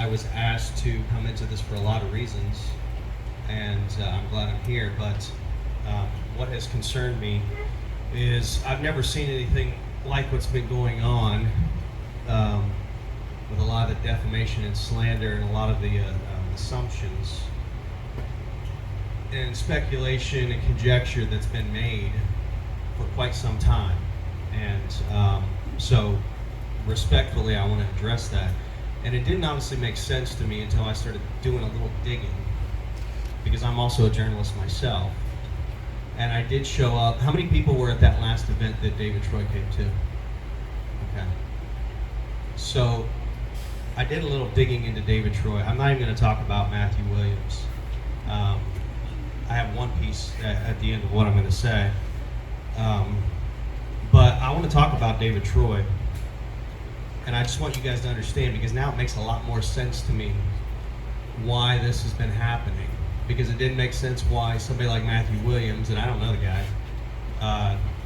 I was asked to come into this for a lot of reasons, and I'm glad I'm here. But what has concerned me is I've never seen anything like what's been going on with a lot of the defamation and slander and a lot of the assumptions and speculation and conjecture that's been made for quite some time. And so respectfully, I want to address that. And it didn't honestly make sense to me until I started doing a little digging, because I'm also a journalist myself. And I did show up. How many people were at that last event that David Troy came to? Okay. So I did a little digging into David Troy. I'm not even going to talk about Matthew Williams. I have one piece at the end of what I'm going to say. But I want to talk about David Troy. And I just want you guys to understand, because now it makes a lot more sense to me why this has been happening. Because it didn't make sense why somebody like Matthew Williams, and I don't know the guy,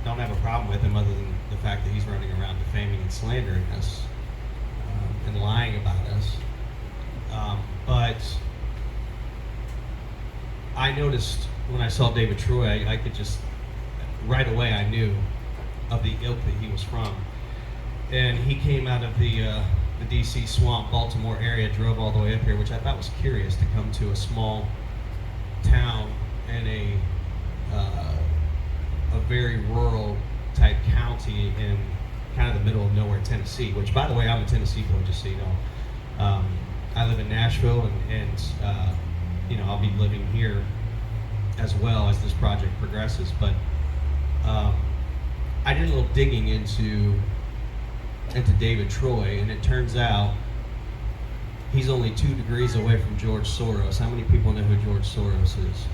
don't have a problem with him other than the fact that he's running around defaming and slandering us and lying about us. But I noticed when I saw David Troy, I could just, right away I knew of the ilk that he was from. And he came out of the DC swamp, Baltimore area, drove all the way up here, which I thought was curious, to come to a small town in a very rural type county in kind of the middle of nowhere, Tennessee, which, by the way, I'm a Tennessee boy, just so you know. I live in Nashville, and you know, I'll be living here as well as this project progresses. But I did a little digging into David Troy, and it turns out he's only 2 degrees away from George Soros. How many people know who George Soros is?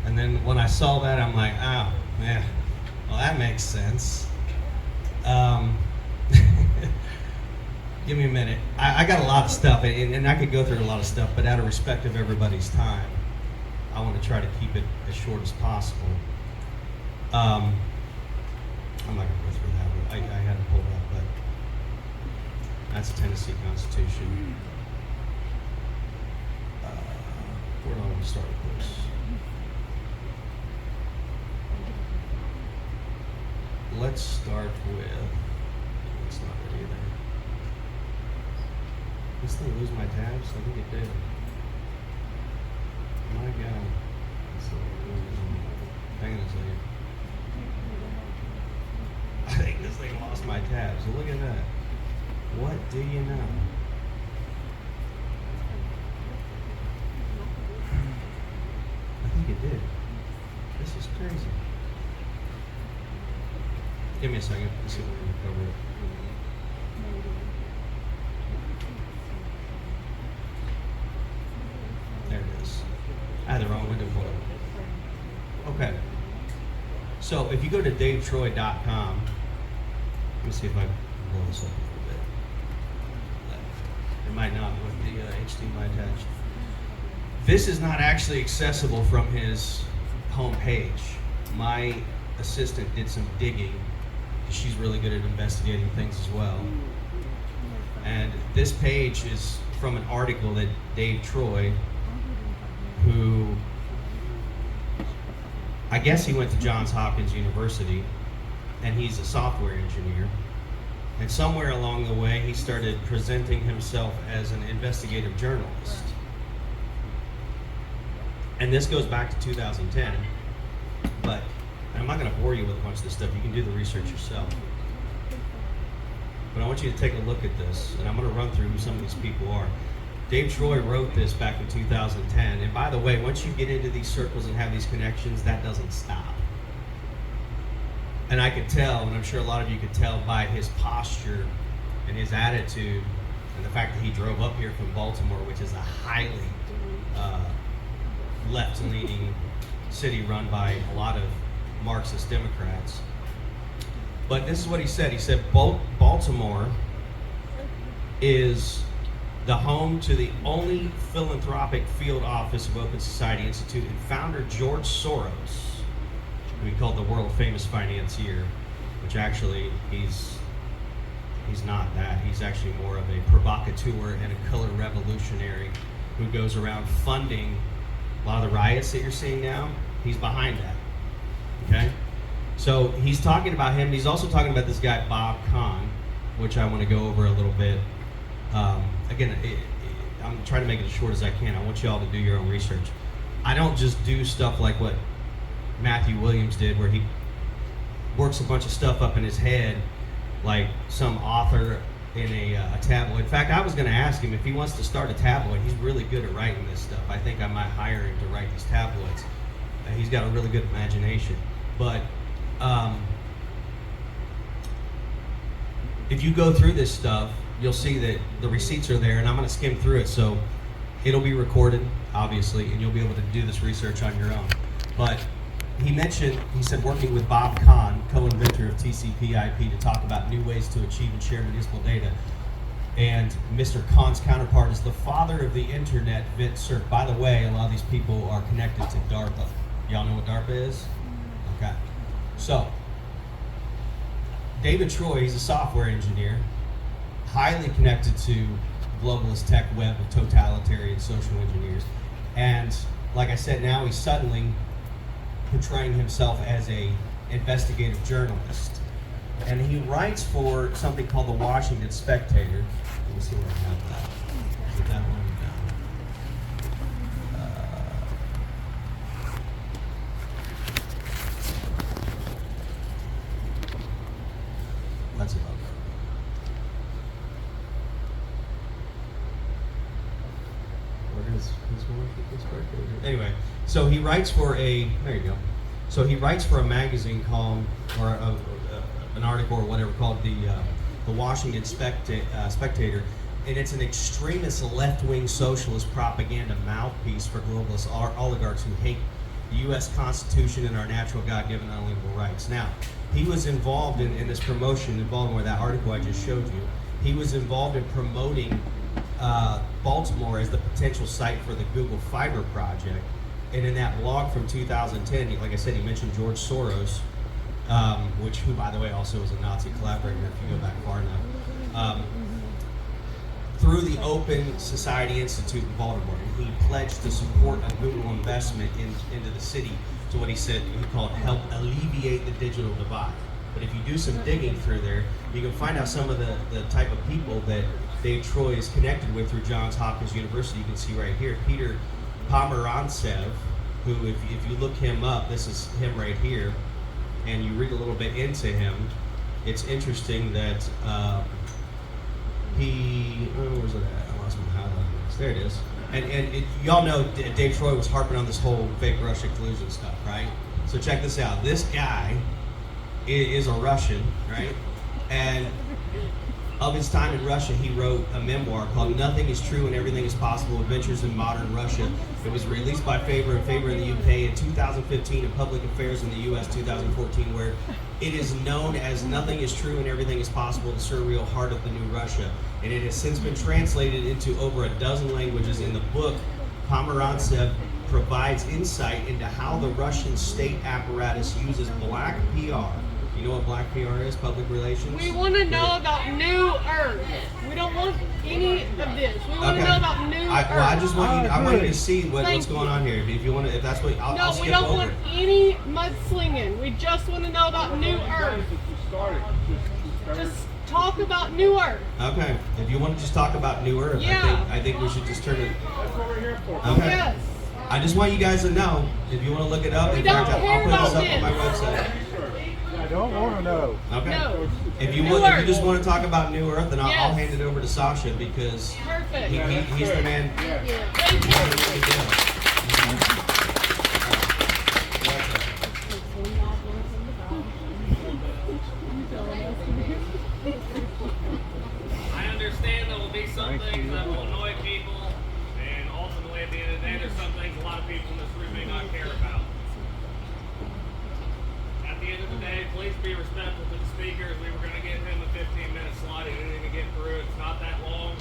And then when I saw that, I'm like, oh, man, well, that makes sense. Give me a minute. I got a lot of stuff, and I could go through a lot of stuff, but out of respect of everybody's time, I want to try to keep it as short as possible. I'm not going to go through that, but I had to pull that, but that's the Tennessee Constitution. Where do I want to start with this? Let's start with, it's not it either. This thing lose my tabs? I think it did. My God. Hang on a second. I think this thing lost my tabs. Look at that. What do you know? I think it did. This is crazy. Give me a second. Let's see if we can recover it. There it is. I had the wrong window pulled up. Okay. So if you go to davetroy.com, let me see if I can blow this up a little bit. It might not with the HDMI attached. This is not actually accessible from his home page. My assistant did some digging. She's really good at investigating things as well. And this page is from an article that Dave Troy, who I guess he went to Johns Hopkins University, and he's a software engineer. And somewhere along the way, he started presenting himself as an investigative journalist. And this goes back to 2010, but I'm not going to bore you with a bunch of this stuff. You can do the research yourself. But I want you to take a look at this, and I'm going to run through who some of these people are. Dave Troy wrote this back in 2010, and by the way, once you get into these circles and have these connections, that doesn't stop. And I could tell, and I'm sure a lot of you could tell by his posture and his attitude, and the fact that he drove up here from Baltimore, which is a highly left-leaning city run by a lot of Marxist Democrats. But this is what he said. He said, Baltimore is the home to the only philanthropic field office of Open Society Institute, and founder George Soros, who he called the world famous financier, which actually he's he's not that. He's actually more of a provocateur and a color revolutionary who goes around funding a lot of the riots that you're seeing now. He's behind that. Okay? So he's talking about him. He's also talking about this guy, Bob Kahn, which I want to go over a little bit. Again, I'm trying to make it as short as I can. I want you all to do your own research. I don't just do stuff like what Matthew Williams did, where he works a bunch of stuff up in his head like some author in a tabloid. In fact, I was going to ask him if he wants to start a tabloid. He's really good at writing this stuff. I think I might hire him to write these tabloids. He's got a really good imagination. But if you go through this stuff, you'll see that the receipts are there, and I'm going to skim through it, so it'll be recorded, obviously, and you'll be able to do this research on your own. But he said working with Bob Kahn, co-inventor of TCP/IP, to talk about new ways to achieve and share municipal data. And Mr. Kahn's counterpart is the father of the internet, Vint Cerf. By the way, a lot of these people are connected to DARPA. Y'all know what DARPA is? Okay. So, David Troy, he's a software engineer, highly connected to globalist tech web of totalitarian social engineers. And like I said, now he's suddenly portraying himself as a investigative journalist. And he writes for something called the Washington Spectator. Let me see where I have that. Is it that one? That's about right. Where is his Washington Spectator? Anyway, so he writes for there you go. So he writes for a magazine called, or an article or whatever called the Washington Spectator, and it's an extremist left-wing socialist propaganda mouthpiece for globalist oligarchs who hate the U.S. Constitution and our natural God-given unalienable rights. Now, he was involved in this promotion, involved with that article I just showed you. He was involved in promoting Baltimore as the potential site for the Google Fiber project. And in that blog from 2010, like I said, he mentioned George Soros, who, by the way, also was a Nazi collaborator if you go back far enough, through the Open Society Institute in Baltimore. And he pledged to support a Google investment into the city to what he called help alleviate the digital divide. But if you do some digging through there, you can find out some of the type of people that Dave Troy is connected with through Johns Hopkins University. You can see right here, Peter Pomerantsev, who, if you look him up, this is him right here, and you read a little bit into him, it's interesting that where's it at? I lost my highlight. There it is. And y'all know Dave Troy was harping on this whole fake Russia collusion stuff, right? So check this out. This guy is a Russian, right? And of his time in Russia, he wrote a memoir called Nothing is True and Everything is Possible, Adventures in Modern Russia. It was released by Faber and Faber in the UK in 2015 and Public Affairs in the US 2014, where it is known as Nothing is True and Everything is Possible, the surreal heart of the new Russia. And it has since been translated into over a dozen languages. In the book, Pomerantsev provides insight into how the Russian state apparatus uses black PR. You know what black PR is? Public relations? We want to know about New Earth. We don't want any of this. We want to know about New Earth. Well, I just want you. I want you to see what's going on here. If you want to, if that's what, I'll skip over. No, we don't want any mudslinging. We just want to know about New Earth. Just talk about New Earth. Okay. If you want to just talk about New Earth, yeah. I think we should just turn it. That's what we're here for. Okay. Yes. I just want you guys to know. If you want to look it up, We don't care I'll put about this up this. on my website. I don't want to know. Okay. No. If you just want to talk about New Earth, then I'll Yes. hand it over to Sacha because Perfect. he's the man. Thank you. Thank you. I understand there will be some things that will annoy people, and ultimately at the end of the day, there's some things a lot of people in this room may not care about. At the end of the day, please be respectful to the speakers. We were going to give him a 15-minute slot. He didn't even get through. It's not that long.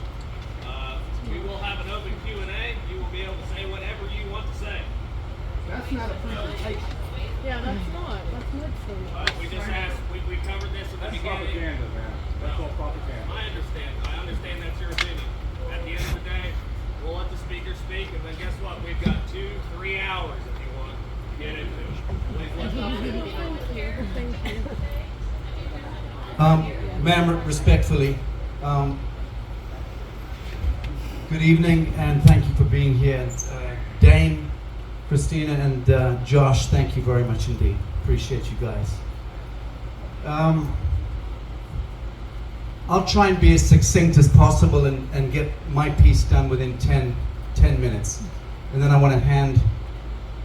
We will have an open Q&A. You will be able to say whatever you want to say. That's not a presentation. Yeah, that's not. That's mudslinging. We just asked, we covered this at the That's beginning. propaganda, man. That's all propaganda. 3 hours if you want to get into it. Thank you. Ma'am, respectfully, good evening and thank you for being here. Dane, Christina, and Josh, thank you very much indeed. Appreciate you guys. I'll try and be as succinct as possible and get my piece done within 10 minutes. And then I want to hand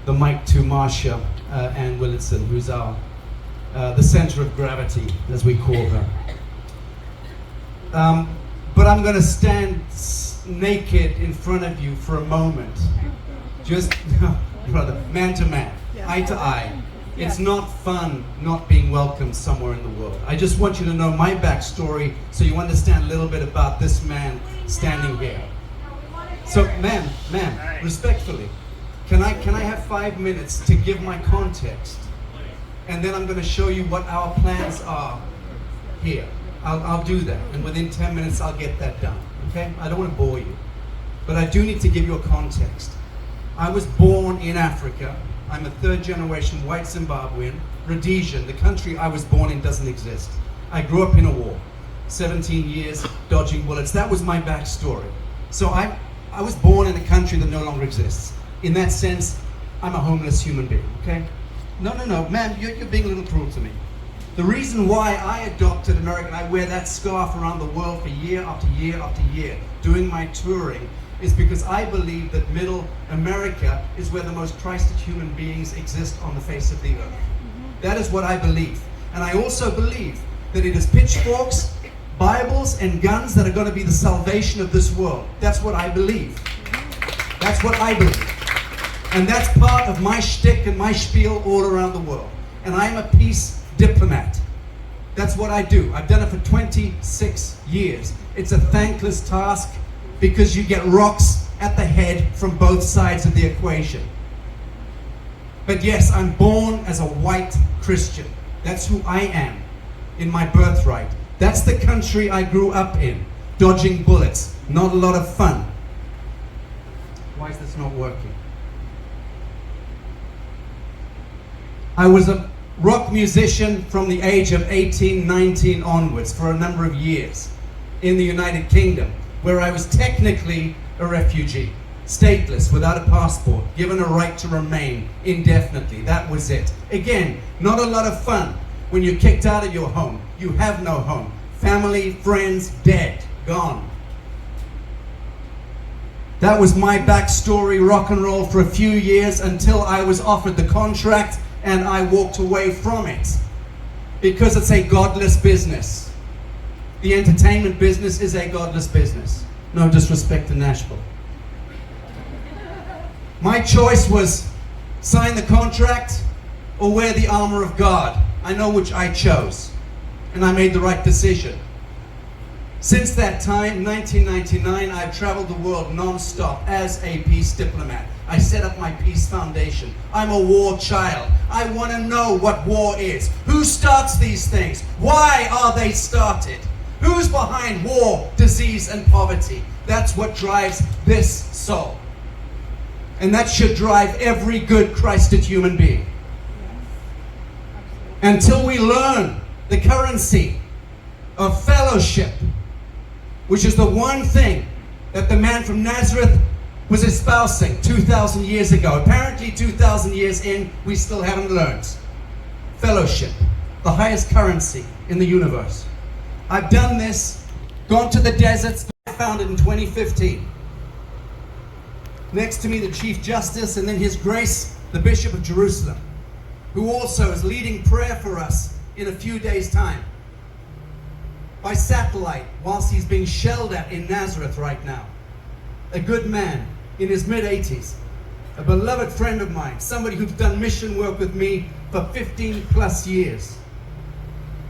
the mic to Marcia Ann Willitson, who's the center of gravity, as we call her. But I'm going to stand naked in front of you for a moment. Just, brother, man to man, eye to eye. It's not fun not being welcome somewhere in the world. I just want you to know my backstory so you understand a little bit about this man standing here. So, ma'am, respectfully, can I have 5 minutes to give my context? And then I'm going to show you what our plans are here. I'll do that, and within 10 minutes I'll get that done, okay? I don't want to bore you, but I do need to give you a context. I was born in Africa. I'm a third-generation white Zimbabwean. Rhodesian, the country I was born in, doesn't exist. I grew up in a war, 17 years dodging bullets. That was my backstory. So I was born in a country that no longer exists. In that sense, I'm a homeless human being, okay? No, ma'am, you're being a little cruel to me. The reason why I adopted American, I wear that scarf around the world for year after year after year, doing my touring, is because I believe that middle America is where the most Christed human beings exist on the face of the earth. That is what I believe. And I also believe that it is pitchforks, Bibles, and guns that are going to be the salvation of this world. That's what I believe. That's what I believe. And that's part of my shtick and my spiel all around the world. And I am a peace diplomat. That's what I do. I've done it for 26 years. It's a thankless task because you get rocks at the head from both sides of the equation. But yes, I'm born as a white Christian. That's who I am in my birthright. That's the country I grew up in, dodging bullets. Not a lot of fun. Why is this not working? I was a rock musician from the age of 18, 19 onwards for a number of years in the United Kingdom, where I was technically a refugee, stateless, without a passport, given a right to remain indefinitely. That was it. Again, not a lot of fun when you're kicked out of your home. You have no home. Family, friends, dead, gone. That was my backstory, rock and roll, for a few years until I was offered the contract and I walked away from it because it's a godless business. The entertainment business is a godless business. No disrespect to Nashville. My choice was sign the contract or wear the armor of God. I know which I chose, and I made the right decision. Since that time, 1999, I've traveled the world non-stop as a peace diplomat. I set up my peace foundation. I'm a war child. I want to know what war is. Who starts these things? Why are they started? Who's behind war, disease, and poverty? That's what drives this soul. And that should drive every good Christed human being. Until we learn the currency of fellowship, which is the one thing that the man from Nazareth was espousing 2,000 years ago. Apparently 2,000 years in, we still haven't learned. Fellowship, the highest currency in the universe. I've done this, gone to the deserts. I found it in 2015. Next to me, the Chief Justice, and then His Grace, the Bishop of Jerusalem, who also is leading prayer for us in a few days' time by satellite whilst he's being shelled at in Nazareth right now. A good man in his mid-80s, a beloved friend of mine, somebody who's done mission work with me for 15 plus years.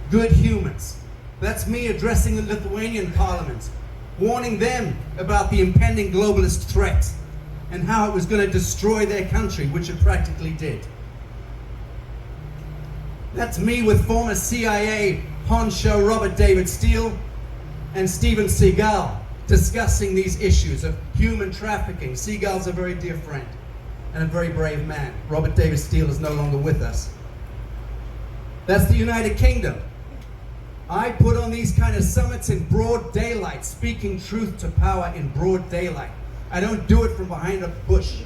Good humans. That's me addressing the Lithuanian parliament, warning them about the impending globalist threat and how it was going to destroy their country, which it practically did. That's me with former CIA honcho Robert David Steele and Steven Seagal discussing these issues of human trafficking. Seagal's a very dear friend. and a very brave man. Robert David Steele is no longer with us. That's the United Kingdom. I put on these kind of summits in broad daylight, speaking truth to power in broad daylight. I don't do it from behind a bush.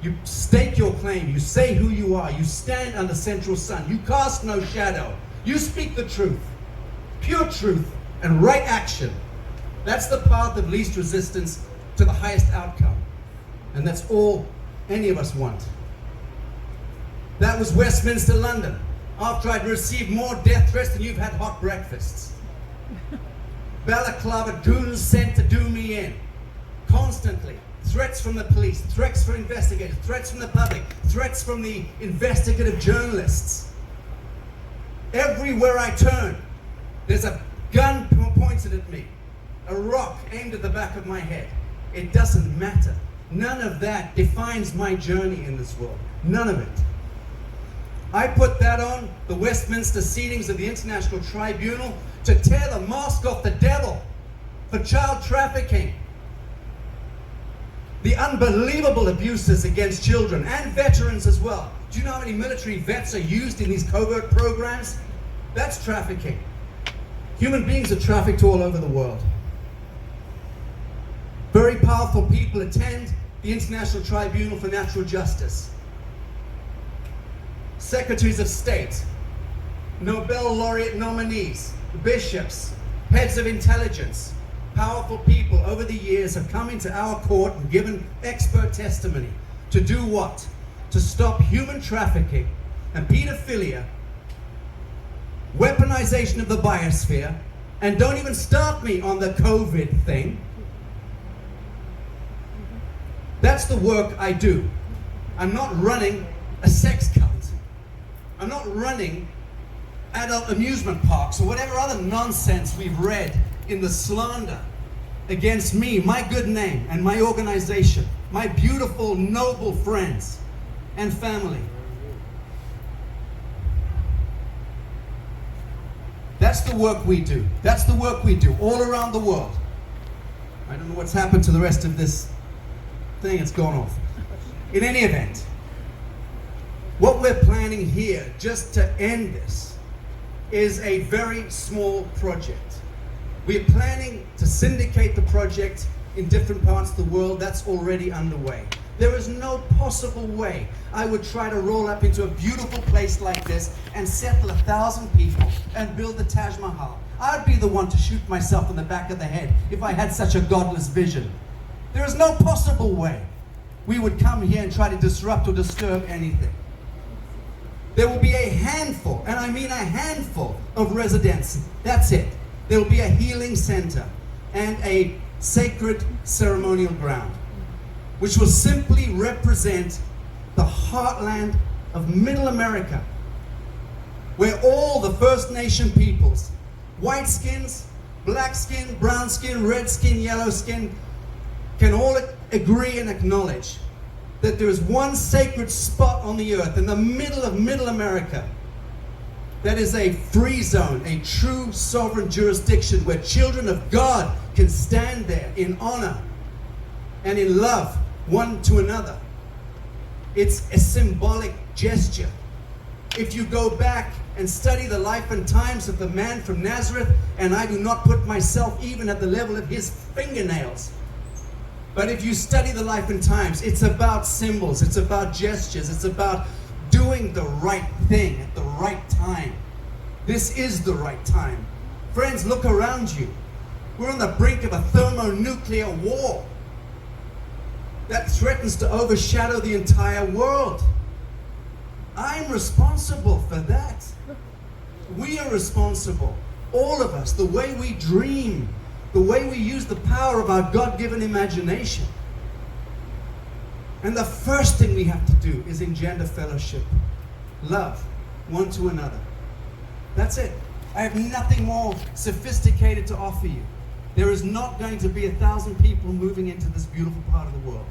You stake your claim, you say who you are, you stand under central sun, you cast no shadow, you speak the truth, pure truth, and right action. That's the path of least resistance to the highest outcome. And that's all any of us want. That was Westminster, London, after I'd received more death threats than you've had hot breakfasts. Balaclava goons sent to do me in, constantly. Threats from the police, threats from investigators, threats from the public, threats from the investigative journalists. Everywhere I turn, there's a gun pointed at me, a rock aimed at the back of my head. It doesn't matter. None of that defines my journey in this world. None of it. I put that on the Westminster seatings of the International Tribunal to tear the mask off the devil for child trafficking. The unbelievable abuses against children and veterans as well. Do you know how many military vets are used in these covert programs? That's trafficking. Human beings are trafficked all over the world. Very powerful people attend the International Tribunal for Natural Justice. Secretaries of State, Nobel laureate nominees, bishops, heads of intelligence, powerful people over the years have come into our court and given expert testimony to do what? To stop human trafficking and pedophilia, weaponization of the biosphere, and don't even start me on the COVID thing. That's the work I do. I'm not running a sex cult. I'm not running adult amusement parks or whatever other nonsense we've read in the slander against me, my good name, and my organization, my beautiful, noble friends and family. That's the work we do. That's the work we do all around the world. I don't know what's happened to the rest of this thing. It's gone off. In any event, what we're planning here, just to end this, is a very small project. We're planning to syndicate the project in different parts of the world. That's already underway. There is no possible way I would try to roll up into a beautiful place like this and settle 1,000 people and build the Taj Mahal. I'd be the one to shoot myself in the back of the head if I had such a godless vision. There is no possible way we would come here and try to disrupt or disturb anything. There will be a handful, and I mean a handful, of residents. That's it. There will be a healing center and a sacred ceremonial ground, which will simply represent the heartland of Middle America, where all the First Nation peoples, white skins, black skin, brown skin, red skin, yellow skin, can all agree and acknowledge that there is one sacred spot on the earth in the middle of Middle America that is a free zone, a true sovereign jurisdiction where children of God can stand there in honor and in love one to another. It's a symbolic gesture. If you go back and study the life and times of the man from Nazareth, and I do not put myself even at the level of his fingernails, but if you study the life and times, it's about symbols, it's about gestures, it's about doing the right thing at the right time. This is the right time. Friends, look around you. We're on the brink of a thermonuclear war that threatens to overshadow the entire world. I'm responsible for that. We are responsible, all of us, the way we dream, the way we use the power of our God-given imagination. And the first thing we have to do is engender fellowship, love one to another. That's it. I have nothing more sophisticated to offer you. There is not going to be 1,000 people moving into this beautiful part of the world.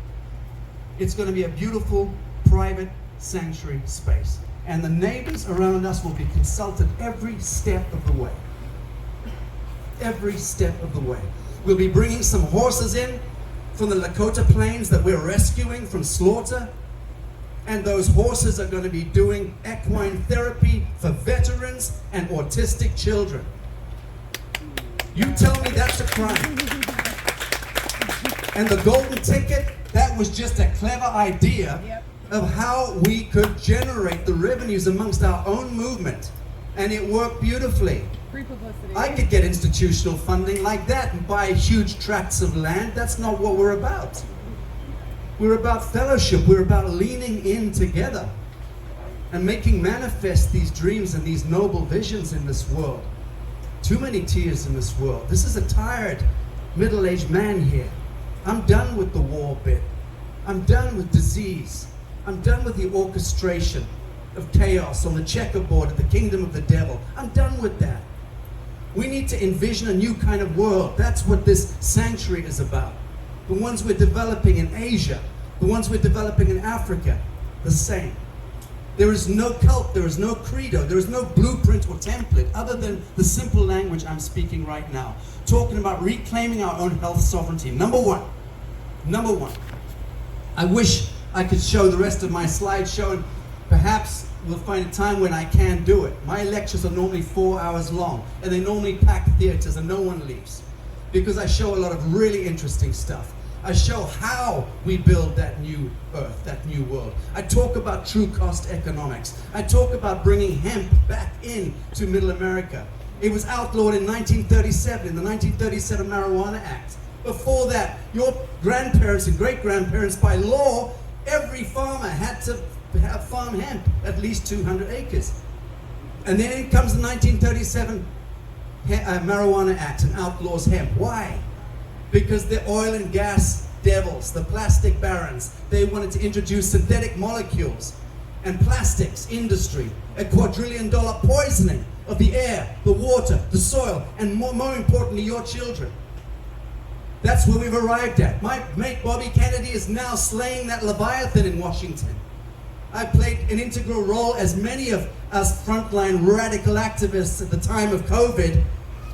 It's going to be a beautiful, private sanctuary space. And the neighbors around us will be consulted every step of the way. Every step of the way. We'll be bringing some horses in from the Lakota plains that we're rescuing from slaughter. And those horses are going to be doing equine therapy for veterans and autistic children. You tell me that's a crime. And the golden ticket, that was just a clever idea of how we could generate the revenues amongst our own movement. And it worked beautifully. Free publicity. I could get institutional funding like that and buy huge tracts of land. That's not what we're about. We're about fellowship. We're about leaning in together and making manifest these dreams and these noble visions in this world. Too many tears in this world. This is a tired, middle-aged man here. I'm done with the war bit. I'm done with disease. I'm done with the orchestration of chaos on the checkerboard of the kingdom of the devil. I'm done with that. We need to envision a new kind of world. That's what this sanctuary is about. The ones we're developing in Asia, the ones we're developing in Africa, the same. There is no cult, there is no credo, there is no blueprint or template other than the simple language I'm speaking right now. Talking about reclaiming our own health sovereignty. Number one. I wish I could show the rest of my slideshow, and perhaps we'll find a time when I can do it. My lectures are normally 4 hours long, and they normally pack theaters and no one leaves, because I show a lot of really interesting stuff. I show how we build that new earth, that new world. I talk about true cost economics. I talk about bringing hemp back into Middle America. It was outlawed in 1937, in the 1937 Marijuana Act. Before that, your grandparents and great-grandparents, by law, every farmer had to have farm hemp, at least 200 acres. And then in comes the 1937 Marijuana Act and outlaws hemp. Why? Because the oil and gas devils, the plastic barons, they wanted to introduce synthetic molecules and plastics industry, a quadrillion-dollar poisoning of the air, the water, the soil, and more importantly, your children. That's where we've arrived at. My mate Bobby Kennedy is now slaying that Leviathan in Washington. I played an integral role, as many of us frontline radical activists at the time of COVID.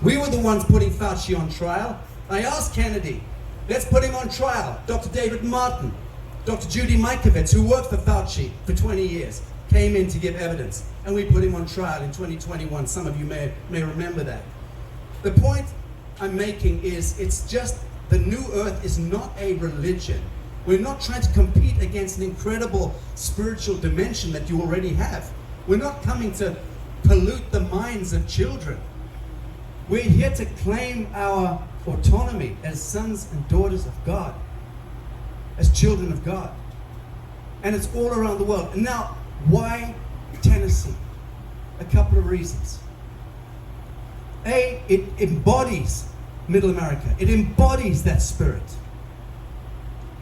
We were the ones putting Fauci on trial. I asked Kennedy, let's put him on trial. Dr. David Martin, Dr. Judy Mikovits, who worked for Fauci for 20 years, came in to give evidence, and we put him on trial in 2021. Some of you may remember that. The point I'm making is, it's just the new earth is not a religion. We're not trying to compete against an incredible spiritual dimension that you already have. We're not coming to pollute the minds of children. We're here to claim our autonomy as sons and daughters of God, as children of God. And it's all around the world. And now, why Tennessee? A couple of reasons. A, it embodies Middle America. It embodies that spirit.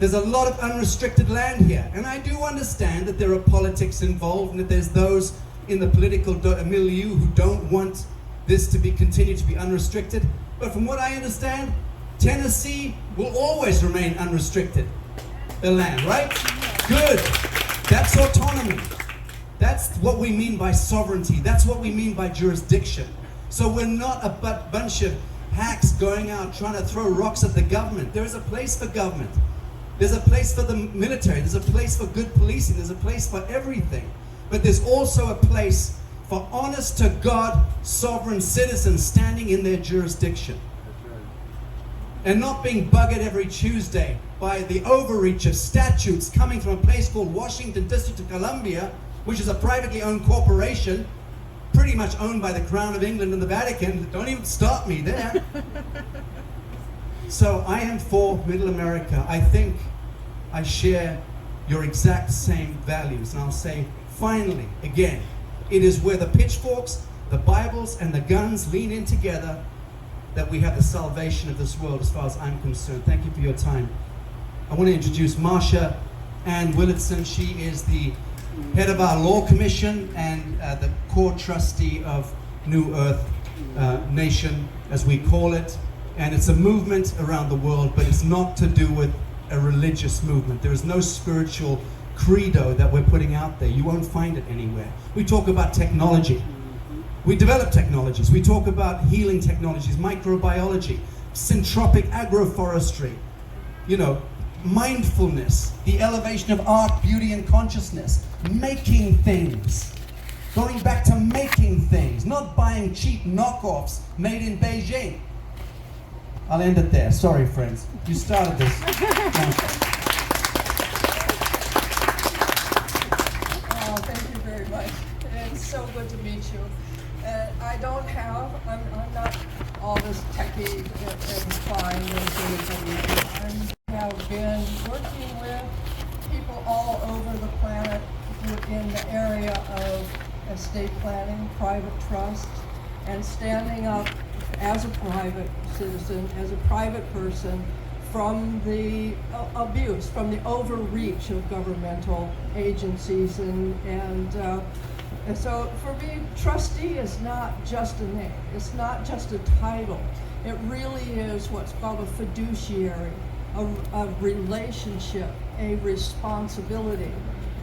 There's a lot of unrestricted land here. And I do understand that there are politics involved, and that there's those in the political milieu who don't want this to continue to be unrestricted. But from what I understand, Tennessee will always remain unrestricted, the land, right? Good. That's autonomy. That's what we mean by sovereignty. That's what we mean by jurisdiction. So we're not a bunch of hacks going out trying to throw rocks at the government. There is a place for government. There's a place for the military. There's a place for good policing. There's a place for everything. But there's also a place for honest to God sovereign citizens standing in their jurisdiction. And not being buggered every Tuesday by the overreach of statutes coming from a place called Washington District of Columbia, which is a privately owned corporation, pretty much owned by the Crown of England and the Vatican. Don't even stop me there. So I am for Middle America. I think I share your exact same values. And I'll say, finally, again, it is where the pitchforks, the Bibles, and the guns lean in together that we have the salvation of this world, as far as I'm concerned. Thank you for your time. I want to introduce Marcia Ann Willardson. She is the head of our law commission and the core trustee of New Earth Nation, as we call it. And it's a movement around the world, but it's not to do with a religious movement. There is no spiritual credo that we're putting out there. You won't find it anywhere. We talk about technology. We develop technologies. We talk about healing technologies, microbiology, syntropic agroforestry, mindfulness, the elevation of art, beauty, and consciousness, making things. Going back to making things, not buying cheap knockoffs made in Beijing. I'll end it there. Sorry, friends. You started this. Oh, thank you very much. It's so good to meet you. I'm not all this techie and fine as I have been working with people all over the planet in the area of estate planning, private trust, and standing up as a private citizen, as a private person, from the abuse, from the overreach of governmental agencies, and so for me, trustee is not just a name. It's not just a title. It really is what's called a fiduciary, a relationship, a responsibility.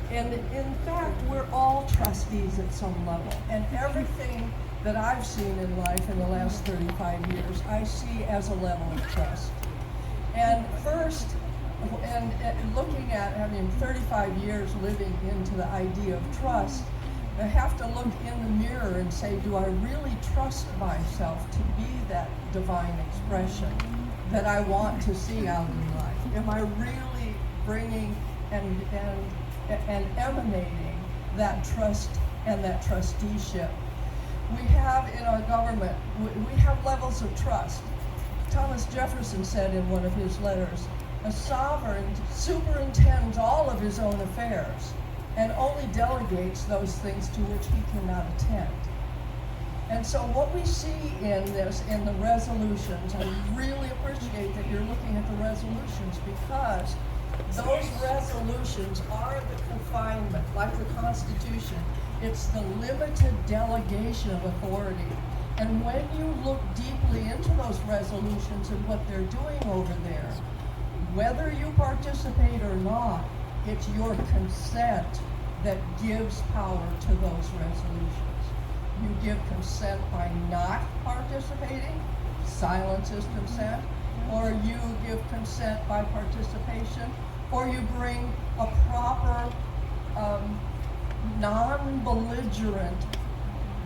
And in fact, we're all trustees at some level. And everything that I've seen in life in the last 35 years, I see as a level of trust. And first, and looking at, 35 years living into the idea of trust, I have to look in the mirror and say, do I really trust myself to be that divine expression that I want to see out in life? Am I really bringing and emanating that trust and that trusteeship? We have in our government, we have levels of trust. Thomas Jefferson said in one of his letters, a sovereign superintends all of his own affairs and only delegates those things to which he cannot attend. And so what we see in this, in the resolutions, I really appreciate that you're looking at the resolutions, because those resolutions are the confinement, like the Constitution. It's the limited delegation of authority. And when you look deeply into those resolutions and what they're doing over there, whether you participate or not, it's your consent that gives power to those resolutions. You give consent by not participating, silence is consent, or you give consent by participation, or you bring a proper non-belligerent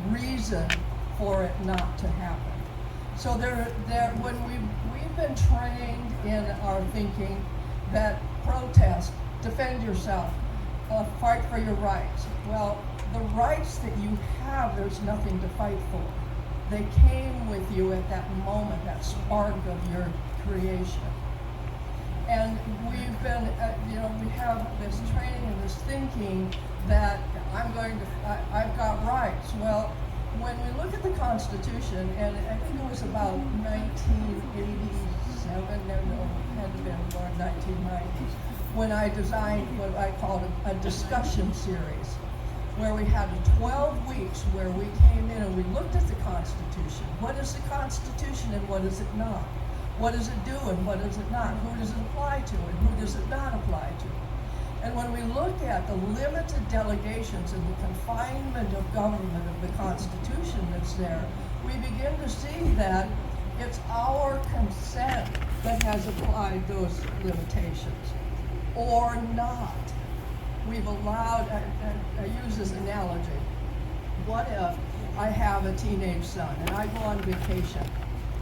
reason for it not to happen. So when we've been trained in our thinking that protest, defend yourself, fight for your rights. Well, the rights that you have, there's nothing to fight for. They came with you at that moment, that spark of your creation. And we've been, we have this training and this thinking that I've got rights. Well, when we look at the Constitution, and I think it was about 1987, no, it had to have been more 1990s, when I designed what I called a discussion series, where we had 12 weeks where we came in and we looked at the Constitution. What is the Constitution and what is it not? What does it do and what does it not? Who does it apply to and who does it not apply to? And when we look at the limited delegations and the confinement of government of the Constitution that's there, we begin to see that it's our consent that has applied those limitations, or not. We've allowed, I use this analogy. What if I have a teenage son and I go on vacation?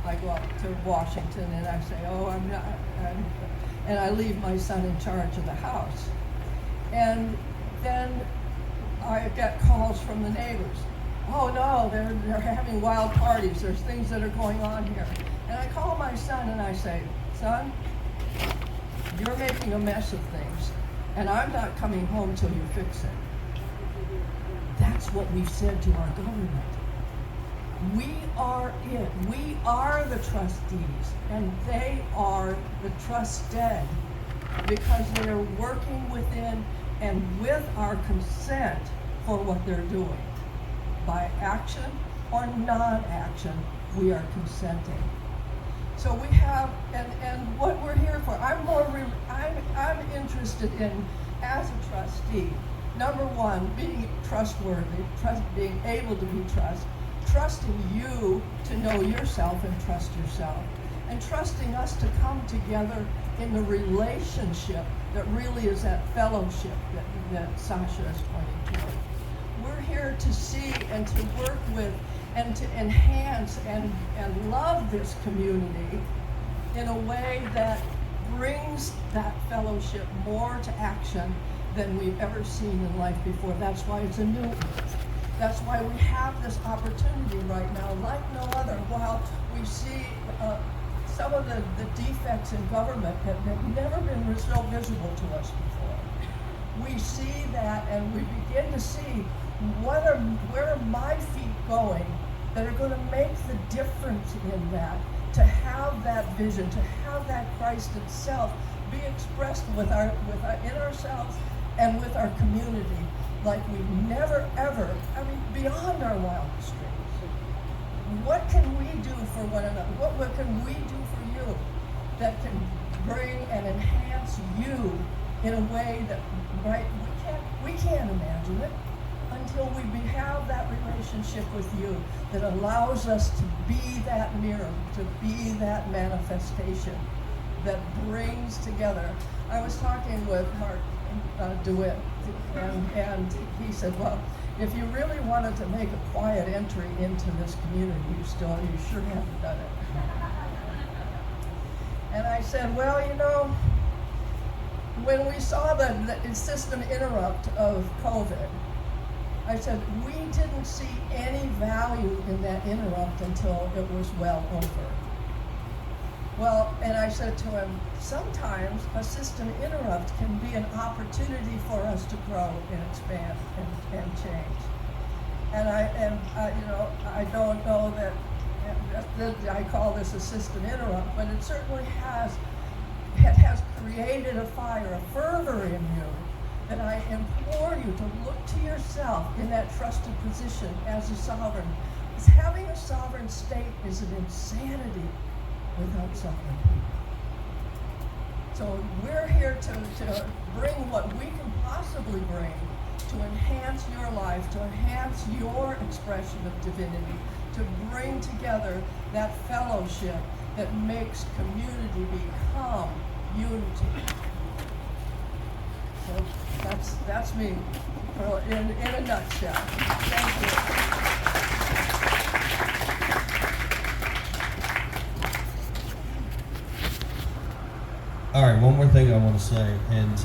I go up to Washington and I say, and I leave my son in charge of the house. And then I get calls from the neighbors. Oh no, they're having wild parties. There's things that are going on here. And I call my son and I say, son, you're making a mess of things, and I'm not coming home till you fix it. That's what we've said to our government. We are it. We are the trustees, and they are the trusted, because they are working within and with our consent for what they're doing. By action or non-action, we are consenting. So we have, and what we're here for, I'm interested in, as a trustee, number one, being trustworthy, being able to be trusting you to know yourself and trust yourself. and trusting us to come together in the relationship that really is that fellowship that Sacha is pointing toward. We're here to see and to work with and to enhance and love this community in a way that brings that fellowship more to action than we've ever seen in life before. That's why it's a new earth. That's why we have this opportunity right now, like no other. While we see some of the defects in government that have never been so visible to us before, we see that and we begin to see where are my feet going that are going to make the difference in that, to have that vision, to have that Christ itself be expressed in ourselves and with our community like we've never ever, beyond our wildest dreams. What can we do for one another? What can we do for you that can bring and enhance you in a way that, right, we can't imagine it until we have that relationship with you that allows us to be that mirror, to be that manifestation that brings together. I was talking with Mark DeWitt, and he said, well, if you really wanted to make a quiet entry into this community, you sure haven't done it. And I said, well, when we saw the system interrupt of COVID, I said, we didn't see any value in that interrupt until it was well over. Well, and I said to him, sometimes a system interrupt can be an opportunity for us to grow and expand and change. And I don't know that I call this a system interrupt, but it certainly has created a fire, a fervor in you. And I implore you to look to yourself in that trusted position as a sovereign. Because having a sovereign state is an insanity without sovereign people. So we're here to bring what we can possibly bring to enhance your life, to enhance your expression of divinity, to bring together that fellowship that makes community become unity. So that's me in a nutshell. Thank you. All right, one more thing I want to say, and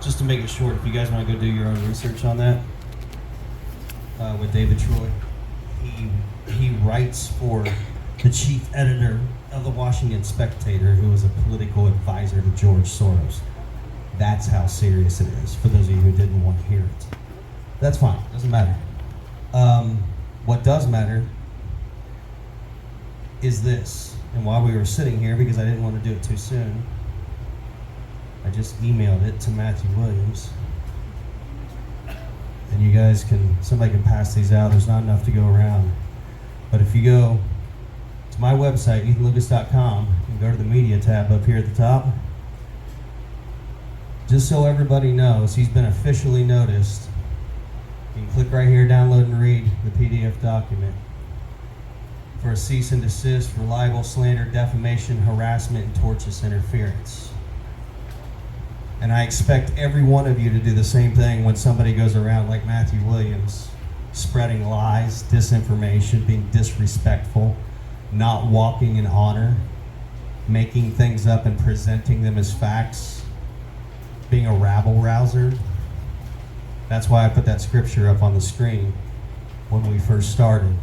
just to make it short, if you guys want to go do your own research on that, with David Troy, he writes for the chief editor of the Washington Spectator, who was a political advisor to George Soros. That's how serious it is, for those of you who didn't want to hear it. That's fine, doesn't matter. What does matter is this. And while we were sitting here, because I didn't want to do it too soon, I just emailed it to Matthew Williams. And you guys somebody can pass these out. There's not enough to go around. But if you go to my website, ethanlucas.com, and go to the media tab up here at the top, just so everybody knows, he's been officially noticed. You can click right here, download and read the PDF document, for a cease and desist for libel, slander, defamation, harassment, and tortious interference. And I expect every one of you to do the same thing when somebody goes around like Matthew Williams, spreading lies, disinformation, being disrespectful, not walking in honor, making things up and presenting them as facts, being a rabble-rouser. That's why I put that scripture up on the screen when we first started.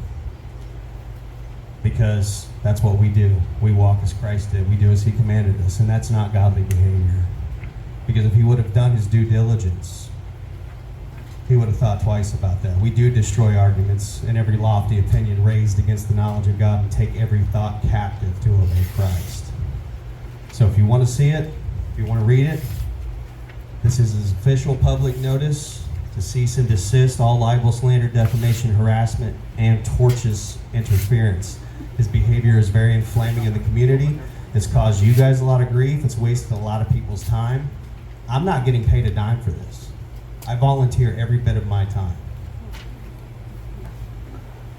Because that's what we do. We walk as Christ did. We do as he commanded us. And that's not godly behavior. Because if he would have done his due diligence, he would have thought twice about that. We do destroy arguments and every lofty opinion raised against the knowledge of God and take every thought captive to obey Christ. So if you want to see it, if you want to read it, this is his official public notice to cease and desist all libel, slander, defamation, harassment, and tortious interference. His behavior is very inflaming in the community. It's caused you guys a lot of grief. It's wasted a lot of people's time. I'm not getting paid a dime for this. I volunteer every bit of my time.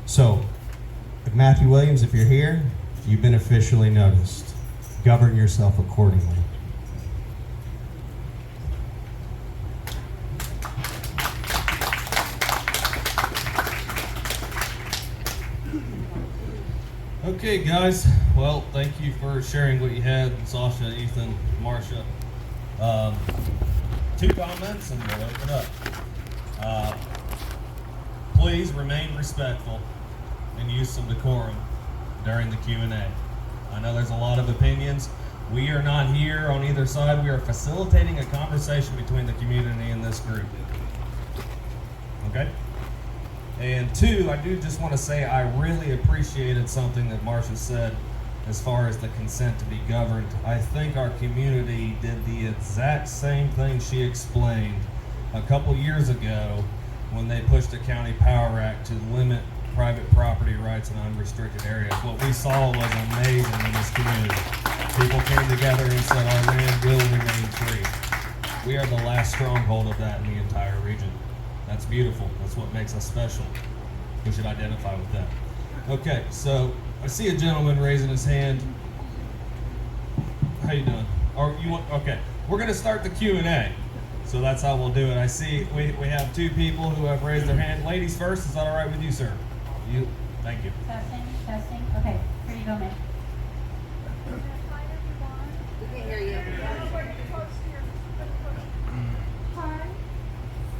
So, Matthew Williams, if you're here, You've been officially noticed. Govern yourself accordingly. Okay, guys. Well, thank you for sharing what you had, Sacha, Ethan, Marcia. 2 comments, and we'll open up. Please remain respectful and use some decorum during the Q&A. I know there's a lot of opinions. We are not here on either side. We are facilitating a conversation between the community and this group. Okay? And 2, I do just want to say I really appreciated something that Marcia said as far as the consent to be governed. I think our community did the exact same thing she explained a couple years ago when they pushed the County Power Act to limit private property rights in unrestricted areas. What we saw was amazing in this community. People came together and said our land will remain free. We are the last stronghold of that in the entire region. That's beautiful. That's what makes us special. We should identify with that. Okay, so I see a gentleman raising his hand. How you doing? Or you want? Okay, we're gonna start the Q&A. So that's how we'll do it. I see we have 2 people who have raised their hand. Ladies first. Is that all right with you, sir? You. Thank you. Testing. Okay, here you go, man. We can hear you. Hi.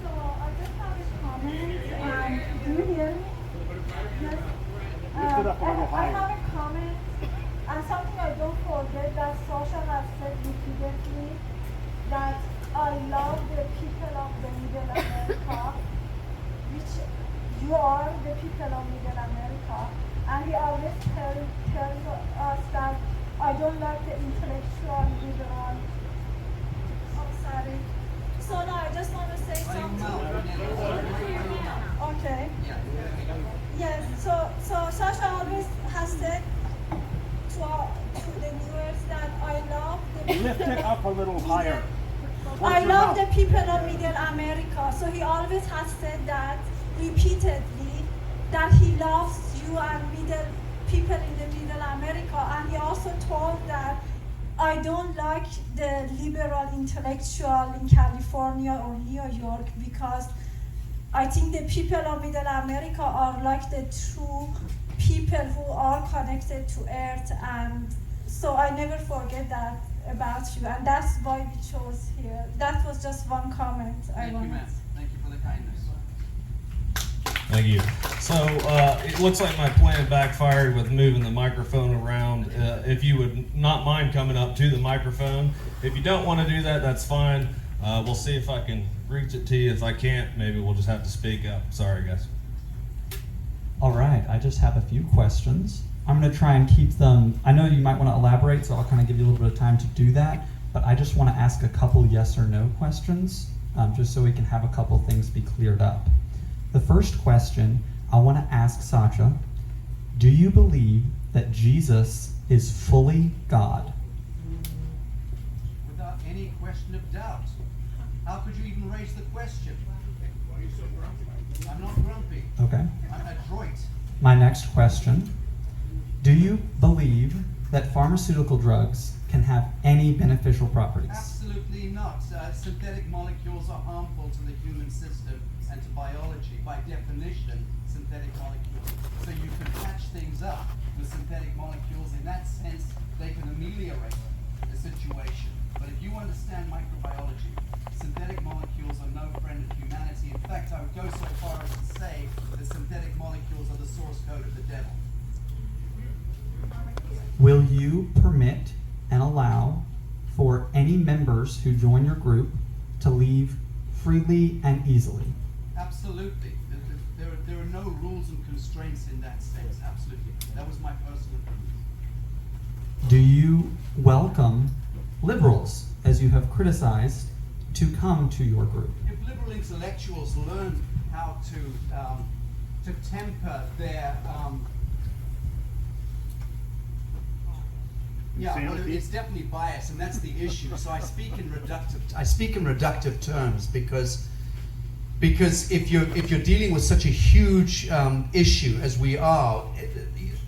So I just have a comment. Do you hear me? Yes. Lift it up a little I higher. have a comment and something I don't forget that Sacha has said repeatedly, that I love the people of the Middle America, which you are the people of Middle America. And he always tells us that I don't like the intellectual liberal. I'm sorry. So now I just want to say something. Okay. Yes. So Sacha always has said to the viewers that I love the people. Lift it up a little higher. I love the people of Middle America. So he always has said that repeatedly, that he loves you and people in the Middle America. And he also told that I don't like the liberal intellectual in California or New York because I think the people of Middle America are like the true people who are connected to Earth, and so I never forget that about you, and that's why we chose here. That was just one comment I wanted. Thank you for the kindness. Thank you. So it looks like my plan backfired with moving the microphone around. If you would not mind coming up to the microphone. If you don't want to do that, that's fine. We'll see if I can reach it to you. If I can't, maybe we'll just have to speak up. Sorry, guys. All right, I just have a few questions. I'm going to try and keep them, I know you might want to elaborate, so I'll kind of give you a little bit of time to do that, but I just want to ask a couple yes or no questions, just so we can have a couple things be cleared up. The first question, I want to ask Sacha, do you believe that Jesus is fully God? Without any question of doubt. How could you even raise the question? Why are you so grumpy? I'm not grumpy. Okay. I'm adroit. My next question, do you believe that pharmaceutical drugs can have any beneficial properties? Absolutely not. Synthetic molecules are harmful to the human system and to biology. By definition, synthetic molecules. So you can patch things up with synthetic molecules. In that sense, they can ameliorate the situation. But if you understand microbiology, synthetic molecules are no friend of humanity. In fact, I would go so far as to say that synthetic molecules are the source code of the devil. Will you permit and allow for any members who join your group to leave freely and easily? Absolutely. There are no rules and constraints in that sense. Absolutely. That was my personal opinion. Do you welcome liberals, as you have criticized, to come to your group? If liberal intellectuals learn how to temper their it's definitely bias, and that's the issue. So I speak in reductive terms because if you're dealing with such a huge issue as we are,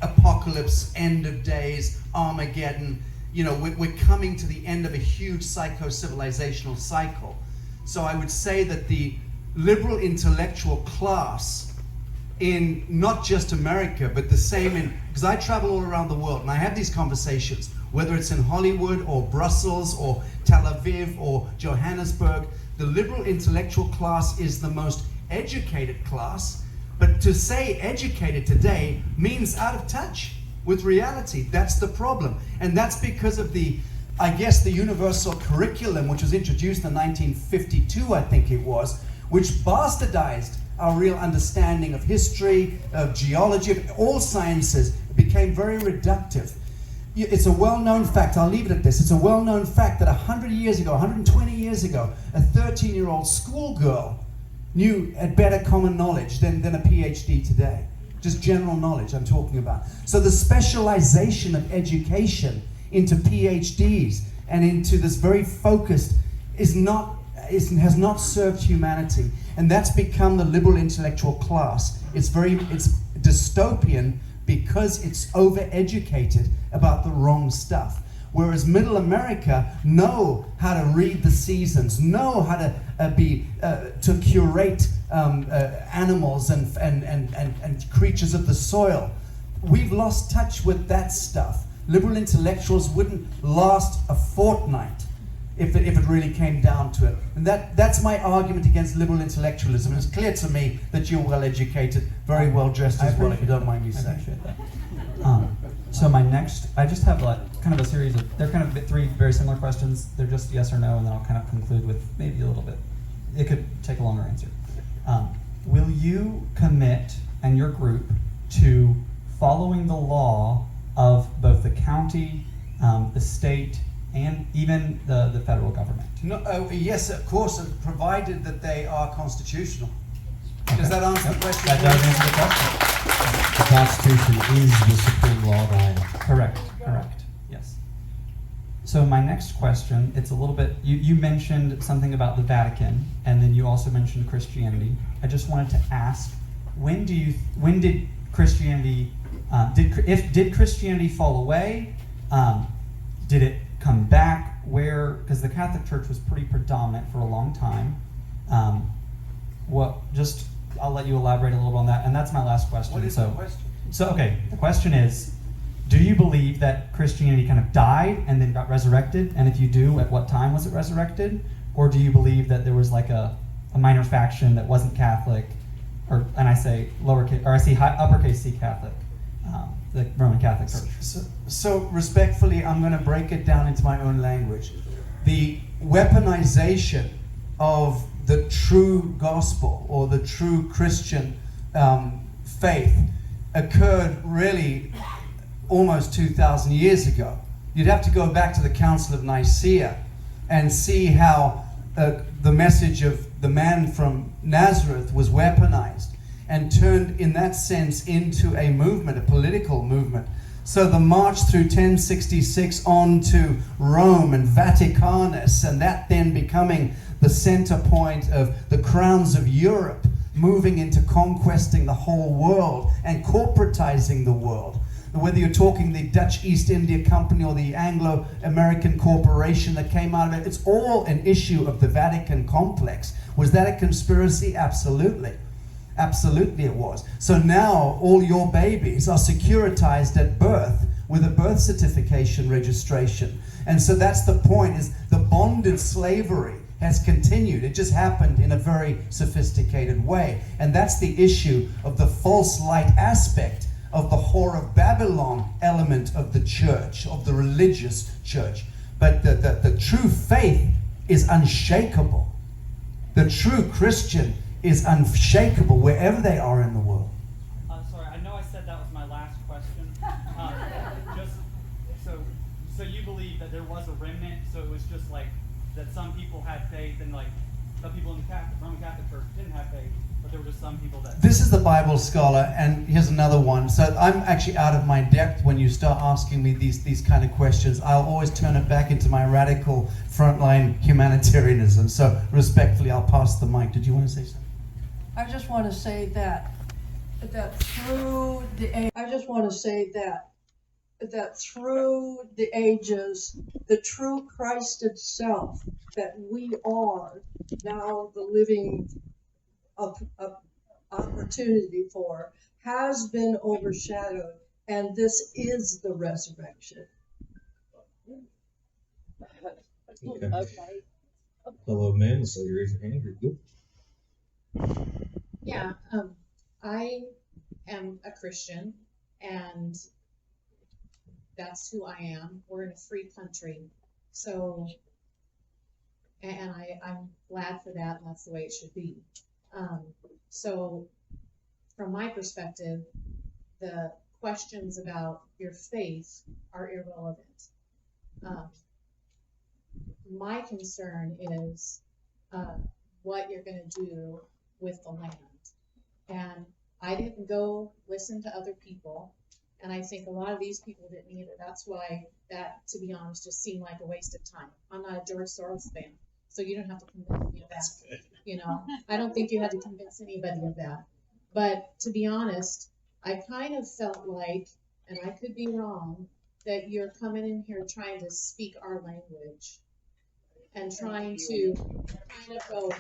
apocalypse, end of days, Armageddon. You know, we're coming to the end of a huge psycho-civilizational cycle. So I would say that the liberal intellectual class in not just America, but the same in, because I travel all around the world and I have these conversations, whether it's in Hollywood or Brussels or Tel Aviv or Johannesburg, the liberal intellectual class is the most educated class, but to say educated today means out of touch with reality. That's the problem. And that's because of the, I guess, the universal curriculum, which was introduced in 1952, I think it was, which bastardized our real understanding of history, of geology, of all sciences. It became very reductive. It's a well-known fact, I'll leave it at this, it's a well-known fact that 100 years ago, 120 years ago, a 13-year-old schoolgirl had better common knowledge than a PhD today. Just general knowledge I'm talking about. So the specialization of education into PhDs and into this very focused has not served humanity. And that's become the liberal intellectual class. It's dystopian because it's overeducated about the wrong stuff. Whereas middle America know how to read the seasons, know how to curate animals and creatures of the soil. We've lost touch with that stuff. Liberal intellectuals wouldn't last a fortnight if it really came down to it. And that's my argument against liberal intellectualism. And it's clear to me that you're well educated, very well dressed as well, if you don't mind me saying. I appreciate that. So my next, I just have kind of a series of, they're kind of three very similar questions. They're just yes or no, and then I'll kind of conclude with maybe a little bit. It could take a longer answer. Will you commit, and your group, to following the law of both the county, the state, and even the federal government? No, yes, of course, provided that they are constitutional. Okay. Does that answer the question? That does answer the question. The Constitution is the supreme law of all. Correct, yes. So my next question, it's a little bit, you mentioned something about the Vatican, and then you also mentioned Christianity. I just wanted to ask, when did Christianity, did Christianity fall away? Did it come back? Where, because the Catholic Church was pretty predominant for a long time. I'll let you elaborate a little bit on that, and that's my last question. What is the question? So, okay, the question is, do you believe that Christianity kind of died and then got resurrected? And if you do, at what time was it resurrected? Or do you believe that there was like a minor faction that wasn't Catholic, and I say uppercase C Catholic, the Roman Catholic Church? So respectfully, I'm going to break it down into my own language. The weaponization of the true gospel or the true Christian faith occurred really almost 2,000 years ago. You'd have to go back to the Council of Nicaea and see how the message of the man from Nazareth was weaponized and turned in that sense into a movement, a political movement. So the march through 1066 on to Rome and Vaticanus, and that then becoming the center point of the crowns of Europe, moving into conquesting the whole world and corporatizing the world. Whether you're talking the Dutch East India Company or the Anglo-American corporation that came out of it, it's all an issue of the Vatican complex. Was that a conspiracy? Absolutely. Absolutely it was. So now all your babies are securitized at birth with a birth certification registration. And so that's the point, is the bonded slavery has continued. It just happened in a very sophisticated way. And that's the issue of the false light aspect of the Whore of Babylon element of the church, of the religious church. But the true faith is unshakable. The true Christian is unshakable wherever they are in the world. Sorry, I know I said that was my last question. So you believe that there was a remnant, so it was just like that some people had faith and like some people in the Roman Catholic Church didn't have faith, but there were just some people that... This is the Bible scholar, and here's another one. So I'm actually out of my depth when you start asking me these kind of questions. I'll always turn it back into my radical frontline humanitarianism. So respectfully, I'll pass the mic. Did you want to say something? I just want to say that that through the I just want to say that through the ages, the true Christ itself that we are now the living opportunity for has been overshadowed, and this is the resurrection. Okay. Hello, ma'am. So you raise your hand. You're good. Yeah, I am a Christian, and that's who I am. We're in a free country, so, and I'm glad for that, and that's the way it should be. So, from my perspective, the questions about your faith are irrelevant. My concern is what you're going to do with the land. And I didn't go listen to other people, and I think a lot of these people didn't either. That's why that, to be honest, just seemed like a waste of time. I'm not a George Soros fan, so you don't have to convince me of that. You know, I don't think you had to convince anybody of that. But to be honest, I kind of felt like, and I could be wrong, that you're coming in here trying to speak our language and trying to kind of go,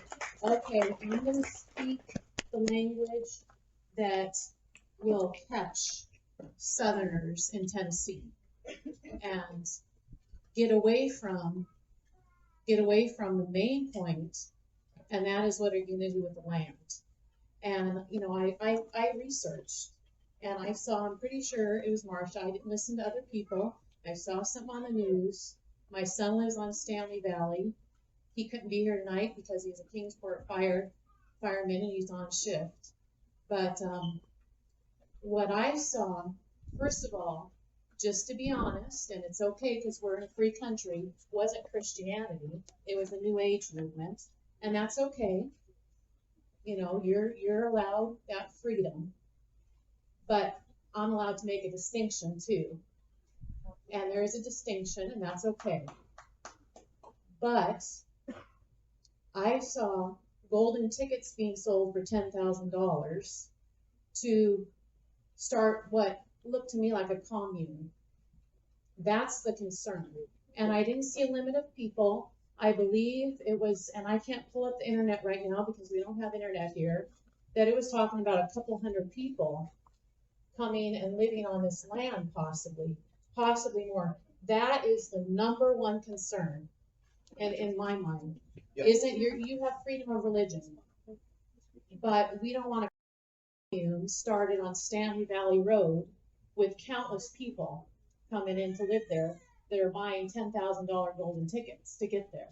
okay, I'm going to speak the language that will catch Southerners in Tennessee and get away from the main point, and that is what are you going to do with the land. And you know, I researched, and I saw, I'm pretty sure it was Marcia. I didn't listen to other people. I saw something on the news. My son lives on Stanley Valley. He couldn't be here tonight because he's a Kingsport fireman and he's on shift. But what I saw, first of all, just to be honest, and it's okay because we're in a free country, wasn't Christianity. It was a New Age movement, and that's okay. You know, you're allowed that freedom, but I'm allowed to make a distinction too. And there is a distinction, and that's okay. But I saw golden tickets being sold for $10,000 to start what looked to me like a commune. That's the concern. And I didn't see a limit of people. I believe it was, and I can't pull up the internet right now because we don't have internet here, that it was talking about a couple hundred people coming and living on this land, possibly more. That is the number one concern, and in my mind, isn't you have freedom of religion, but we don't want a commune started on Stanley Valley Road with countless people coming in to live there that are buying $10,000 golden tickets to get there.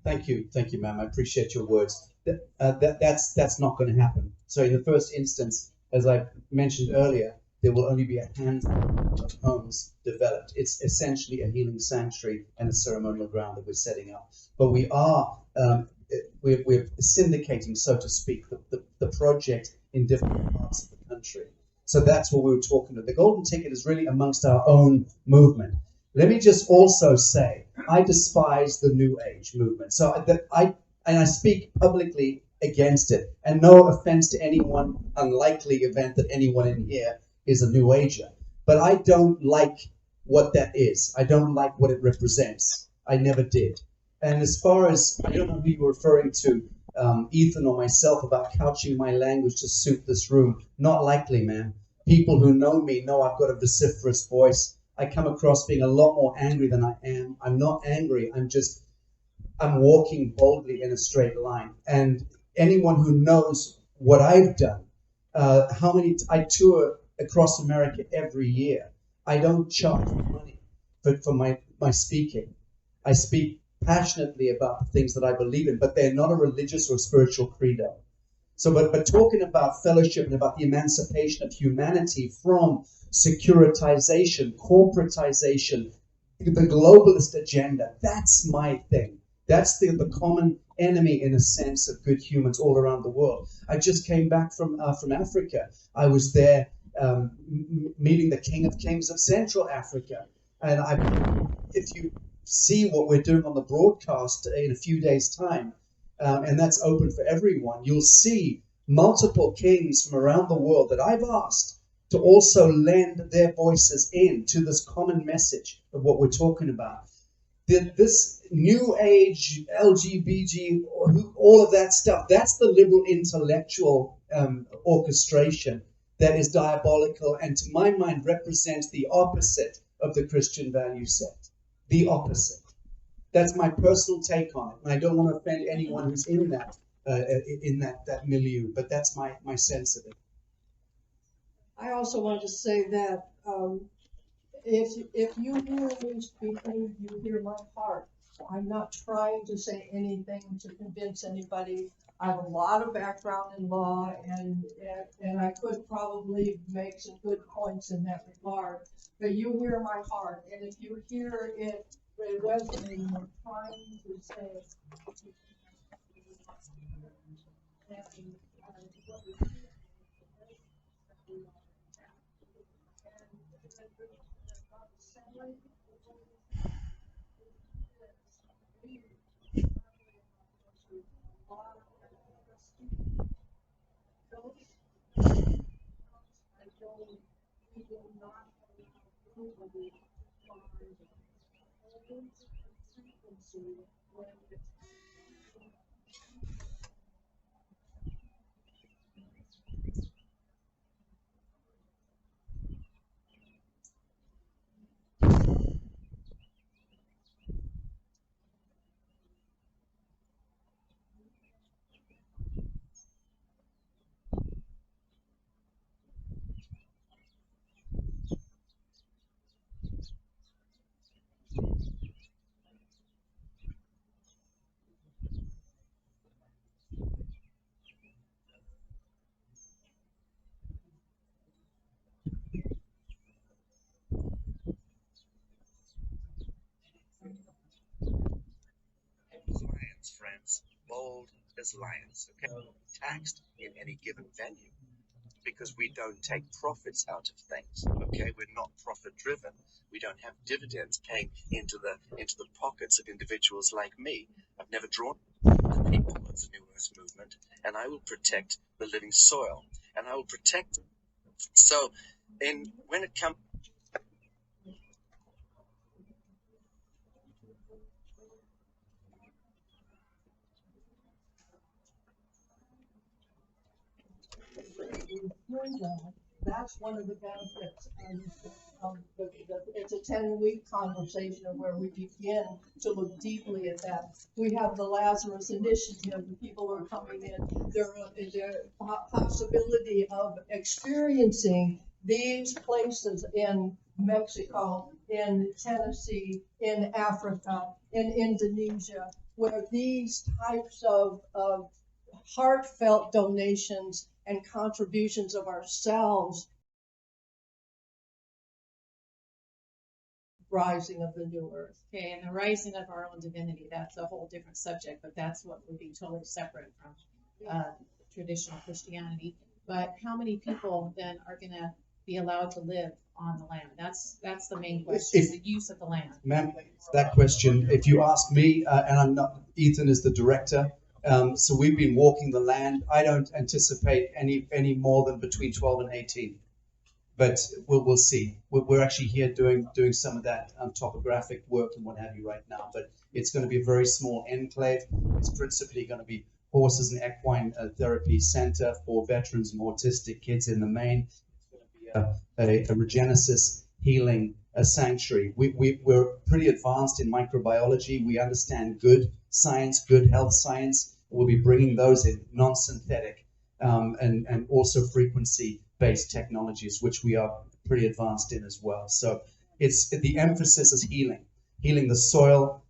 Thank you, ma'am. I appreciate your words. That's not going to happen. So in the first instance, as I mentioned earlier, there will only be a handful of homes developed. It's essentially a healing sanctuary and a ceremonial ground that we're setting up. But we are we're syndicating, so to speak, the project in different parts of the country. So that's what we were talking about. The golden ticket is really amongst our own movement. Let me just also say, I despise the New Age movement. So I speak publicly against it. And no offense to anyone, unlikely event that anyone in here is a New Ager. But I don't like what that is. I don't like what it represents. I never did. And as far as, I don't know who you were referring to, Ethan or myself, about couching my language to suit this room. Not likely, man. People who know me know I've got a vociferous voice. I come across being a lot more angry than I am. I'm not angry. I'm walking boldly in a straight line. And anyone who knows what I've done, I tour across America every year. I don't charge money for my speaking. I speak passionately about the things that I believe in, but they're not a religious or spiritual credo. So, but talking about fellowship and about the emancipation of humanity from securitization, corporatization, the globalist agenda, that's my thing. That's the common enemy, in a sense, of good humans all around the world. I just came back from Africa. I was there meeting the King of Kings of Central Africa. And if you see what we're doing on the broadcast in a few days' time, and that's open for everyone, you'll see multiple kings from around the world that I've asked to also lend their voices in to this common message of what we're talking about. This new age, LGBT, all of that stuff, that's the liberal intellectual orchestration that is diabolical and to my mind represents the opposite of the Christian value set. The opposite. That's my personal take on it. And I don't want to offend anyone who's in that milieu, but that's my sense of it. I also want to say that if you hear me speaking, you hear my heart. I'm not trying to say anything to convince anybody. I have a lot of background in law, and I could probably make some good points in that regard. But you hear my heart, and if you hear it resonating, I'm trying to say. Lions, friends, bold as lions, okay? Taxed in any given venue because we don't take profits out of things, okay? We're not profit driven. We don't have dividends paying into the pockets of individuals like me. I've never drawn the people of the New Earth movement, and I will protect the living soil, and I will protect them. So, when it comes That's one of the benefits. It's a 10-week conversation where we begin to look deeply at that. We have the Lazarus Initiative. The people who are coming in. There is a possibility of experiencing these places in Mexico, in Tennessee, in Africa, in Indonesia, where these types of heartfelt donations and contributions of ourselves, rising of the new earth. Okay, and the rising of our own divinity, that's a whole different subject, but that's what would be totally separate from traditional Christianity. But how many people then are going to be allowed to live on the land? That's the main question, the use of the land. Ma'am, that question, if you ask me, and I'm not, Ethan is the director, so we've been walking the land. I don't anticipate any more than between 12 and 18, but we'll see. We're actually here doing some of that topographic work and what have you right now, but it's going to be a very small enclave. It's principally going to be horses and equine therapy center for veterans and autistic kids in the main. It's going to be a regenesis healing sanctuary. We're pretty advanced in microbiology. We understand good science, good health science. We'll be bringing those in, non-synthetic, and also frequency-based technologies, which we are pretty advanced in as well. So the emphasis is healing the soil,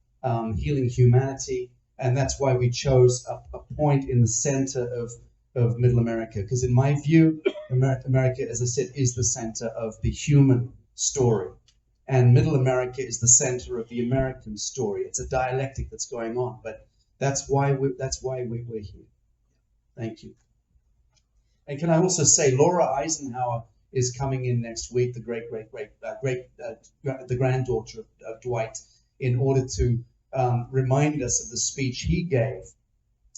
healing humanity, and that's why we chose a point in the center of Middle America, because in my view, America, as I said, is the center of the human story. And Middle America is the center of the American story. It's a dialectic that's going on, but that's why we're here. Thank you. And can I also say, Laura Eisenhower is coming in next week, the the granddaughter of Dwight, in order to remind us of the speech he gave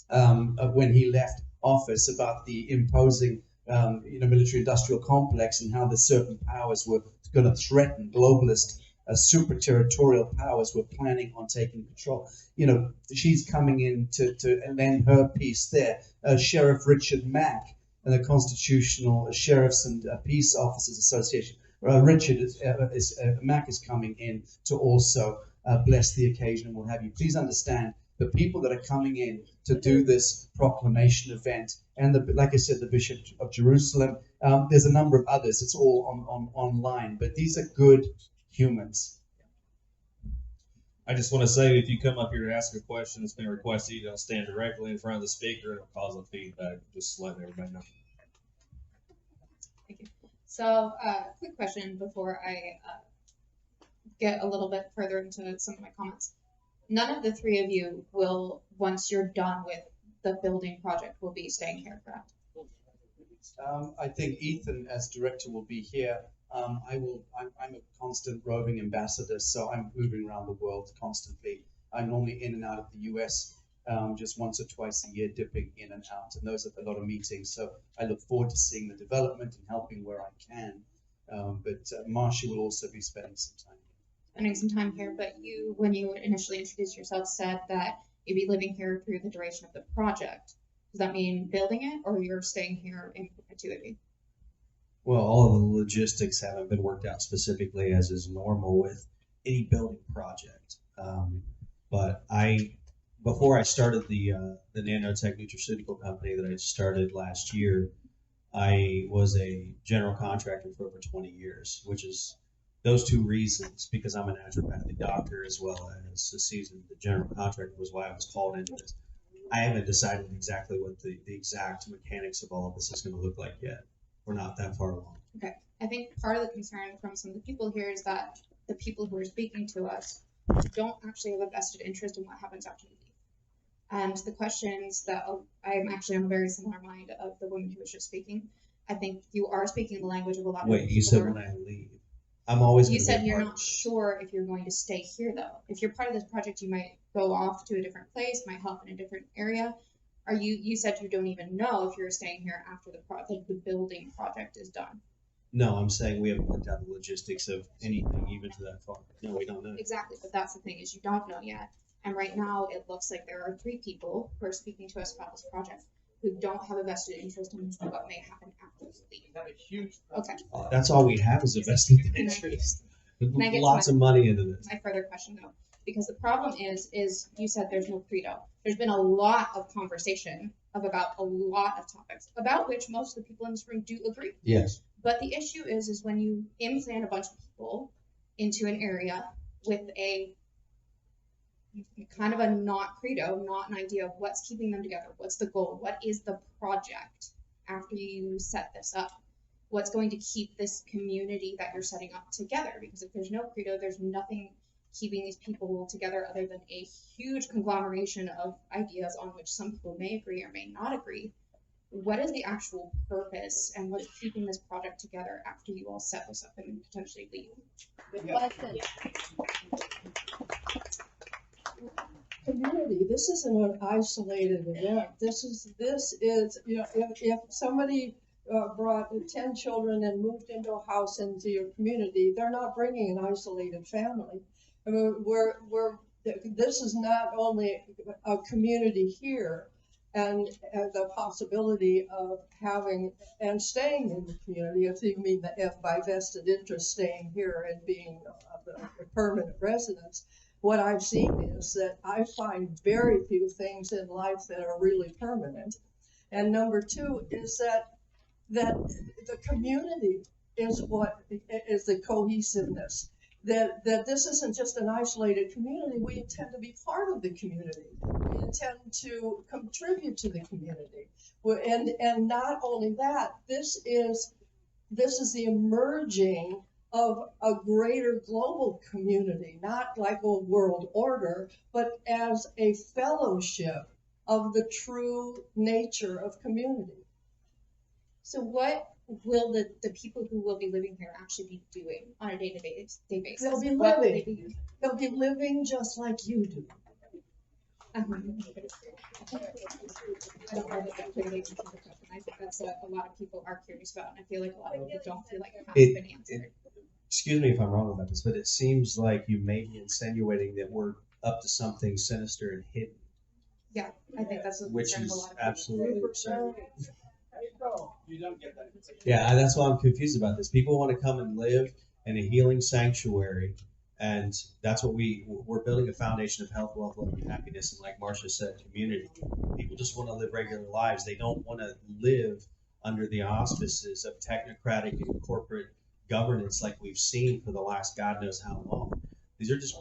when he left office about the imposing military-industrial complex and how the certain powers were going to threaten globalist super territorial powers were planning on taking control. She's coming in to lend her piece there. Sheriff Richard Mack and the Constitutional Sheriffs and Peace Officers Association. Mack is coming in to also bless the occasion and what have you. Please understand the people that are coming in to do this proclamation event, and like I said, the Bishop of Jerusalem. There's a number of others. It's all on online, but these are good humans. I just want to say, if you come up here to ask a question, it's been requested you don't stand directly in front of the speaker. It'll cause a feedback. Just letting everybody know. Thank you. So, quick question before I get a little bit further into some of my comments. None of the three of you will, once you're done with the building project, will be staying here, correct? I think Ethan, as director, will be here. I'm a constant roving ambassador, so I'm moving around the world constantly. I'm normally in and out of the US just once or twice a year, dipping in and out, and those are a lot of meetings. So I look forward to seeing the development and helping where I can. But Marcia will also be spending some time. Spending some time here, but you, when you initially introduced yourself, said that you'd be living here through the duration of the project. Does that mean building it, or you're staying here in perpetuity? Well, all of the logistics haven't been worked out specifically, as is normal with any building project. But before I started the nanotech nutraceutical company that I started last year, I was a general contractor for over 20 years, which is those two reasons, because I'm a naturopathic doctor as well as a seasoned general contractor, was why I was called into this. I haven't decided exactly what the exact mechanics of all of this is going to look like yet. We're not that far along. Okay. I think part of the concern from some of the people here is that the people who are speaking to us don't actually have a vested interest in what happens after we leave. And the questions that I'm actually on a very similar mind of the woman who was just speaking. I think you are speaking the language of a lot of people. Wait, you said when I leave. I'm always. You said you're not sure if you're going to stay here, though. If you're part of this project, you might go off to a different place, might help in a different area. You said you don't even know if you're staying here after the building project is done. No, I'm saying we haven't worked out the logistics of anything even to that far. No, we don't know. Exactly, but that's the thing, is you don't know yet. And right now, it looks like there are 3 people who are speaking to us about this project who don't have a vested interest in what may happen after we leave. Okay. That's all we have is a vested interest. Lots of money into this. My further question, though, because the problem is you said there's no credo. There's been a lot of conversation about a lot of topics about which most of the people in this room do agree. Yes. But the issue is when you implant a bunch of people into an area with a kind of a not credo, not an idea of what's keeping them together, what's the goal, what is the project after you set this up, what's going to keep this community that you're setting up together. Because if there's no credo, there's nothing keeping these people together other than a huge conglomeration of ideas on which some people may agree or may not agree. What is the actual purpose and what's keeping this project together after you all set this up and potentially leave? Good question. Community. This isn't an isolated event. This is if somebody brought 10 children and moved into a house into your community, they're not bringing an isolated family. I mean, this is not only a community here and the possibility of having and staying in the community, if by vested interest staying here and being a permanent residence. What I've seen is that I find very few things in life that are really permanent. And number 2 is that the community is what is the cohesiveness. That this isn't just an isolated community. We intend to be part of the community. We intend to contribute to the community. And not only that, this is the emerging of a greater global community, not like a world order, but as a fellowship of the true nature of community. So what will the people who will be living here actually be doing on a day-to-day basis? They'll be living. They'll be living just like you do. I don't know that that clearly answers the question. I think that's what a lot of people are curious about, and I feel like a lot of people don't feel like it has been answered. Excuse me if I'm wrong about this, but it seems like you may be insinuating that we're up to something sinister and hidden, Yeah, I think that's what which concern of a is lot of people. absolutely absurd. You don't get that. Yeah, that's why I'm confused about this. People want to come and live in a healing sanctuary, and that's what we're building a foundation of health, wealth, love, and happiness. And like Marcia said, community. People just want to live regular lives. They don't want to live under the auspices of technocratic and corporate governance like we've seen for the last God knows how long. These are just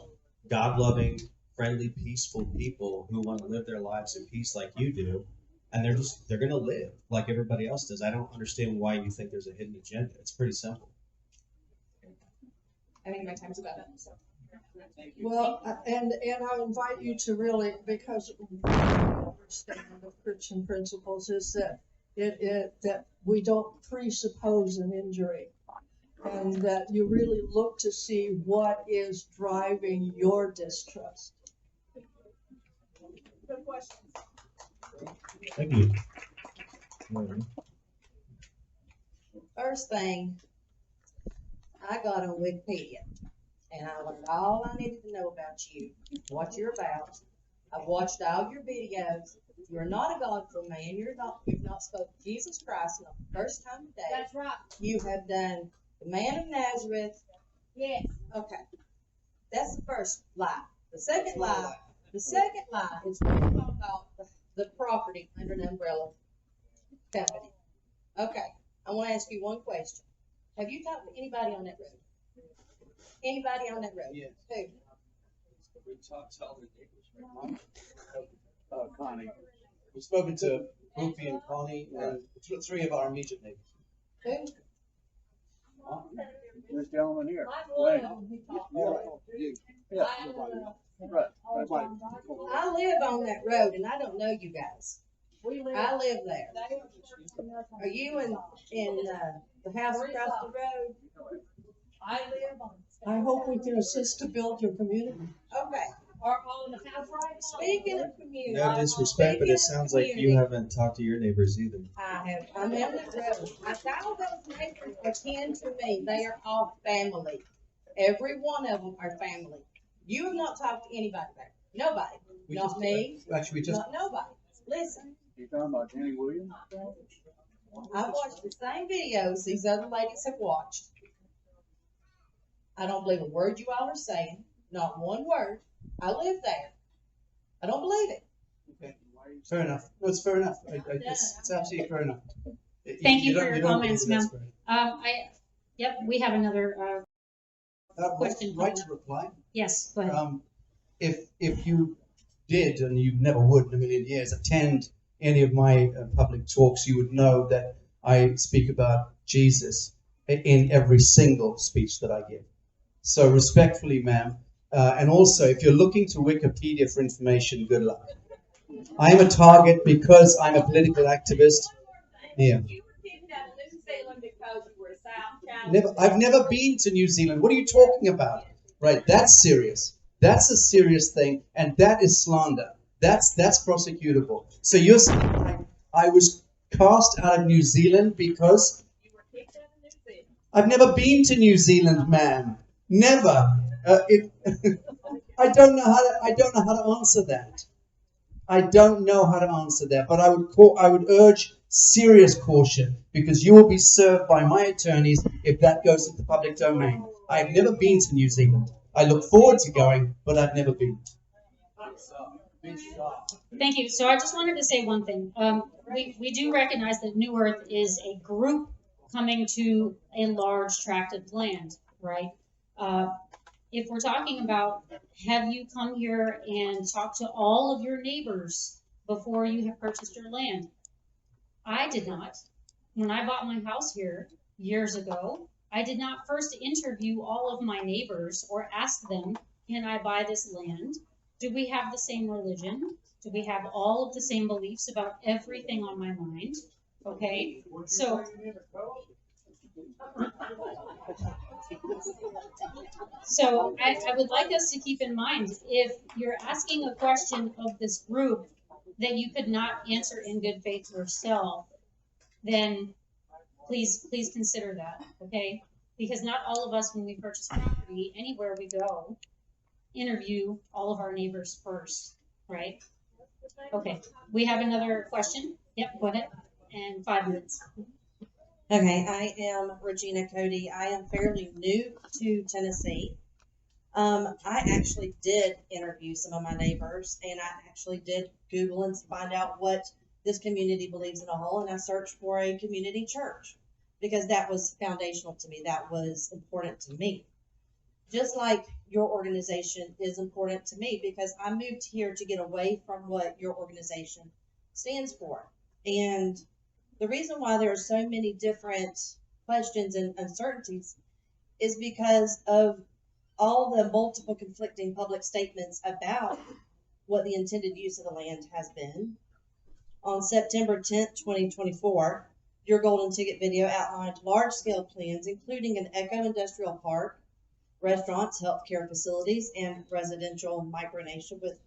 God-loving, friendly, peaceful people who want to live their lives in peace like you do. And they're going to live like everybody else does. I don't understand why you think there's a hidden agenda. It's pretty simple. I think my time's about up. So. Well, and I invite you to really, because what I understand of Christian principles is that that we don't presuppose an injury, and that you really look to see what is driving your distrust. Good questions. Thank you. First thing, I got on Wikipedia and I learned all I needed to know about you, what you're about. I've watched all your videos. You're not a godful man. You've not spoken Jesus Christ not the first time today. That's right. You have done the man of Nazareth. Yes. Okay. That's the first lie. The second lie is talking about the property under an umbrella company. Okay. I want to ask you one question. Have you talked to anybody on that road? Anybody on that road? Yes. Who? We talked to all the neighbors, right? Connie. We've spoken to Goofy and Connie and three of our immediate neighbors. Who? This gentleman here. Wayne. Yeah. Right. I live on that road and I don't know you guys. I live there. Are you in the house across the road? I live on. I hope we can assist to build your community. Okay. Or on the house right. Speaking of community. No disrespect, but it sounds like you haven't talked to your neighbors either. I have. I'm on the road. All those neighbors are kin to me. They are all family. Every one of them are family. You have not talked to anybody there. Nobody. Not me. Actually, we just. Not nobody. Listen. You talking about Jenny Williams? I've watched the same videos these other ladies have watched. I don't believe a word you all are saying. Not one word. I live there. I don't believe it. Okay. Fair enough. No, it's fair enough. It's absolutely fair enough. Thank you for don't- your don't comments, believe ma'am. that's fair. Yep, we have another question. Right to reply. Yes, go ahead. If you did, and you never would in a million years, attend any of my public talks, you would know that I speak about Jesus in every single speech that I give. So respectfully, ma'am, and also if you're looking to Wikipedia for information, good luck. I am a target because I'm a political activist. Yeah. I've never been to New Zealand. What are you talking about? Right, that's serious. That's a serious thing, and that is slander. That's prosecutable. So you're saying I was cast out of New Zealand because I've never been to New Zealand, ma'am. Never. I don't know how to answer that. I don't know how to answer that, but I would urge serious caution because you will be served by my attorneys if that goes into the public domain. I've never been to New Zealand. I look forward to going, but I've never been. Thank you. So I just wanted to say one thing. We do recognize that New Earth is a group coming to a large tract of land, right? If we're talking about, have you come here and talked to all of your neighbors before you have purchased your land? I did not. When I bought my house here years ago, I did not first interview all of my neighbors or ask them, can I buy this land? Do we have the same religion? Do we have all of the same beliefs about everything on my mind? Okay, so So I would like us to keep in mind, if you're asking a question of this group that you could not answer in good faith yourself, then please consider that, okay? Because not all of us, when we purchase property, anywhere we go, interview all of our neighbors first, right? Okay, we have another question. Yep, go ahead. And 5 minutes. Okay, I am Regina Cody. I am fairly new to Tennessee. I actually did interview some of my neighbors, and I actually did Google and find out what this community believes in a whole, and I searched for a community church because that was foundational to me. That was important to me. Just like your organization is important to me, because I moved here to get away from what your organization stands for. And the reason why there are so many different questions and uncertainties is because of all the multiple conflicting public statements about what the intended use of the land has been. On September 10th, 2024, your Golden Ticket video outlined large-scale plans, including an eco-industrial park, restaurants, healthcare facilities, and residential micronation with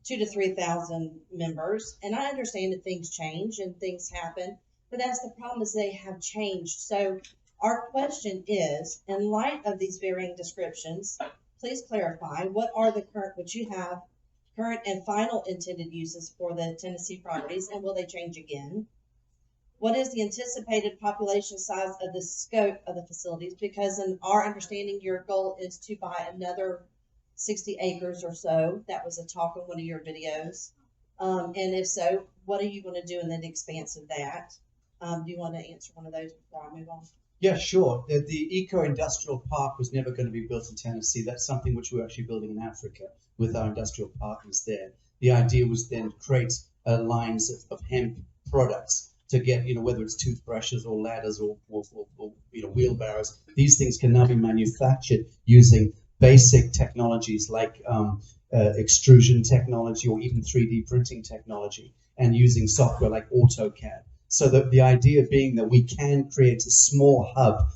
2,000 to 3,000 members. And I understand that things change and things happen, but that's the problem, is they have changed. So our question is, in light of these varying descriptions, please clarify what are the current, what you have, current and final intended uses for the Tennessee properties, and will they change again? What is the anticipated population size of the scope of the facilities? Because in our understanding, your goal is to buy another 60 acres or so. That was a talk in one of your videos. And if so, what are you going to do in the expanse of that? Do you want to answer one of those before I move on? Yeah, sure. The eco-industrial park was never going to be built in Tennessee. That's something which we're actually building in Africa with our industrial partners there. The idea was then to create lines of hemp products to get, whether it's toothbrushes or ladders or wheelbarrows. These things can now be manufactured using basic technologies like extrusion technology or even 3D printing technology, and using software like AutoCAD. So that the idea being that we can create a small hub,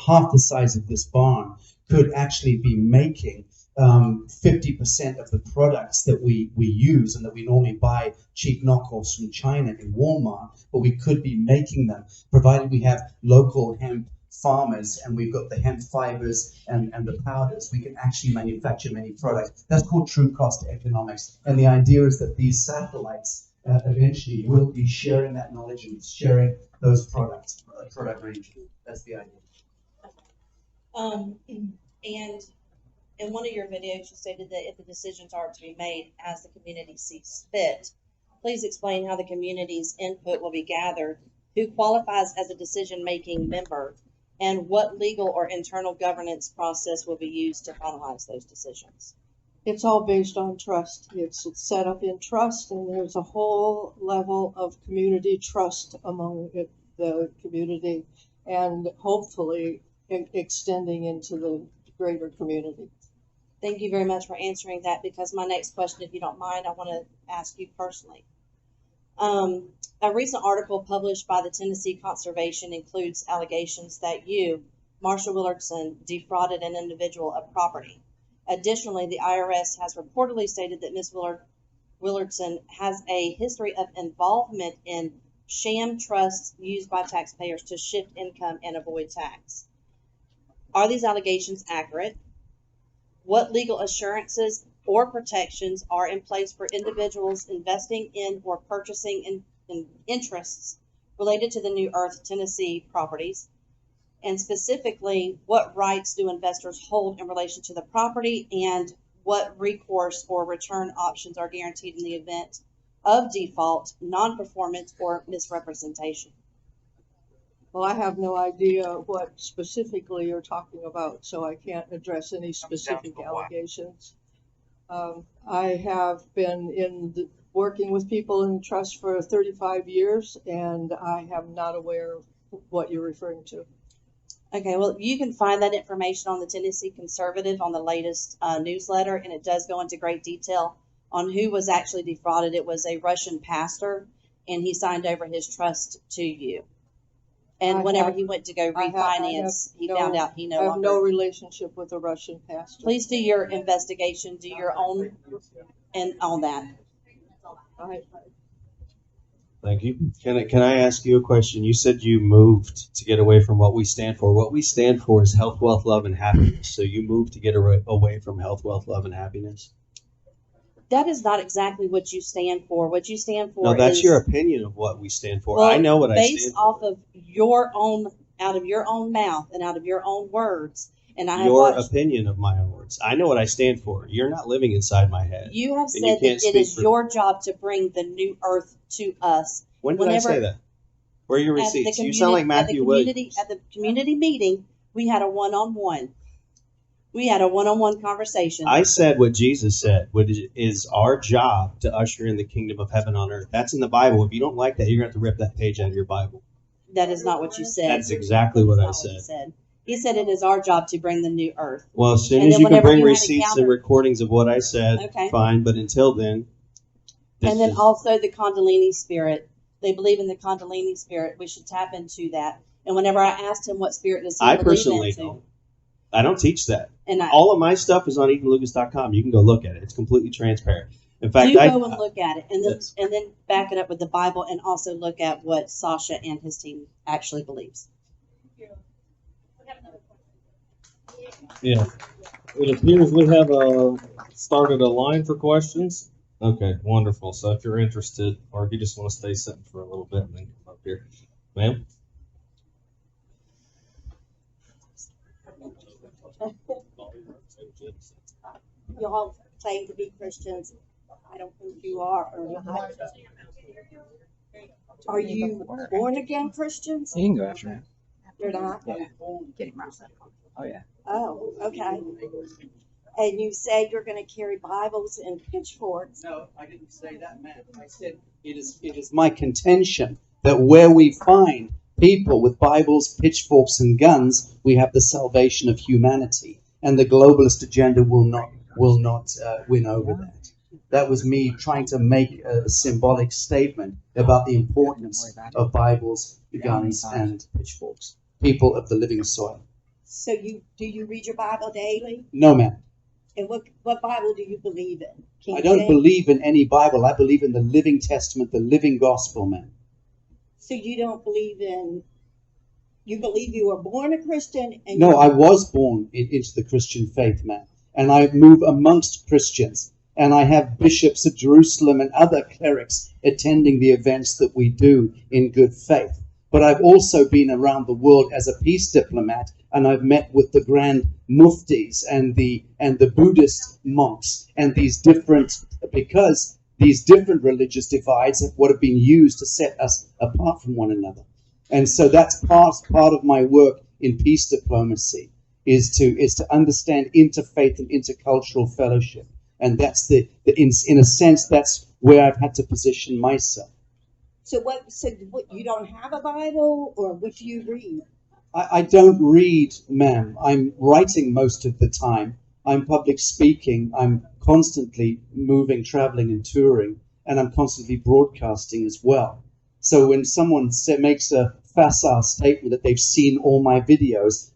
half the size of this barn, could actually be making 50% of the products that we use and that we normally buy cheap knockoffs from China in Walmart, but we could be making them, provided we have local hemp farmers and we've got the hemp fibers and the powders. We can actually manufacture many products. That's called true cost economics. And the idea is that these satellites eventually will be sharing that knowledge and sharing those product ranges. That's the idea. And in one of your videos, you stated that if the decisions are to be made as the community sees fit, please explain how the community's input will be gathered, who qualifies as a decision-making member, and what legal or internal governance process will be used to finalize those decisions. It's all based on trust. It's set up in trust, and there's a whole level of community trust among the community, and hopefully extending into the greater community. Thank you very much for answering that, because my next question, if you don't mind, I want to ask you personally. A recent article published by the Tennessee Conservation includes allegations that you, Marcia Willardson, defrauded an individual of property. Additionally, the IRS has reportedly stated that Ms. Willardson has a history of involvement in sham trusts used by taxpayers to shift income and avoid tax. Are these allegations accurate? What legal assurances or protections are in place for individuals investing in or purchasing in interests related to the New Earth Tennessee properties? And specifically, what rights do investors hold in relation to the property, and what recourse or return options are guaranteed in the event of default, non-performance, or misrepresentation? Well, I have no idea what specifically you're talking about, so I can't address any specific allegations. I have been working with people in trust for 35 years, and I am not aware of what you're referring to. Okay, well, you can find that information on the Tennessee Conservative on the latest newsletter, and it does go into great detail on who was actually defrauded. It was a Russian pastor, and he signed over his trust to you. And I whenever have- he went to go I have refinance, he found out he no I have longer. no relationship with a Russian pastor. Please do your investigation, do your own, and all that. Thank you. Can I ask you a question? You said you moved to get away from what we stand for. What we stand for is health, wealth, love, and happiness. So you moved to get away from health, wealth, love, and happiness? That is not exactly what you stand for. What you stand for No, that's is, your opinion of what we stand for. well, I know what I based stand for. off of your own, out of your own mouth and out of your own words. And I have Your watched, opinion of my own words. I know what I stand for. You're not living inside my head. you have And you said that can't it speak is for- your job to bring the new earth to us. When did Whenever- I say that? Where are your At the receipts? You community- sound like at the Matthew community, Williams. At the community meeting, we had a one-on-one. We had a one-on-one conversation. I said what Jesus said, which is our job to usher in the kingdom of heaven on earth. That's in the Bible. If you don't like that, you're going to have to rip that page out of your Bible. That is not what you said. That's exactly what I That's not said. He said it is our job to bring the new earth. Well, as soon And as then you can whenever bring you had receipts and encounter- recordings of what I said, Okay. fine. But until then, this And then is- also the Kundalini spirit. They believe in the Kundalini spirit. We should tap into that. And whenever I asked him what spirit does he I believe personally into, don't. I don't teach that. And I- all of my stuff is on EthanLucas.com. You can go look at it. It's completely transparent. In fact, do I go and look at it, and then Yes. and then back it up with the Bible, and also look at what Sacha and his team actually believes. Yeah. It appears we have started a line for questions. Okay, wonderful. So if you're interested, or if you just want to stay sitting for a little bit and then come up here. Ma'am? You all claim to be Christians. I don't think you are or not. Are you born again Christians? You can go after him. You're not? Get him right. Oh yeah. Oh, okay. And you said you're going to carry Bibles and pitchforks. No, I didn't say that, man. I said it is my contention that where we find people with Bibles, pitchforks, and guns, we have the salvation of humanity, and the globalist agenda will not win over that. That was me trying to make a symbolic statement about the importance of Bibles, guns, and pitchforks. People of the living soil. So do you read your Bible daily? No, ma'am. And what Bible do you believe in? King I don't James? believe in any Bible. I believe in the living testament, the living gospel, man. So you don't believe in? You believe you were born a Christian? And No, I was born into the Christian faith, man. And I move amongst Christians. And I have bishops of Jerusalem and other clerics attending the events that we do in good faith. But I've also been around the world as a peace diplomat, and I've met with the grand muftis and the Buddhist monks, and because these different religious divides have what have been used to set us apart from one another. And so that's part of my work in peace diplomacy is to understand interfaith and intercultural fellowship. And that's in a sense, that's where I've had to position myself. So what you don't have a Bible, or what do you read? I don't read, ma'am. I'm writing most of the time. I'm public speaking. I'm constantly moving, traveling, and touring, and I'm constantly broadcasting as well. So when someone makes a facile statement that they've seen all my videos,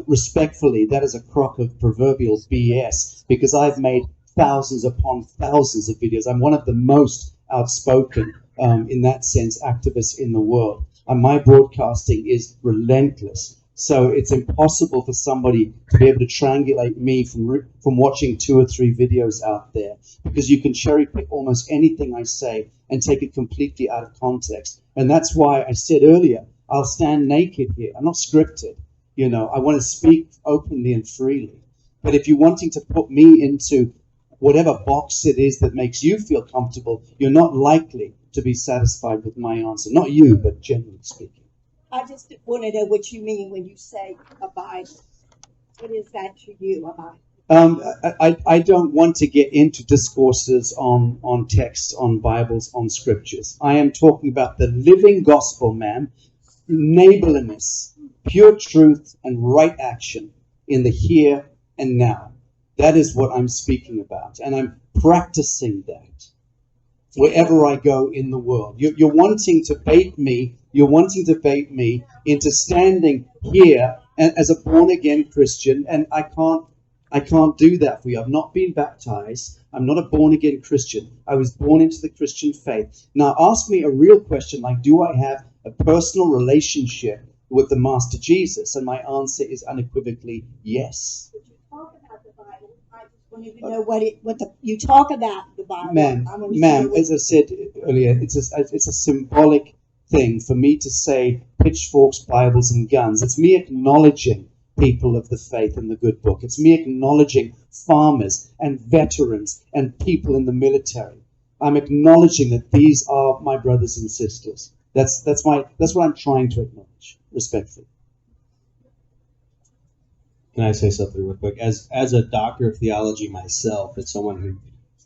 respectfully, that is a crock of proverbial BS, because I've made thousands upon thousands of videos. I'm one of the most outspoken, in that sense, activists in the world. And my broadcasting is relentless. So it's impossible for somebody to be able to triangulate me from watching 2 or 3 videos out there, because you can cherry pick almost anything I say and take it completely out of context. And that's why I said earlier, I'll stand naked here. I'm not scripted. You know, I want to speak openly and freely. But if you're wanting to put me into whatever box it is that makes you feel comfortable, you're not likely to be satisfied with my answer. Not you, but generally speaking. I just want to know what you mean when you say a Bible. What is that to you, a Bible? I don't want to get into discourses on texts, on Bibles, on scriptures. I am talking about the living gospel, ma'am, neighborliness, pure truth, and right action in the here and now. That is what I'm speaking about, and I'm practicing that. wherever I go in the world. You're wanting to bait me. You're wanting to bait me into standing here as a born-again Christian, and I can't do that for you. I've not been baptized. I'm not a born-again Christian. I was born into the Christian faith. Now, ask me a real question like, do I have a personal relationship with the Master Jesus? And my answer is unequivocally yes. Talk about the Bible. I just want you to know you talk about the Bible. Ma'am, as I said earlier, it's a symbolic thing for me to say pitchforks, Bibles, and guns. It's me acknowledging people of the faith in the good book. It's me acknowledging farmers and veterans and people in the military. I'm acknowledging that these are my brothers and sisters. That's what I'm trying to acknowledge, respectfully. Can I say something real quick? As a doctor of theology myself, and someone who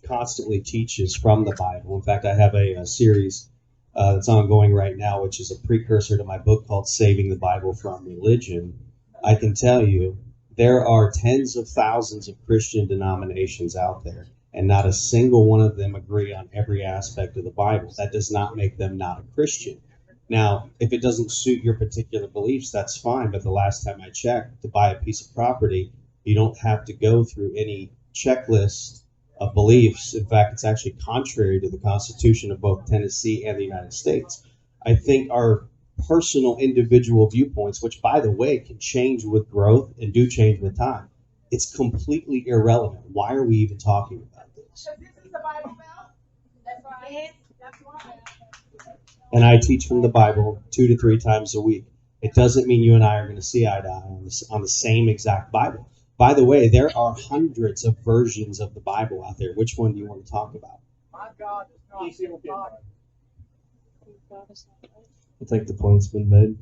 constantly teaches from the Bible. In fact, I have a series that's ongoing right now, which is a precursor to my book called Saving the Bible from Religion. I can tell you there are tens of thousands of Christian denominations out there, and not a single one of them agree on every aspect of the Bible. That does not make them not a Christian. Now, if it doesn't suit your particular beliefs, that's fine. But the last time I checked, to buy a piece of property, you don't have to go through any checklist of beliefs. In fact, it's actually contrary to the Constitution of both Tennessee and the United States. I think our personal individual viewpoints, which, by the way, can change with growth and do change with time, it's completely irrelevant. Why are we even talking about this? This is the Bible Belt. That's right. That's right. And I teach from the Bible 2 to 3 times a week. It doesn't mean you and I are going to see eye to eye on the same exact Bible. By the way, there are hundreds of versions of the Bible out there. Which one do you want to talk about? My God is not God. I think the point's been made.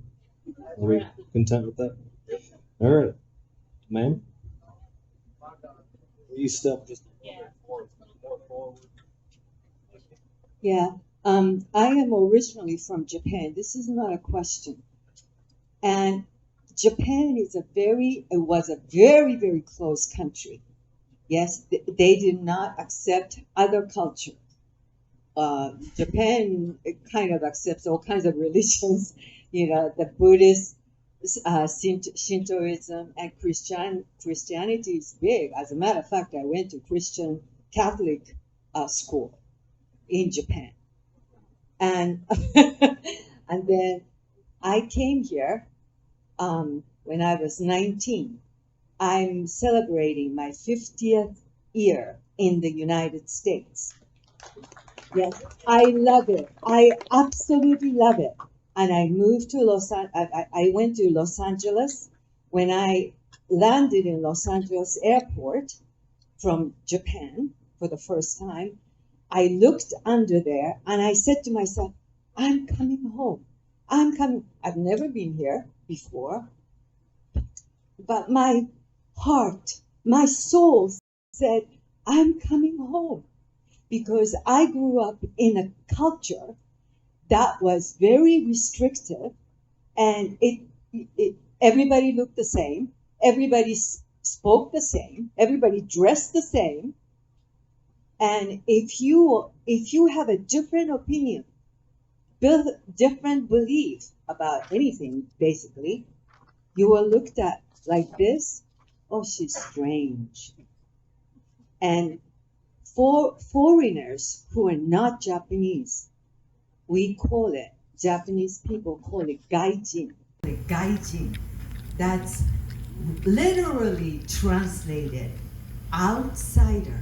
Are we content with that? All right. Ma'am? Will you step just more forward? Yeah. I am originally from Japan. This is not a question. And Japan was a very, very closed country. Yes, they did not accept other culture. Japan kind of accepts all kinds of religions, the Buddhist, Shintoism, and Christianity is big. As a matter of fact, I went to Christian Catholic school in Japan. And and then I came here when I was 19. I'm celebrating my 50th year in the United States. Yes, I love it. I absolutely love it. And I moved to I went to Los Angeles. When I landed in Los Angeles airport from Japan for the first time, I looked under there and I said to myself, I'm coming home. I'm coming. I've never been here before. But my heart, my soul said, I'm coming home. Because I grew up in a culture that was very restrictive, and everybody looked the same, everybody spoke the same, everybody dressed the same, and if you have a different opinion, different belief about anything, basically, you were looked at like this. Oh, she's strange. And for foreigners who are not Japanese, we call it, Japanese people call it gaijin. Gaijin. That's literally translated outsider.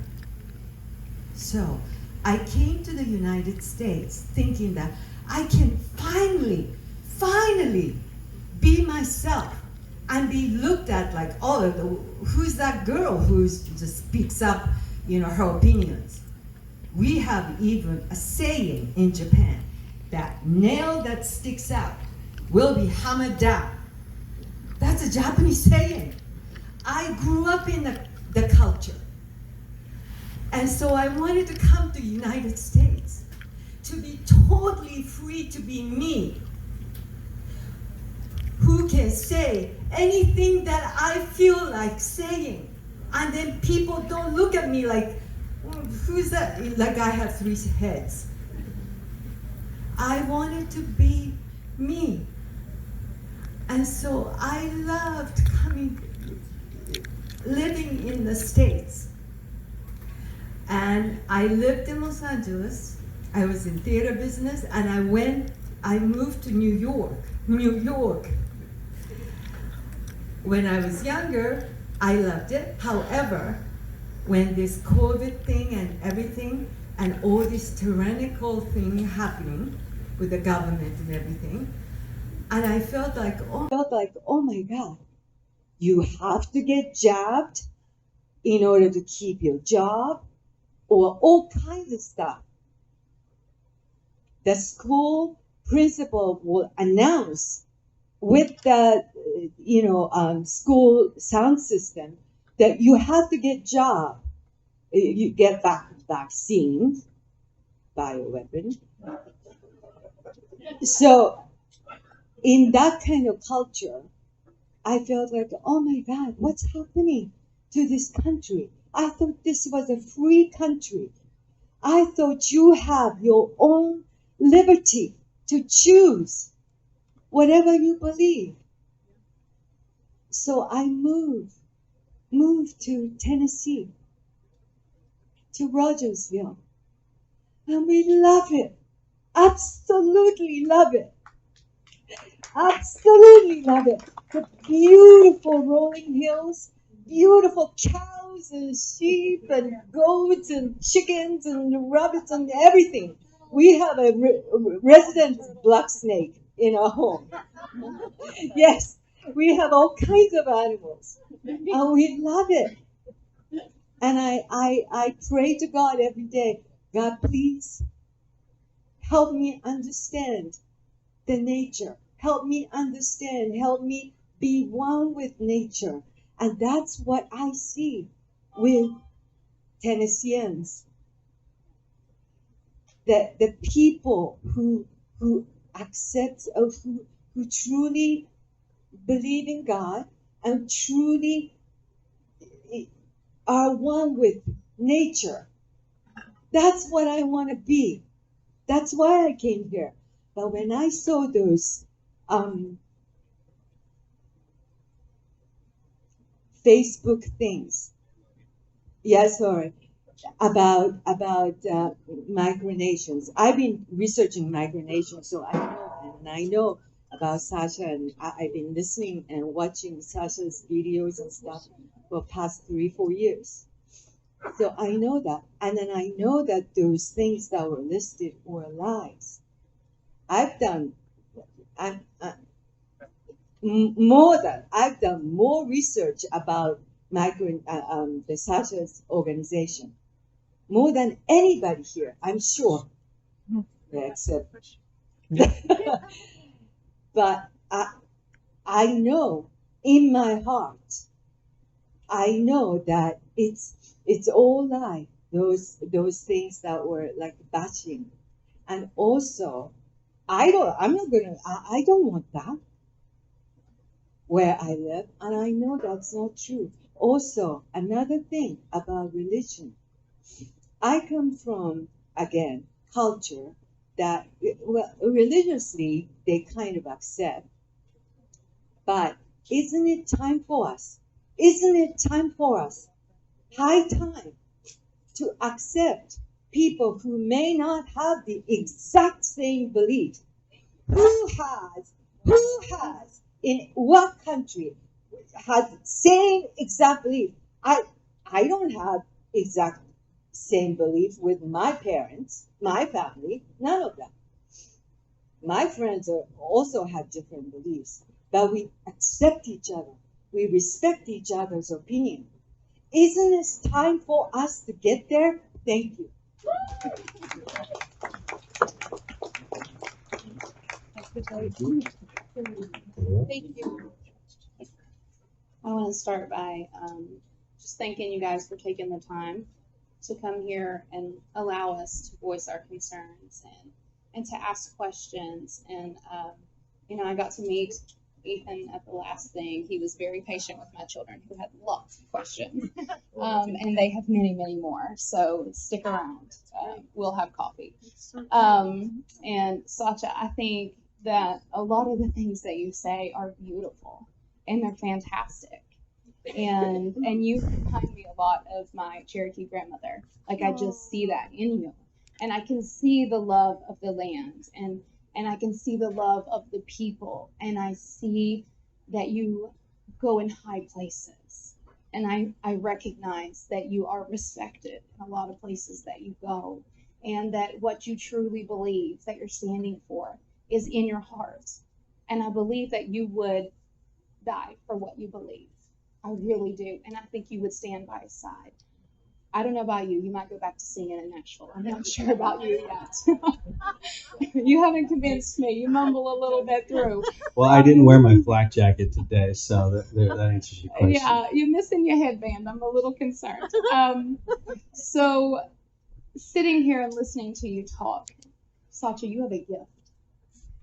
So I came to the United States thinking that I can finally be myself and be looked at like, oh, who's that girl who just speaks up, her opinions. We have even a saying in Japan that nail that sticks out will be hammered down. That's a Japanese saying. I grew up in the culture. And so I wanted to come to the United States to be totally free to be me. Who can say anything that I feel like saying? And then people don't look at me like, who's that? Like I have 3 heads. I wanted to be me. And so I loved living in the States. And I lived in Los Angeles. I was in theater business, and I moved to New York. When I was younger, I loved it. However, when this COVID thing and everything, and all this tyrannical thing happening with the government and everything, and I felt like, oh my God, you have to get jabbed in order to keep your job, or all kinds of stuff. The school principal will announce with the school sound system that you have to get jabbed. You get vaccines, bioweapon. So in that kind of culture, I felt like, oh my God, what's happening to this country? I thought this was a free country. I thought you have your own liberty to choose whatever you believe. So I moved to Tennessee, to Rogersville, and we love it. Absolutely love it. Absolutely love it. The beautiful rolling hills, beautiful cows and sheep and goats and chickens and rabbits and everything. We have a resident black snake in our home. Yes, we have all kinds of animals, and we love it. And I pray to God every day, God, please help me understand the nature. Help me understand. Help me be one with nature. And that's what I see with Tennesseans. The people who accept, or who truly believe in God and truly are one with nature. That's what I want to be. That's why I came here. But when I saw those Facebook things, about micronations. I've been researching micronations, so I know about Sacha, and I've been listening and watching Sacha's videos and stuff for the past 3-4 years. So I know that, and then I know that those things that were listed were lies. I've done more research about the Sacha's organization, more than anybody here, I'm sure, except. But I know in my heart, I know that it's all lie. Those things that were like bashing, and also I don't want that where I live, and I know that's not true. Also, another thing about religion, I come from, again, culture that, well, religiously they kind of accept, but isn't it time for us? Isn't it time for us? High time to accept people who may not have the exact same belief. Who has, in what country has same exact belief? I don't have exact same belief with my parents, my family, none of them. My friends also have different beliefs, but we accept each other. We respect each other's opinion. Isn't it time for us to get there? Thank you. Thank you. I want to start by just thanking you guys for taking the time to come here and allow us to voice our concerns and to ask questions. And I got to meet Ethan at the last thing. He was very patient with my children who had lots of questions. And they have many, many more. So stick around. We'll have coffee. And Sacha, I think that a lot of the things that you say are beautiful and they're fantastic. And you remind me a lot of my Cherokee grandmother. Like I just see that in you. And I can see the love of the land and I can see the love of the people, and I see that you go in high places, and I recognize that you are respected in a lot of places that you go, and that what you truly believe that you're standing for is in your heart, and I believe that you would die for what you believe. I really do, and I think you would stand by his side. I don't know about you. You might go back to singing in Nashville. I'm not sure about you yet. You haven't convinced me. You mumble a little bit through. Well, I didn't wear my flak jacket today, so that answers your question. Yeah, you're missing your headband. I'm a little concerned. So, sitting here and listening to you talk, Sacha, you have a gift.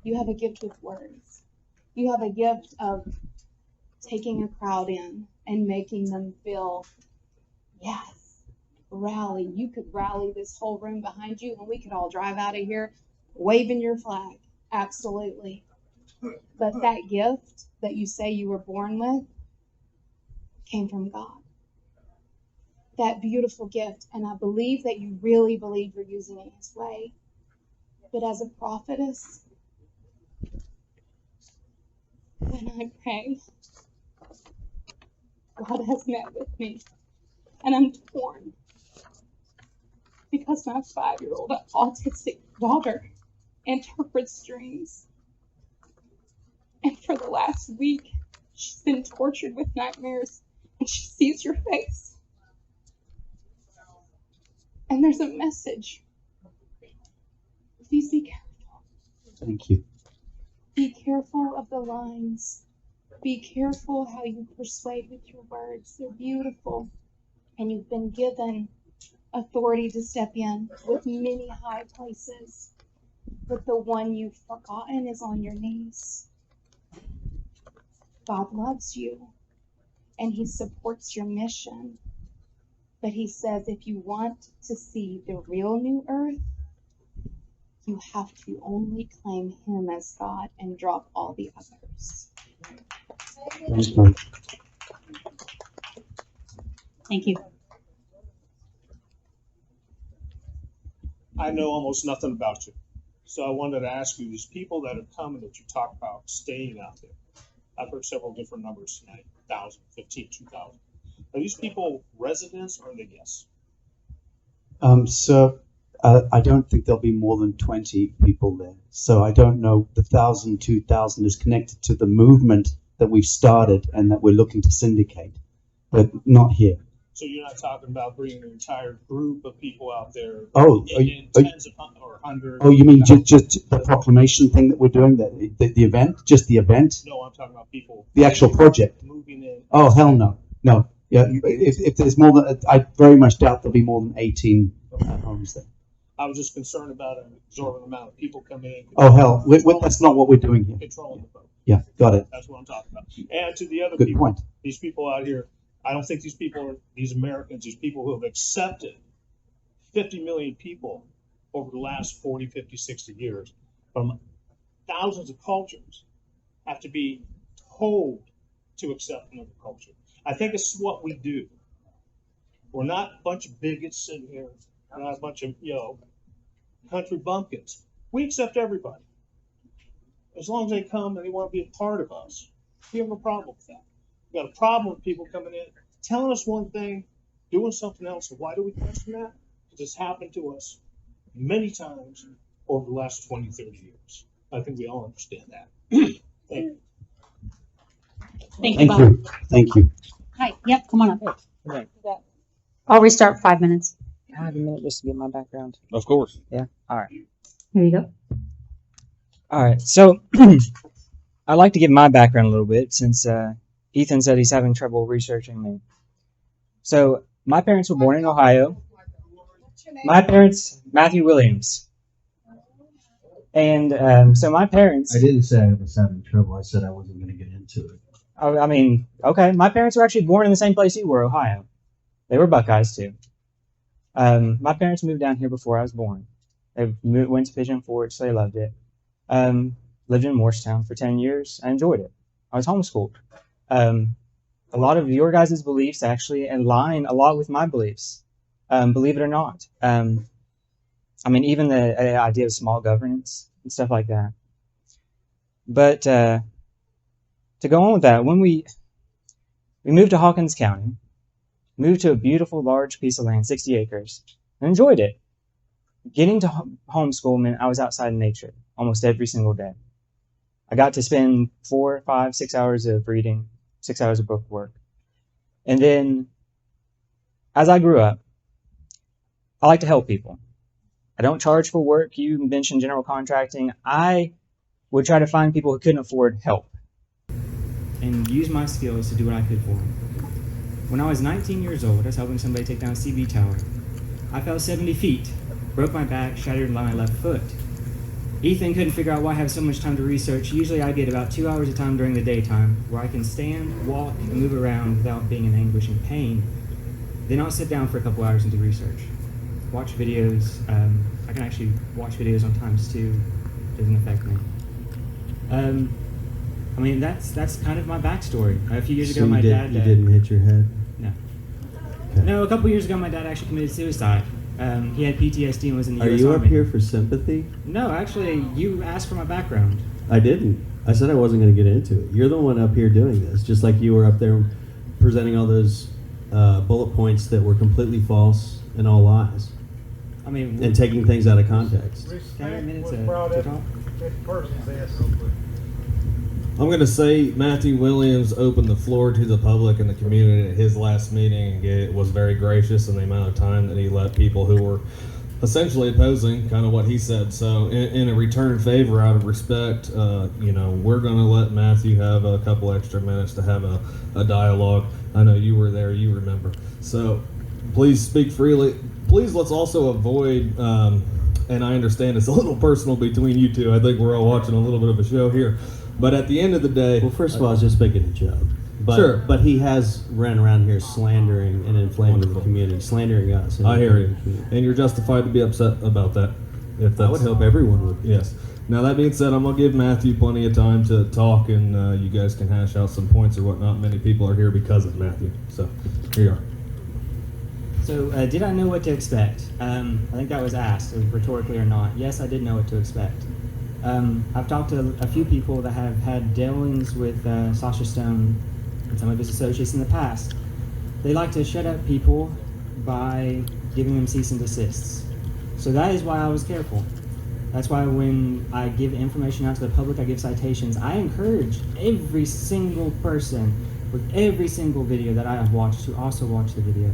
You have a gift with words. You have a gift of taking a crowd in and making them feel, yes. Rally. You could rally this whole room behind you and we could all drive out of here waving your flag. Absolutely. But that gift that you say you were born with came from God. That beautiful gift. And I believe that you really believe you're using it his way. But as a prophetess, when I pray, God has met with me. And I'm torn. Because my 5-year-old autistic daughter interprets dreams. And for the last week, she's been tortured with nightmares, and she sees your face. And there's a message. Please be careful. Thank you. Be careful of the lines. Be careful how you persuade with your words. They're beautiful. And you've been given authority to step in with many high places, but the one you've forgotten is on your knees. God loves you and he supports your mission, but he says if you want to see the real new earth, you have to only claim him as God and drop all the others. Thank you. I know almost nothing about you. So I wanted to ask you, these people that are coming that you talk about staying out there, I've heard several different numbers tonight, 1,000, 15, 2,000. Are these people residents or are they guests? I don't think there'll be more than 20 people there. So I don't know, the 1,000, 2,000 is connected to the movement that we've started and that we're looking to syndicate, but not here. So you're not talking about bringing an entire group of people out there In tens of or hundreds? Oh, you mean just the proclamation thing that we're doing, the event? Just the event? No, I'm talking about people. The actual project? Moving in. Oh, hell no. No. Yeah, if there's more than, I very much doubt there'll be more than 18 homes there. I was just concerned about an exorbitant amount of people coming in. Oh, hell. That's not what we're doing here. Controlling the vote. Yeah, got it. That's what I'm talking about. And to the other Good people, point. these people out here, I don't think these people are, these Americans, these people who have accepted 50 million people over the last 40, 50, 60 years from thousands of cultures have to be told to accept another culture. I think it's what we do. We're not a bunch of bigots sitting here. We're not a bunch of, country bumpkins. We accept everybody. As long as they come and they want to be a part of us, we have a problem with that. We got a problem with people coming in, telling us one thing, doing something else. Why do we question that? Because it's happened to us many times over the last 20, 30 years. I think we all understand that. Thank you. Thank you, Bob. Thank you. Hi. Yep. Come on up. I'll restart 5 minutes. I have a minute just to get my background. Of course. Yeah. All right. Here you go. All right. So I'd like to give my background a little bit since Ethan said he's having trouble researching me. So my parents were born in Ohio. My parents, Matthew Williams. And so my parents. I didn't say I was having trouble. I said I wasn't going to get into it. I mean, okay. My parents were actually born in the same place you were, Ohio. They were Buckeyes too. My parents moved down here before I was born. They went to Pigeon Forge, so they loved it. Lived in Morristown for 10 years. I enjoyed it. I was homeschooled. A lot of your guys' beliefs actually align a lot with my beliefs, believe it or not. I mean, even the idea of small governance and stuff like that. But to go on with that, when we moved to Hawkins County, moved to a beautiful large piece of land, 60 acres, and enjoyed it. Getting to homeschool meant I was outside in nature almost every single day. I got to spend 4, 5, 6 hours of reading, 6 hours of book work. And then, as I grew up, I like to help people. I don't charge for work. You mentioned general contracting. I would try to find people who couldn't afford help and use my skills to do what I could for them. When I was 19 years old, I was helping somebody take down a CB tower. I fell 70 feet, broke my back, shattered my left foot. Ethan couldn't figure out why I have so much time to research. Usually I get about 2 hours of time during the daytime where I can stand, walk, and move around without being in anguish and pain. Then I'll sit down for a couple hours and do research. Watch videos. I can actually watch videos on times 2. Doesn't affect me. I mean, that's kind of my backstory. A few years ago, my dad... You didn't hit your head? No. Okay. No, a couple years ago, my dad actually committed suicide. He had PTSD and was in the Are U.S. you Army. up here for sympathy? No, actually, you asked for my background. I didn't. I said I wasn't going to get into it. You're the one up here doing this, just like you were up there presenting all those bullet points that were completely false and all lies. I mean... And taking things out of context. to talk? I'm going to say Matthew Williams opened the floor to the public and the community at his last meeting and was very gracious in the amount of time that he let people who were essentially opposing kind of what he said. So in a return favor, out of respect, we're going to let Matthew have a couple extra minutes to have a dialogue. I know you were there, you remember. So please speak freely. Please let's also avoid, and I understand it's a little personal between you two. I think we're all watching a little bit of a show here. But at the end of the day... Well, first of all, I was just making a joke. But, sure. But he has ran around here slandering and inflaming the community, slandering us. I hear you. And you're justified to be upset about that. If I would hope everyone would. Yes. Now, that being said, I'm going to give Matthew plenty of time to talk, and you guys can hash out some points or whatnot. Many people are here because of Matthew. So, here you are. So, did I know what to expect? I think that was asked, rhetorically or not. Yes, I did know what to expect. I've talked to a few people that have had dealings with Sacha Stone and some of his associates in the past. They like to shut up people by giving them cease and desists. So that is why I was careful. That's why when I give information out to the public, I give citations. I encourage every single person with every single video that I have watched to also watch the video.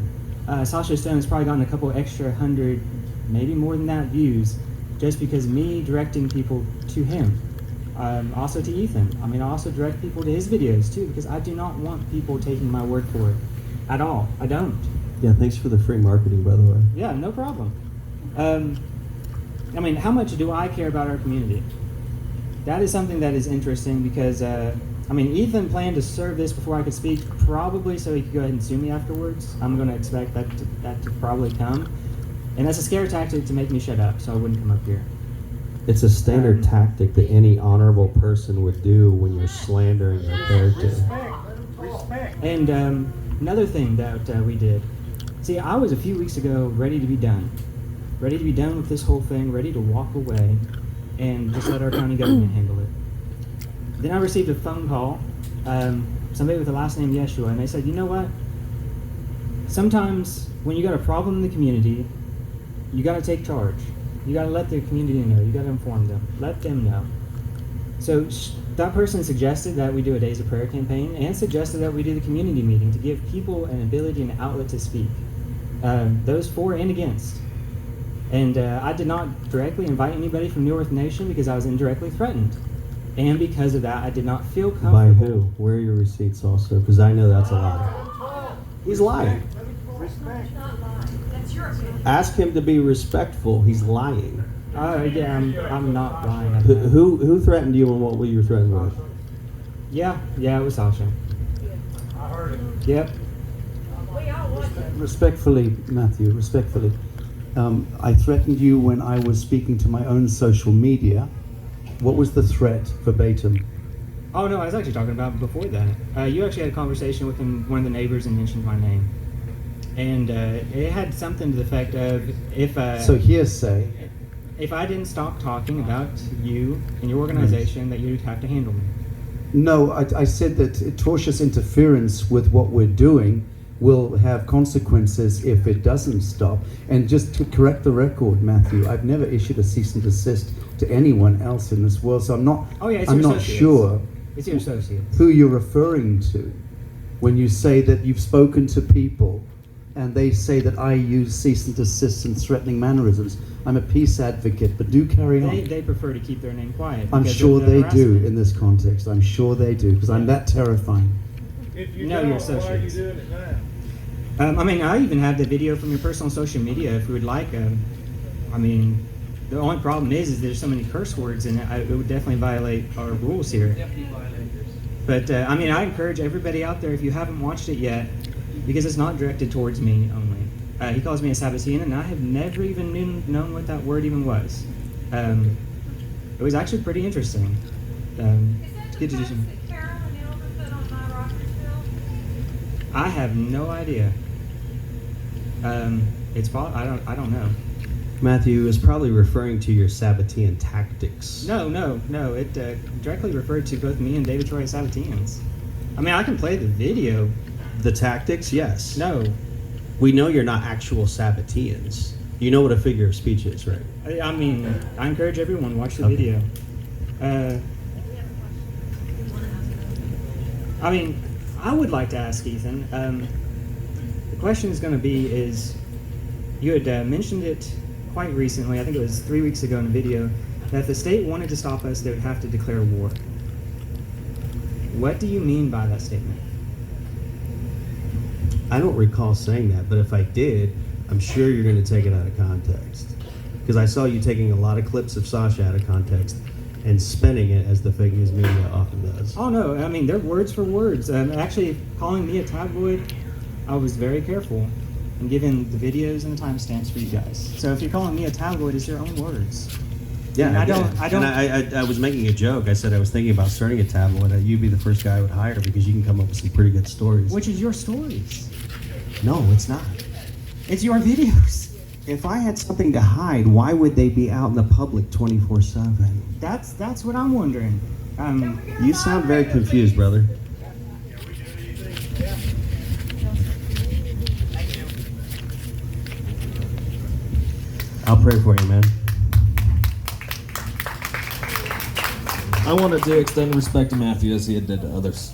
Sacha Stone has probably gotten a couple extra 100, maybe more than that, views just because me directing people to him. Also to Ethan. I mean, I also direct people to his videos too because I do not want people taking my word for it at all. I don't. Yeah, thanks for the free marketing, by the way. Yeah, no problem. I mean, how much do I care about our community? That is something that is interesting because, Ethan planned to serve this before I could speak, probably so he could go ahead and sue me afterwards. I'm going to expect that to probably come. And that's a scare tactic to make me shut up, so I wouldn't come up here. It's a standard tactic that any honorable person would do when you're slandering their character. Respect. And another thing that we did. See, I was a few weeks ago ready to be done. Ready to be done with this whole thing, ready to walk away and just let our county government handle it. Then I received a phone call, somebody with the last name Yeshua, and they said, you know what? Sometimes when you got a problem in the community, you got to take charge. You got to let the community know. You got to inform them. Let them know. So that person suggested that we do a Days of Prayer campaign and suggested that we do the community meeting to give people an ability and an outlet to speak. Those for and against. And I did not directly invite anybody from New Earth Nation because I was indirectly threatened. And because of that, I did not feel comfortable. By who? Where are your receipts also? Because I know that's a lie. He's lying. Respect. That's your opinion. Ask him to be respectful. He's lying. Yeah, I'm not lying. Who threatened you and what were you threatened with? Yeah, it was Sacha. I heard it. Yep. Respectfully, Matthew, respectfully, I threatened you when I was speaking to my own social media. What was the threat verbatim? Oh no, I was actually talking about before that. You actually had a conversation with one of the neighbors and mentioned my name, and it had something to the effect of So hearsay. If I didn't stop talking about you and your organization, that you'd have to handle me. No, I said that tortious interference with what we're doing will have consequences if it doesn't stop. And just to correct the record, Matthew, I've never issued a cease and desist to anyone else in this world, so I'm not. Oh yeah, it's I'm your not associates. sure. It's your associates. Who you're referring to when you say that you've spoken to people and they say that I use cease and desist and threatening mannerisms. I'm a peace advocate, but do carry on. They prefer to keep their name quiet. I'm because sure of the they harassment. do in this context. I'm sure they do, because I'm that terrifying. If you No, don't, your why are you associates. doing it now? I mean, I even have the video from your personal social media if you would like. I mean, the only problem is there's so many curse words and it would definitely violate our rules here. But I mean, I encourage everybody out there, if you haven't watched it yet, because it's not directed towards me only. He calls me a Sabbatean, and I have never even known what that word even was. It was actually pretty interesting. It's good to do some. I have no idea. It's probably I don't know. Matthew is probably referring to your Sabbatean tactics. No. It directly referred to both me and David Troy as Sabbateans. I mean, I can play the video. The tactics, yes. No. We know you're not actual Sabbateans. You know what a figure of speech is, right? I mean, I encourage everyone to watch the Okay. video. I mean, I would like to ask Ethan. The question is going to be: you had mentioned it quite recently. I think it was 3 weeks ago in a video that if the state wanted to stop us, they would have to declare war. What do you mean by that statement? I don't recall saying that, but if I did, I'm sure you're going to take it out of context. Because I saw you taking a lot of clips of Sacha out of context and spinning it as the fake news media often does. Oh no, I mean, they're words for words. Actually, calling me a tabloid, I was very careful in giving the videos and the timestamps for you guys. So if you're calling me a tabloid, it's your own words. Yeah, And I don't. And I was making a joke. I said I was thinking about starting a tabloid. You'd be the first guy I would hire because you can come up with some pretty good stories. Which is your stories. No, it's not. It's your videos. If I had something to hide, why would they be out in the public 24/7? That's what I'm wondering. You sound very confused, brother. I'll pray for you, man. I wanted to extend respect to Matthew as he did to others.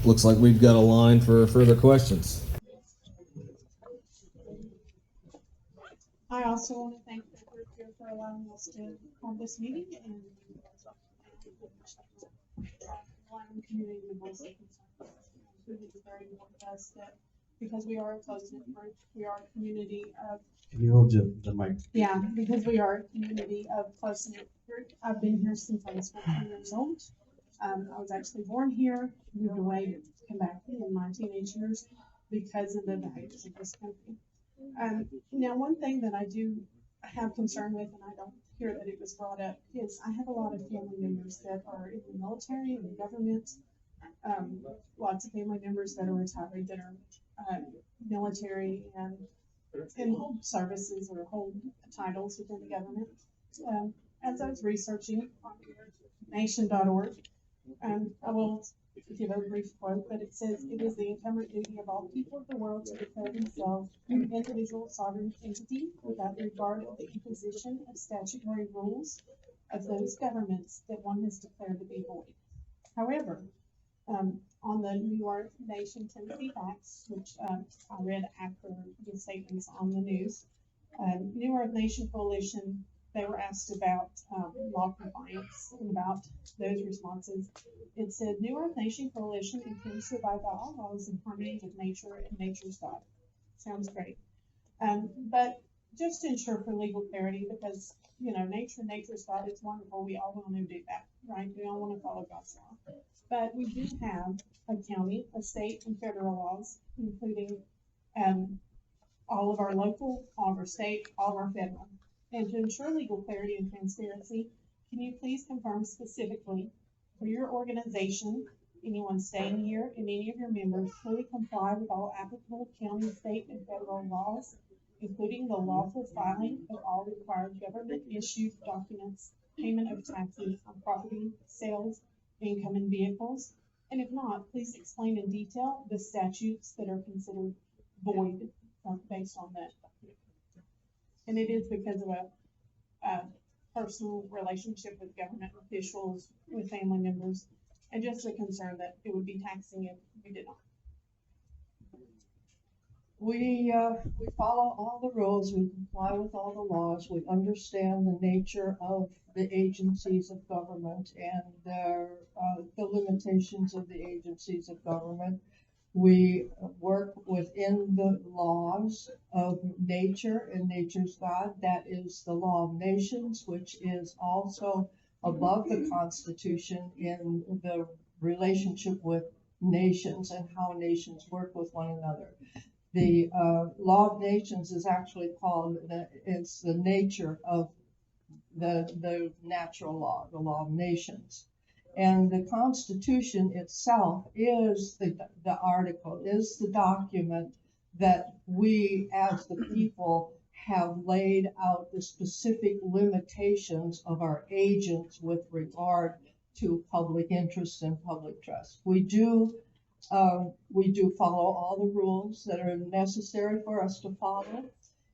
Looks like we've got a line for further questions. I also want to thank the group here for allowing us to hold this meeting and allowing community members to concern. It is very important to us that because we are a close-knit group, we are a community of. Can you hold the mic? Yeah, because we are a community of close-knit group. I've been here since I was 14 years old. I was actually born here, moved away to come back in my teenage years because of the values of this country. Now, one thing that I do have concern with, and I don't hear that it was brought up, is I have a lot of family members that are in the military and the government. Lots of family members that are retired that are military and hold services or hold titles within the government. As I was researching on nation.org, I will give a brief quote, but it says, "It is the incumbent duty of all people of the world to declare themselves an individual sovereign entity without regard of the imposition of statutory rules of those governments that one has declared to be void." However, on the New York Nation Tennessee Facts, which I read after the statements on the news, New York Nation Coalition, they were asked about law compliance and about those responses. It said, New York Nation Coalition intends to abide by all laws in harmony with nature and nature's God. Sounds great. But just to ensure for legal clarity, because, you know, nature's God, it's wonderful. We all want to do that, right? We all want to follow God's law. But we do have a county, a state, and federal laws, including all of our local, all of our state, all of our federal. And to ensure legal clarity and transparency, can you please confirm specifically for your organization, anyone staying here, and any of your members fully comply with all applicable county, state, and federal laws, including the lawful filing of all required government-issued documents, payment of taxes on property, sales, income, and vehicles? And if not, please explain in detail the statutes that are considered void based on that. And it is because of a personal relationship with government officials, with family members, and just a concern that it would be taxing if we did not. We follow all the rules, we comply with all the laws, we understand the nature of the agencies of government and the limitations of the agencies of government. We work within the laws of nature and nature's God. That is the law of nations, which is also above the Constitution in the relationship with nations and how nations work with one another. The law of nations is actually called, it's the nature of the natural law, the law of nations. And the Constitution itself is the article, is the document that we as the people have laid out the specific limitations of our agents with regard to public interest and public trust. We do follow all the rules that are necessary for us to follow.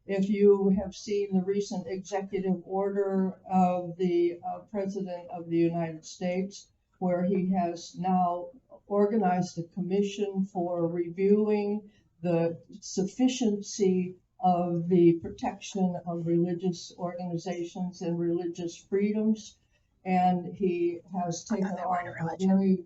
If you have seen the recent executive order of the President of the United States, where he has now organized a commission for reviewing the sufficiency of the protection of religious organizations and religious freedoms, and he has taken on a very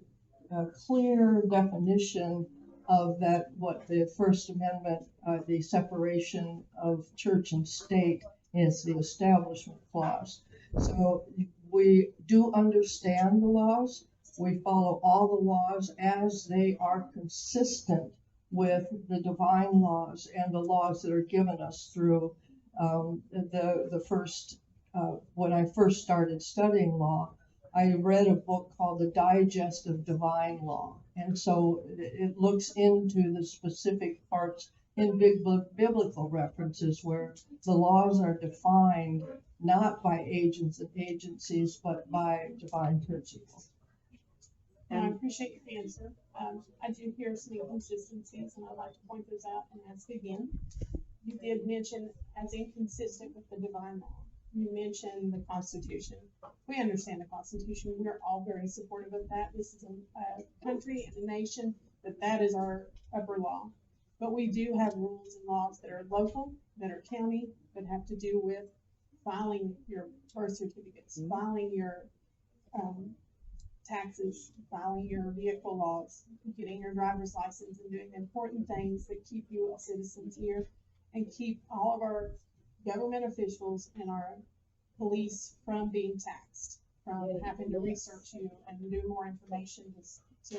clear definition of that, what the First Amendment, the separation of church and state, is the Establishment Clause. So we do understand the laws. We follow all the laws as they are consistent with the divine laws and the laws that are given us through the first, when I first started studying law, I read a book called The Digest of Divine Law. And so it looks into the specific parts in biblical references where the laws are defined not by agents and agencies, but by divine principles. And I appreciate your answer. I do hear some inconsistencies, and I'd like to point those out and ask again. You did mention as inconsistent with the divine law. You mentioned the Constitution. We understand the Constitution. We're all very supportive of that. This is a country and a nation that is our upper law. But we do have rules and laws that are local, that are county, that have to do with filing your birth certificates, filing your taxes, filing your vehicle laws, getting your driver's license, and doing the important things that keep you as citizens here and keep all of our government officials and our police from being taxed, from having to research you and do more information to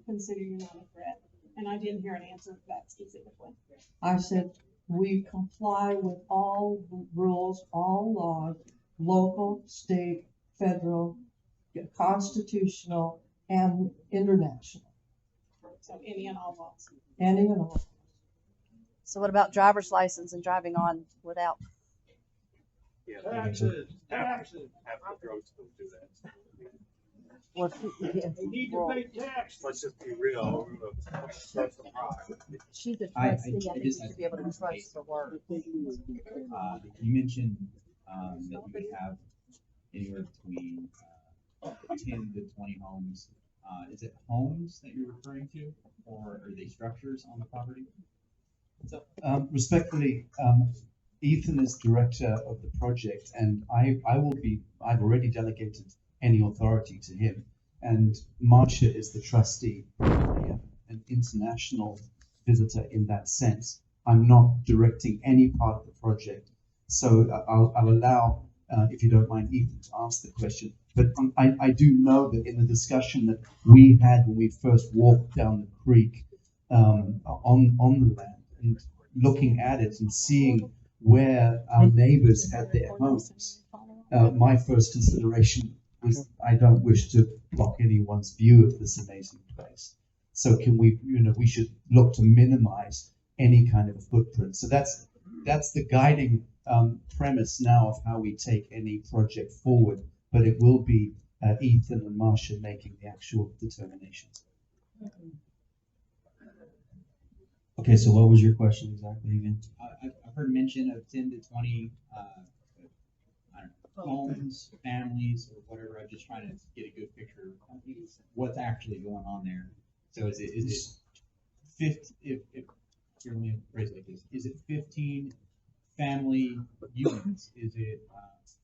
consider you not a threat. And I didn't hear an answer to that specifically. I said we comply with all rules, all laws, local, state, federal, constitutional, and international. So any and all laws. Any and all. So what about driver's license and driving on without? Yeah, taxes. Half the drugs don't do that. Well, They need to pay tax. Let's just be real. She's a I trustee. I think you just should be able to trust the work. You mentioned that you would have anywhere between 10 to 20 homes. Is it homes that you're referring to, or are they structures on the property? So, respectfully, Ethan is director of the project, and I've already delegated any authority to him. And Marcia is the trustee, an international visitor in that sense. I'm not directing any part of the project So I'll allow, if you don't mind, Ethan to ask the question. But I do know that in the discussion that we had when we first walked down the creek on the land and looking at it and seeing where our neighbors had their homes, my first consideration was I don't wish to block anyone's view of this amazing place. So can we, we should look to minimize any kind of footprint. So that's the guiding premise now of how we take any project forward. But it will be Ethan and Marcia making the actual determinations. Okay, so what was your question exactly again? I've heard mention of 10 to 20 I don't know, homes, families, or whatever. I'm just trying to get a good picture of what's actually going on there. So is it 50? If here, let me phrase it like this: is it 15 family units? Is it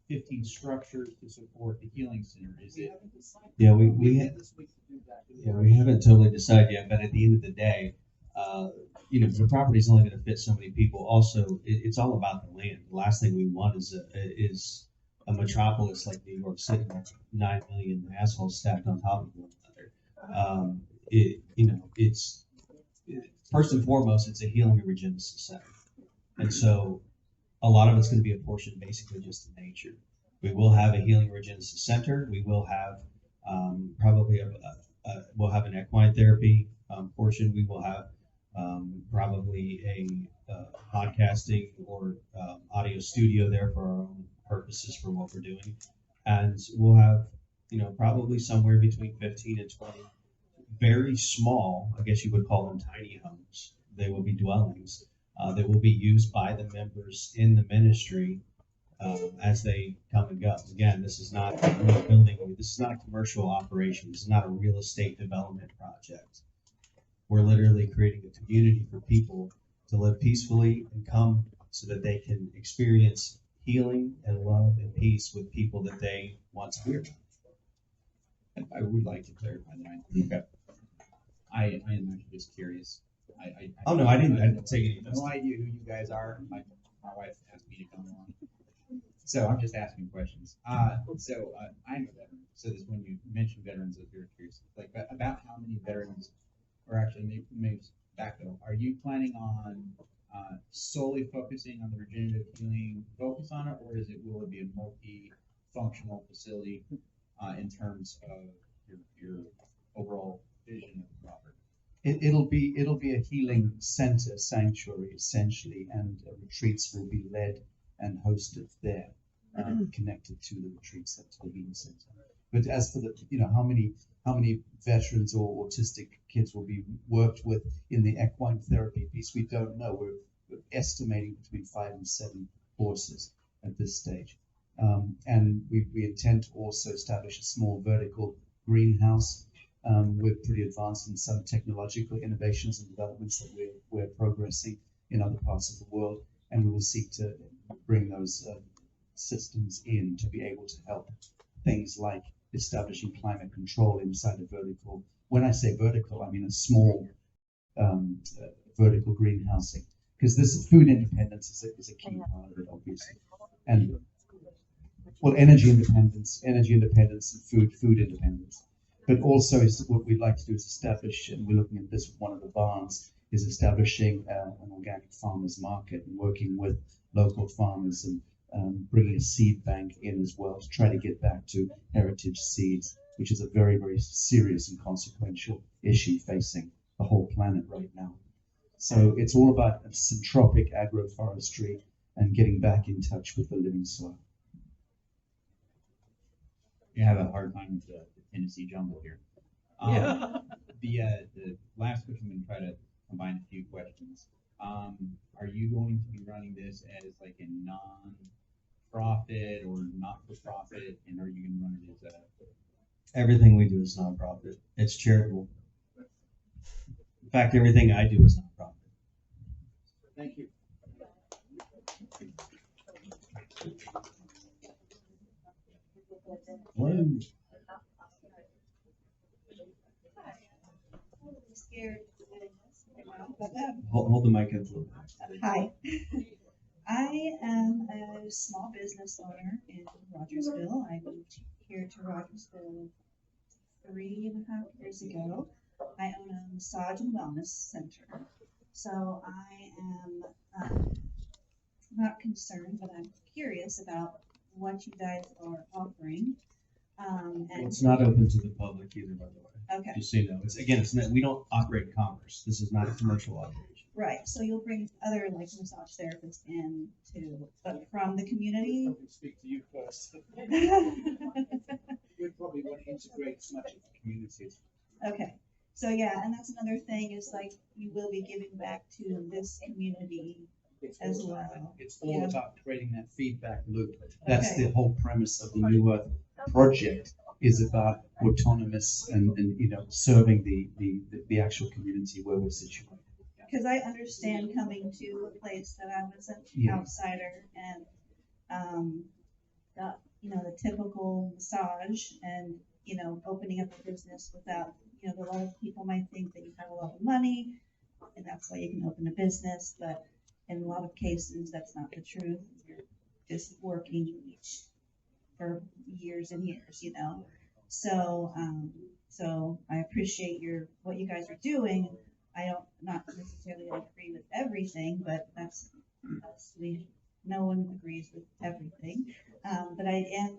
15 structures to support the healing center? Is it? Yeah, we haven't totally decided yet, but at the end of the day, the property is only going to fit so many people. Also, it's all about the land. The last thing we want is a metropolis like New York City, 9 million assholes stacked on top of one another. It's first and foremost, it's a healing and regenesis center, and so a lot of it's going to be apportioned basically just to nature. We will have a healing and regenesis center. We will have probably we'll have an equine therapy portion. We will have probably a podcasting or audio studio there for our own purposes for what we're doing, and we'll have probably somewhere between 15 and 20 very small, I guess you would call them tiny homes. They will be dwellings that will be used by the members in the ministry as they come and go. Again, this is not a building. This is not a commercial operation. This is not a real estate development project. We're literally creating a community for people to live peacefully and come so that they can experience healing and love and peace with people that they want to be around. I would like to clarify that. I am actually just curious. I didn't take any. No idea who you guys are. My wife asked me to come along, so I'm just asking questions. I'm a veteran. So this, when you mention veterans, if you're curious, like about how many veterans, or actually maybe back though, are you planning on solely focusing on the regenerative healing focus on it, or will it be a multi-functional facility in terms of your overall vision of the property? It'll be a healing center, sanctuary essentially, and retreats will be led and hosted there, connected to the retreat center, the healing center. But as for the how many veterans or autistic kids will be worked with in the equine therapy piece, we don't know. We're estimating between 5 and 7 horses at this stage, and we intend to also establish a small vertical greenhouse. We're pretty advanced in some technological innovations and developments that we're progressing in other parts of the world, and we will seek to bring those systems in to be able to help things like establishing climate control inside a vertical. When I say vertical, I mean a small vertical greenhousing, because this food independence is a key part of it, obviously, and energy independence, and food independence. But also, what we'd like to do is establish, and we're looking at this with one of the barns, is establishing an organic farmers market and working with local farmers and bringing a seed bank in as well to try to get back to heritage seeds, which is a very, very serious and consequential issue facing the whole planet right now. So it's all about syntropic agroforestry and getting back in touch with the living soil. You have a hard time with the Tennessee jungle here. The last question, I'm going to try to combine a few questions. Are you going to be running this as like a non-profit or not-for-profit, and are you going to run it as a... Everything we do is non-profit. It's charitable. In fact, everything I do is non-profit. Thank you. Hold the mic up a little bit. Hi. I am a small business owner in Rogersville. I moved here to Rogersville 3.5 years ago. I own a massage and wellness center. So I am not concerned, but I'm curious about what you guys are offering. And It's not open to the public either, by the way. Okay. Just so you know, it's not, we don't operate commerce. This is not a commercial operation. Right, so you'll bring other like massage therapists in too, but from the community? Probably speak to you first. We'd probably want to integrate as much of the community. Okay, so yeah, and that's another thing is like you will be giving back to this community as well. It's all Yeah. about creating that feedback loop. That's Okay. the whole premise of the New Earth project, is about autonomous and serving the actual community where we're situated. Because I understand coming to a place that I was an Yeah. outsider and got the typical massage and opening up a business without a lot of people might think that you have a lot of money and that's why you can open a business, but in a lot of cases that's not the truth. You're just working for years and years, So so I appreciate what you guys are doing. I don't not necessarily agree with everything, but that's no one agrees with everything. But I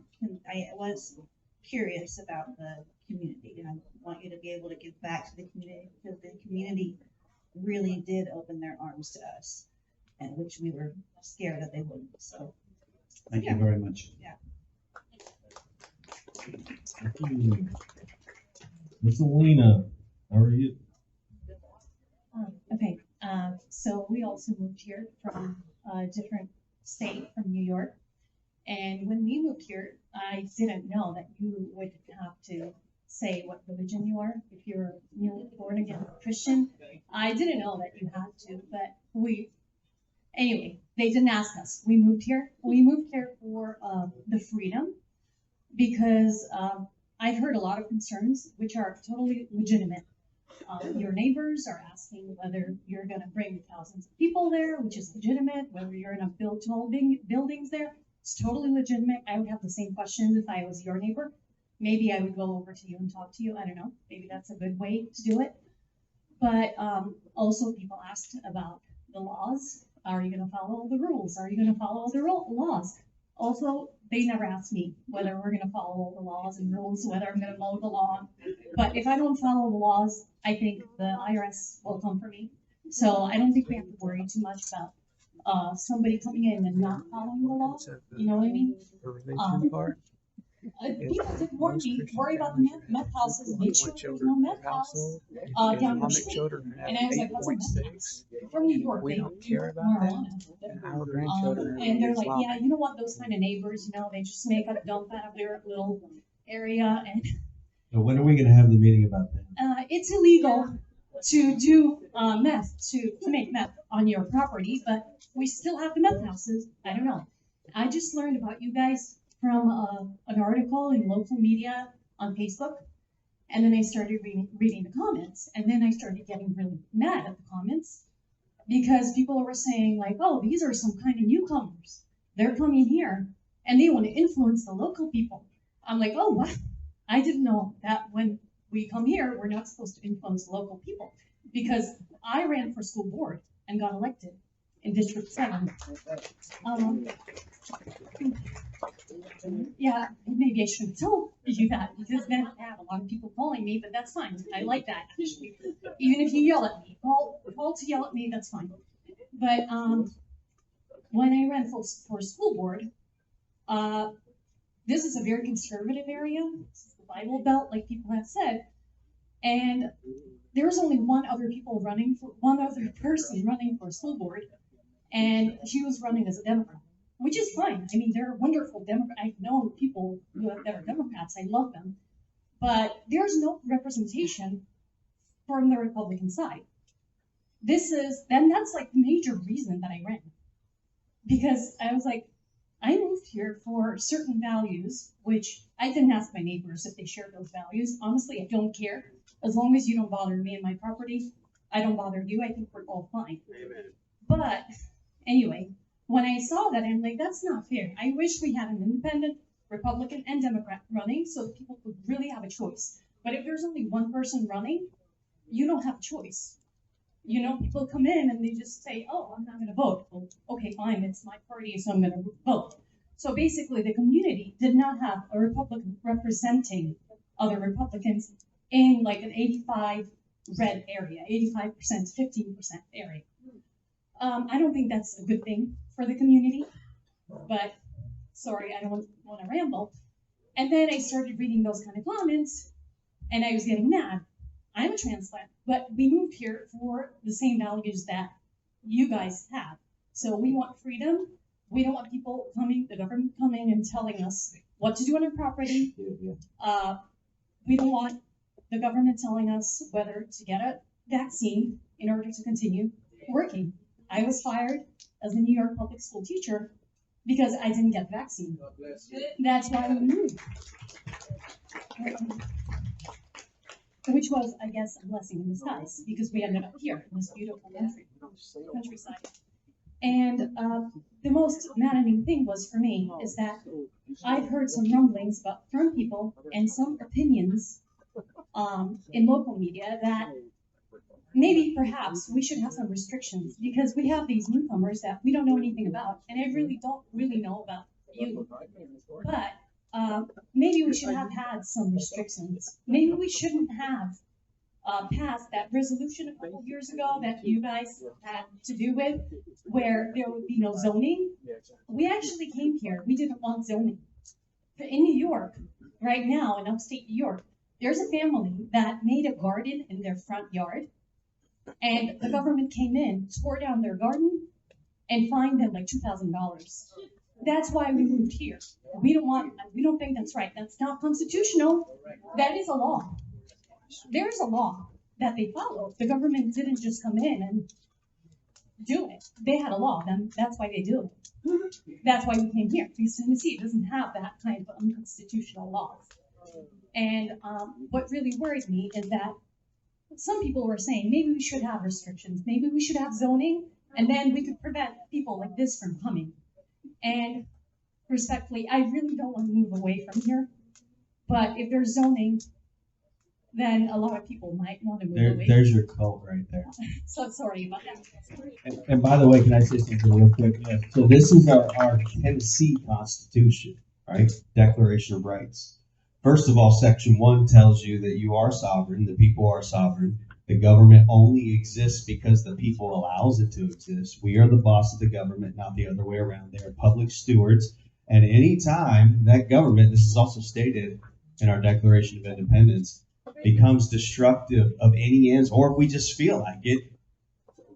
was curious about the community, and I want you to be able to give back to the community because the community really did open their arms to us, and which we were scared that they wouldn't. So Thank you very much. yeah. Miss Alina, how are you? Okay, so we also moved here from a different state, from New York. And when we moved here, I didn't know that you would have to say what religion you are if you're born again Christian. I didn't know that you had to, but anyway, they didn't ask us. We moved here. We moved here for the freedom because I've heard a lot of concerns which are totally legitimate. Your neighbors are asking whether you're going to bring thousands of people there, which is legitimate, whether you're going to build tall buildings there. It's totally legitimate. I would have the same questions if I was your neighbor. Maybe I would go over to you and talk to you. I don't know. Maybe that's a good way to do it. But also people asked about the laws. Are you going to follow all the rules? Are you going to follow all the laws? Also, they never asked me whether we're going to follow all the laws and rules, whether I'm going to mow the lawn. But if I don't follow the laws, I think the IRS will come for me. So I don't think we have to worry too much about somebody coming in and not following the law. You know what I mean? People did warn me, worry about the meth houses, make sure there's no meth house down the street. And I was like, what's a meth house? From New York, they do marijuana. And they're like, yeah, you don't want those kind of neighbors, they just make a dump out of their little area. And So when are we going to have the meeting about that? it's illegal to do meth, to make meth on your property, but we still have the meth houses. I don't know. I just learned about you guys from an article in local media on Facebook, and then I started reading the comments, and then I started getting really mad at the comments because people were saying like, oh, these are some kind of newcomers. They're coming here, and they want to influence the local people. I'm like, oh, what? I didn't know that when we come here, we're not supposed to influence local people because I ran for school board and got elected in District 7. Yeah, maybe I shouldn't have told you that because then I have a lot of people calling me, but that's fine. I like that actually. Even if you yell at me, call to yell at me, that's fine. But when I ran for school board, this is a very conservative area. This is the Bible Belt, like people have said, and there's only one other person running for school board, and she was running as a Democrat. Which is fine. I mean, they're wonderful Democrats. I've known people that are Democrats. I love them. But there's no representation from the Republican side. That's like the major reason that I ran. Because I was like, I moved here for certain values, which I didn't ask my neighbors if they shared those values. Honestly, I don't care. As long as you don't bother me and my property, I don't bother you. I think we're all fine. But anyway, when I saw that, I'm like, that's not fair. I wish we had an independent Republican and Democrat running so that people could really have a choice. But if there's only one person running, you don't have a choice. You know, people come in and they just say, oh, I'm not going to vote. Well, okay, fine, it's my party, so I'm going to vote. So basically, the community did not have a Republican representing other Republicans in like an 85 red area, 85%, 15% area. I don't think that's a good thing for the community, but sorry, I don't want to ramble. And then I started reading those kind of comments, and I was getting mad. I'm a transplant, but we moved here for the same values that you guys have. So we want freedom. We don't want people coming, the government coming and telling us what to do on our property. We don't want the government telling us whether to get a vaccine in order to continue working. I was fired as a New York public school teacher because I didn't get the vaccine. That's why we moved. Which was, I guess, a blessing in disguise because we ended up here in this beautiful countryside. And the most maddening thing was for me is that I've heard some rumblings from people and some opinions in local media that maybe perhaps we should have some restrictions because we have these newcomers that we don't know anything about, and I really don't know about you. But maybe we should have had some restrictions. Maybe we shouldn't have passed that resolution a couple of years ago that you guys had to do with, where there would be no zoning. We actually came here. We didn't want zoning. In New York, right now, in upstate New York, there's a family that made a garden in their front yard, and the government came in, tore down their garden, and fined them like $2,000. That's why we moved here. We don't think that's right. That's not constitutional. That is a law. There's a law that they follow. The government didn't just come in and do it. They had a law. That's why they do it. That's why we came here, because Tennessee doesn't have that kind of unconstitutional laws. And what really worries me is that some people were saying maybe we should have restrictions, maybe we should have zoning, and then we could prevent people like this from coming. And respectfully, I really don't want to move away from here, but if there's zoning, then a lot of people might want to move away. There's your cult right there. So sorry about that. And by the way, can I say something real quick? Yeah. So this is our Tennessee Constitution, right? Declaration of Rights. First of all, Section 1 tells you that you are sovereign, the people are sovereign. The government only exists because the people allows it to exist. We are the boss of the government, not the other way around. They are public stewards. And any time that government, this is also stated in our Declaration of Independence, becomes destructive of any ends, or if we just feel like it,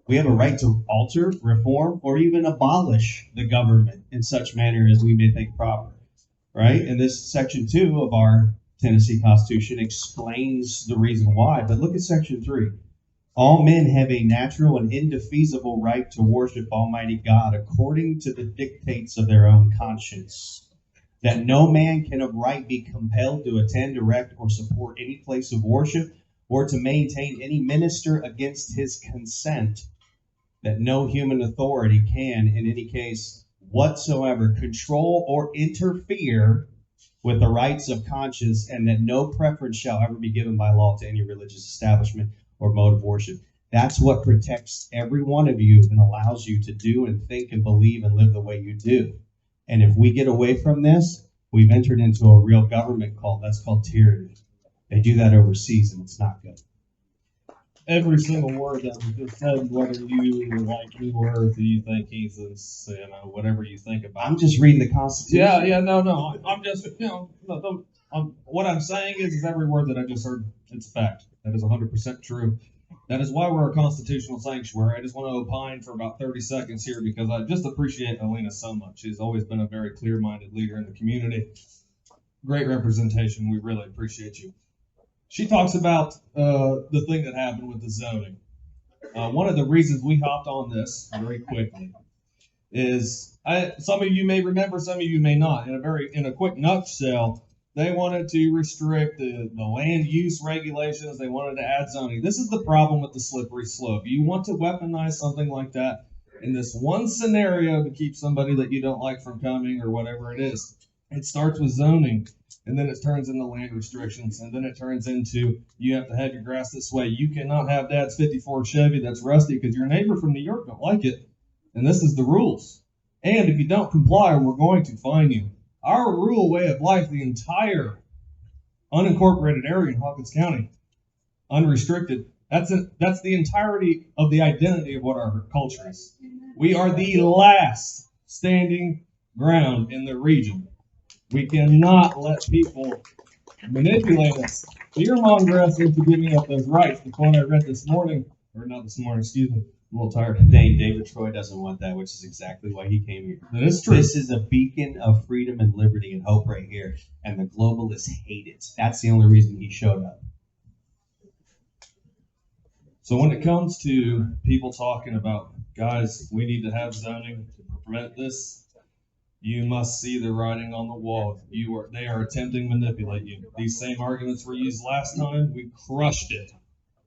we have a right to alter, reform, or even abolish the government in such manner as we may think proper, right? And this Section 2 of our Tennessee Constitution explains the reason why. But look at Section 3. All men have a natural and indefeasible right to worship Almighty God according to the dictates of their own conscience. That no man can of right be compelled to attend, erect, or support any place of worship, or to maintain any minister against his consent. That no human authority can, in any case whatsoever, control or interfere with the rights of conscience, and that no preference shall ever be given by law to any religious establishment or mode of worship. That's what protects every one of you and allows you to do and think and believe and live the way you do. And if we get away from this, we've entered into a real government cult. That's called tyranny. They do that overseas, and it's not good. Every single word that was just said, whether you like New Earth or you think he's this, whatever you think about. I'm just reading the Constitution. Yeah, no. I'm just, what I'm saying is every word that I just heard, it's a fact. That is 100% true. That is why we're a constitutional sanctuary. I just want to opine for about 30 seconds here because I just appreciate Alina so much. She's always been a very clear-minded leader in the community. Great representation. We really appreciate you. She talks about the thing that happened with the zoning. One of the reasons we hopped on this very quickly is some of you may remember, some of you may not. In a quick nutshell, they wanted to restrict the land use regulations. They wanted to add zoning. This is the problem with the slippery slope. You want to weaponize something like that, in this one scenario to keep somebody that you don't like from coming or whatever it is. It starts with zoning, and then it turns into land restrictions, and then it turns into you have to have your grass this way. You cannot have Dad's '54 Chevy that's rusty because your neighbor from New York don't like it, and this is the rules. And if you don't comply, we're going to fine you. Our rural way of life, the entire unincorporated area in Hawkins County, unrestricted, that's the entirety of the identity of what our culture is. We are the last standing ground in the region. We cannot let people manipulate us, fearmonger us into giving up those rights. The quote I read this morning, or not this morning, excuse me, I'm a little tired. David Troy doesn't want that, which is exactly why he came here. That is true. This is a beacon of freedom and liberty and hope right here, and the globalists hate it. That's the only reason he showed up. So when it comes to people talking about, guys, we need to have zoning to prevent this, you must see the writing on the wall. They are attempting to manipulate you. These same arguments were used last time. We crushed it.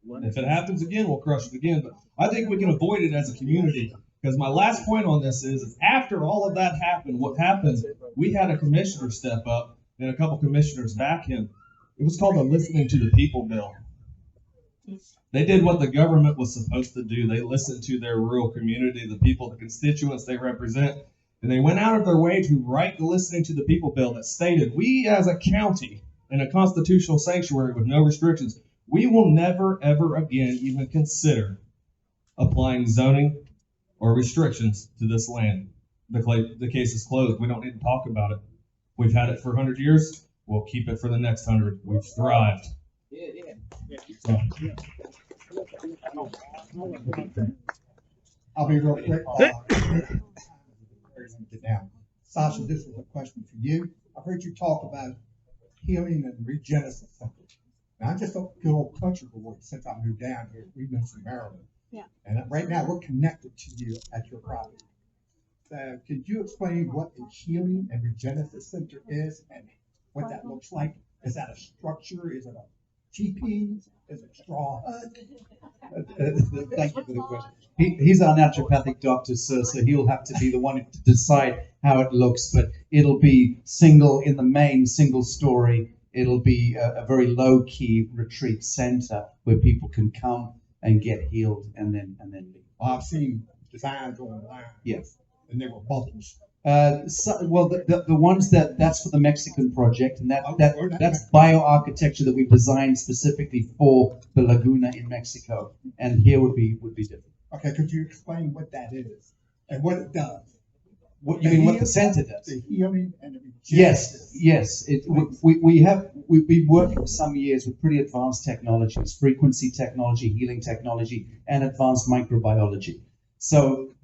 If it happens again, we'll crush it again. But I think we can avoid it as a community. Because my last point on this is after all of that happened, what happened, we had a commissioner step up and a couple commissioners back him. It was called a listening to the people bill. They did what the government was supposed to do. They listened to their rural community, the people, the constituents they represent. And they went out of their way to write the listening to the people bill that stated, we as a county in a constitutional sanctuary with no restrictions, we will never, ever again even consider applying zoning or restrictions to this land. The case is closed. We don't need to talk about it. We've had it for 100 years. We'll keep it for the next 100. We've thrived. So. I'll be real quick. Get down. Sacha, this is a question for you. I've heard you talk about healing and regenesis centers. Now, I'm just a good old country boy since I moved down here. We've been from Maryland. Yeah. And right now we're connected to you at your property. Could you explain what a healing and regenesis center is and what that looks like? Is that a structure? Is it a teepee? Is it straw hut? Thank you for the question. He's our naturopathic doctor, sir, so he'll have to be the one to decide how it looks, but it'll be single in the main, single story. It'll be a very low-key retreat center where people can come and get healed and then leave. I've seen designs online. Yes. And they were bubbles. The ones that's for the Mexican project, and that's bioarchitecture that we designed specifically for the Laguna in Mexico, and here would be different. Okay, could you explain what that is and what it does? What you mean? What the center does? The healing and the regenesis. Yes. We've been working for some years with pretty advanced technologies, frequency technology, healing technology, and advanced microbiology. So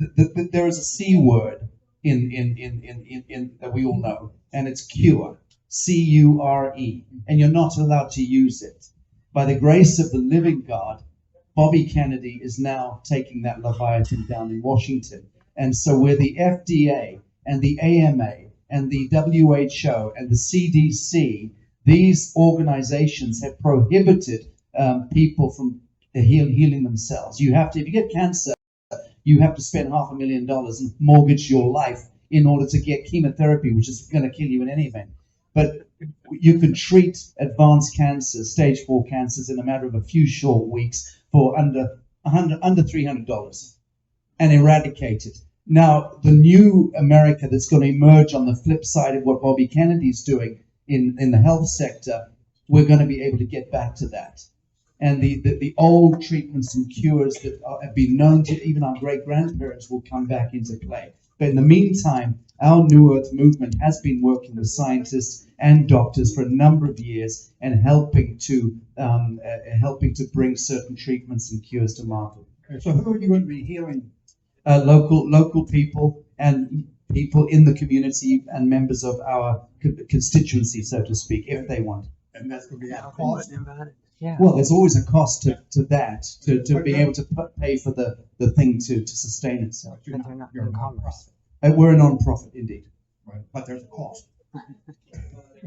there is a C word in that we all know, and it's cure, C-U-R-E, and you're not allowed to use it. By the grace of the living God, Bobby Kennedy is now taking that Leviathan down in Washington. And so where the FDA and the AMA and the WHO and the CDC, these organizations have prohibited people from healing themselves. You have to, if you get cancer, you have to spend $500,000 and mortgage your life in order to get chemotherapy, which is going to kill you in any event. But you can treat advanced cancers, stage 4 cancers, in a matter of a few short weeks for under $300 and eradicate it. Now, the new America that's going to emerge on the flip side of what Bobby Kennedy's doing in the health sector, we're going to be able to get back to that. And the old treatments and cures that have been known to even our great-grandparents will come back into play. But in the meantime, our New Earth movement has been working with scientists and doctors for a number of years and helping to bring certain treatments and cures to market. Okay, so who are you going to be healing? Local people and people in the community and members of our constituency, so to speak, if they want. And that's going to be at a cost. Yeah. Well, there's always a cost to that, to being able to pay for the thing to sustain itself. You're a non-profit. We're a non-profit, indeed. Right. But there's a cost.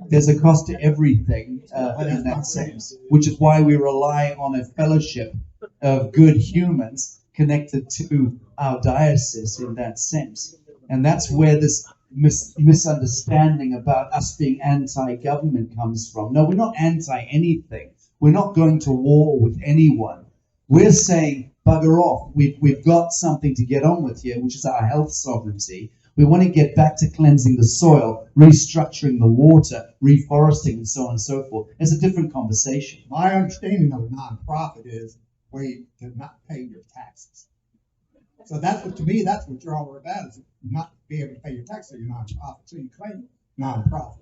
There's a cost to everything in that sense, which is why we rely on a fellowship of good humans connected to our diocese in that sense. And that's where this misunderstanding about us being anti-government comes from. No, we're not anti-anything. We're not going to war with anyone. We're saying, bugger off. We've got something to get on with here, which is our health sovereignty. We want to get back to cleansing the soil, restructuring the water, reforesting, and so on and so forth. It's a different conversation. My understanding of a nonprofit is a way to not pay your taxes. So that's what, to me, that's what you're all about, is not be able to pay your taxes, you're nonprofit. So you claim nonprofit.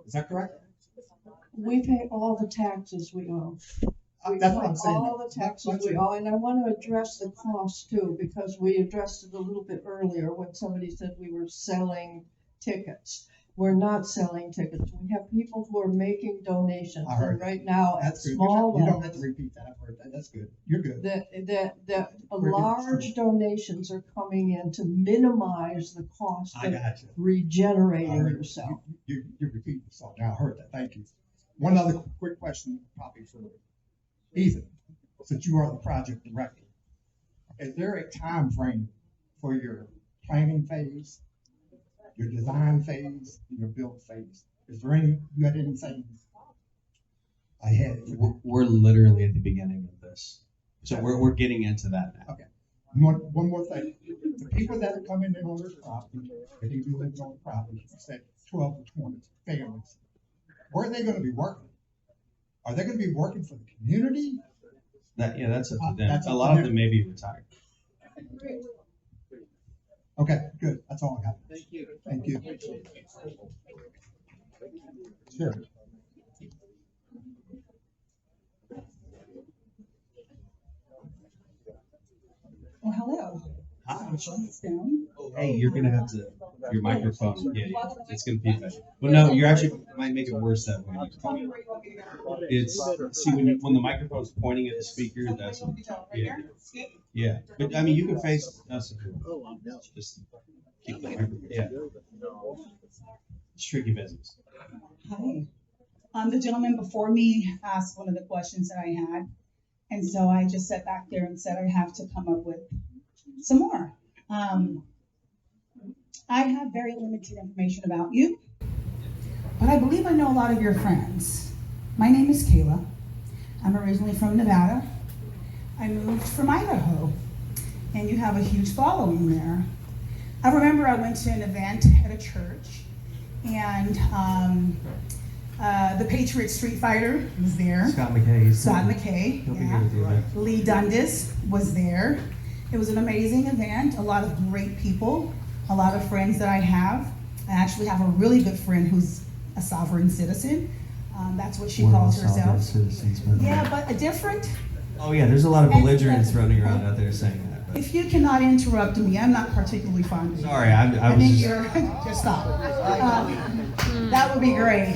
Is that correct? We pay all the taxes we owe. That's what I'm saying. All the taxes we owe, and I want to address the cost too, because we addressed it a little bit earlier when somebody said we were selling tickets. We're not selling tickets. We have people who are making donations, I heard and right now at that's good. small You don't levels, have to repeat that. I've heard that. That's good. You're good. that We're good. large donations are coming in to minimize the cost I of got you. regenerating I heard yourself. You repeat yourself. Now I heard that. Thank you. One other quick question, probably for Ethan, since you are the project director. Is there a time frame for your planning phase, your design phase, and your build phase? Is there any, you got anything ahead? We're literally at the beginning of this. So we're getting into that now. Okay. One more thing. The people that are coming in on this property, if they do live on the property, you said 12 to 20 families, where are they going to be working? Are they going to be working for the community? That's up to them. That's up A to lot of them. them may be retired. Okay, good. That's all I got. Thank you. Thank you. Sure. Well, hello. Hi. Down. Hey, you're gonna have to your microphone. Yeah, it's gonna be better. Well, no, you're actually might make it worse that way. It's see when the microphone's pointing at the speaker. That's yeah. But I mean, you can face us if you want. Just keep the microphone. Yeah. It's tricky business. Hi. The gentleman before me asked one of the questions that I had, and so I just sat back there and said I have to come up with some more. I have very limited information about you, but I believe I know a lot of your friends. My name is Kayla. I'm originally from Nevada. I moved from Idaho, and you have a huge following there. I remember I went to an event at a church, and the Patriot Street Fighter was there. Scott McKay. Scott McKay, He'll be yeah. here with you, right? Lee Dundas was there. It was an amazing event, a lot of great people, a lot of friends that I have. I actually have a really good friend who's a sovereign citizen. That's what she calls herself. Citizens, but Yeah, but a different. oh yeah, there's a lot of belligerents running around out there saying that. But. If you cannot interrupt me, I'm not particularly fond of you. Sorry, I I was think just. you're, just stop. That would be great.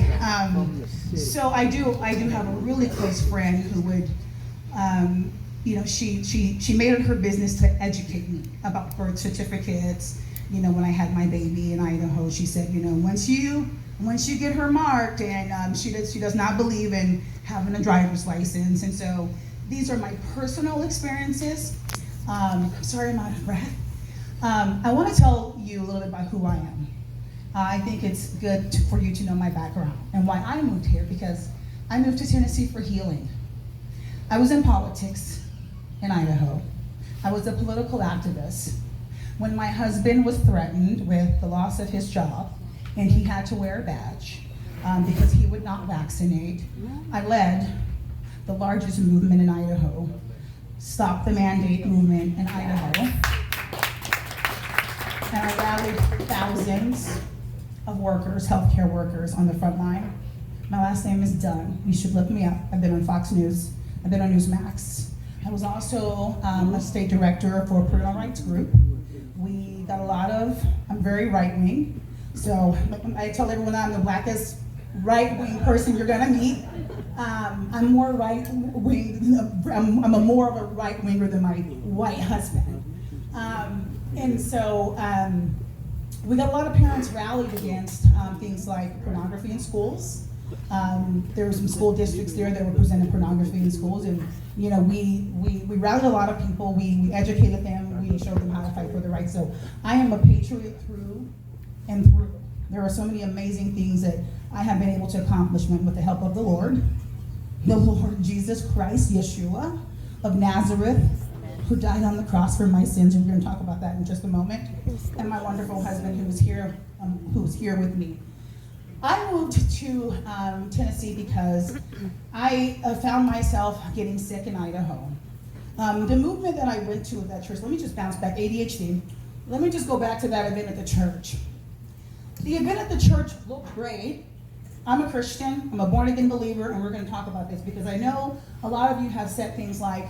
So I do have a really close friend who would, she made it her business to educate me about birth certificates. When I had my baby in Idaho, she said, once you get her marked, and she does not believe in having a driver's license. And so these are my personal experiences. Sorry, I'm out of breath. I want to tell you a little bit about who I am. I think it's good for you to know my background and why I moved here, because I moved to Tennessee for healing. I was in politics in Idaho. I was a political activist. When my husband was threatened with the loss of his job and he had to wear a badge because he would not vaccinate, I led the largest movement in Idaho, Stop the Mandate movement in Idaho. And I rallied thousands of workers, healthcare workers on the front line. My last name is Dunn. You should look me up. I've been on Fox News. I've been on Newsmax. I was also a state director for a parental rights group. We got I'm very right-wing. So I tell everyone I'm the blackest right-wing person you're gonna meet. I'm more right-wing, I'm more of a right-winger than my white husband. And so we got a lot of parents rallied against things like pornography in schools. There were some school districts there that were presenting pornography in schools, and we rallied a lot of people. We educated them. we showed them how to fight for the right. So I am a patriot through and through. There are so many amazing things that I have been able to accomplish with the help of the Lord Jesus Christ, Yeshua of Nazareth, who died on the cross for my sins, and we're going to talk about that in just a moment, and my wonderful husband who's here with me. I moved to Tennessee because I found myself getting sick in Idaho. The movement that I went to at that church, let me just bounce back, ADHD. Let me just go back to that event at the church. The event at the church looked great. I'm a Christian, I'm a born again believer, and we're going to talk about this because I know a lot of you have said things like,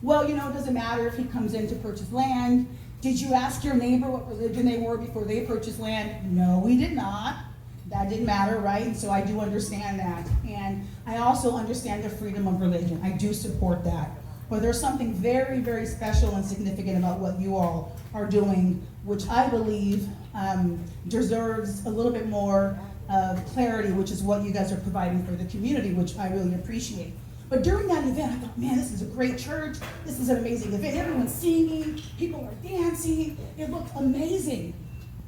well, you know, it doesn't matter if he comes in to purchase land. Did you ask your neighbor what religion they were before they purchased land? No, we did not. That didn't matter, right? And so I do understand that. And I also understand the freedom of religion. I do support that. But there's something very, very special and significant about what you all are doing, which I believe deserves a little bit more clarity, which is what you guys are providing for the community, which I really appreciate. But during that event, I thought, man, this is a great church. This is an amazing event. Everyone's singing, people are dancing. It looked amazing.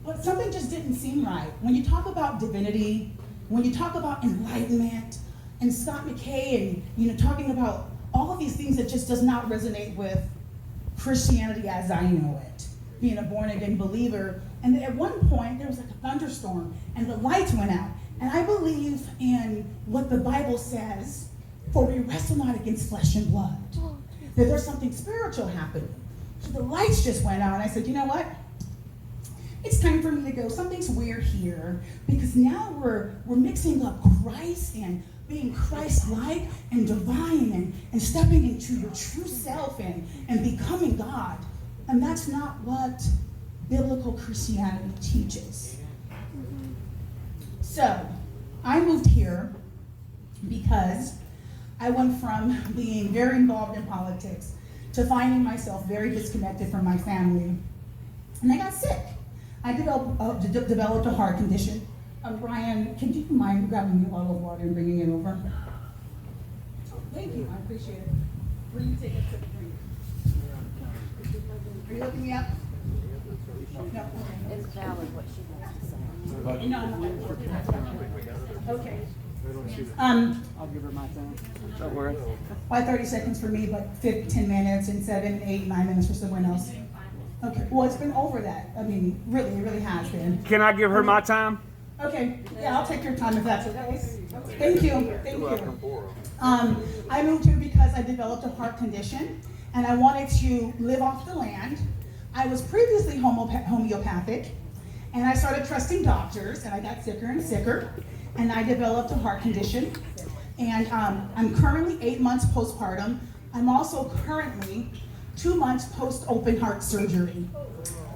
But something just didn't seem right. When you talk about divinity, when you talk about enlightenment, and Scott McKay, and talking about all of these things that just does not resonate with Christianity as I know it, being a born again believer. And then at one point there was like a thunderstorm and the lights went out. And I believe in what the Bible says, for we wrestle not against flesh and blood, that there's something spiritual happening. So the lights just went out and I said, you know what? It's time for me to go. Something's weird here because now we're mixing up Christ and being Christ-like and divine and stepping into your true self and becoming God. And that's not what biblical Christianity teaches. So I moved here because I went from being very involved in politics to finding myself very disconnected from my family. And I got sick. I developed a heart condition. Brian, can you mind grabbing me a bottle of water and bringing it over? Thank you, I appreciate it. Will you take a sip of drink? Are you looking me up? No, okay. It's valid what she wants to say. No. Okay. I'll give her my time. Don't worry. Why 30 seconds for me, but 10 minutes and 7, 8, 9 minutes for someone else? Okay, well, it's been over that. I mean, really, it really has been. Can I give her my time? Okay, yeah, I'll take your time if that's okay. Thank you, thank you. I moved here because I developed a heart condition and I wanted to live off the land. I was previously homeopathic and I started trusting doctors and I got sicker and sicker and I developed a heart condition. And I'm currently 8 months postpartum. I'm also currently 2 months post-open heart surgery.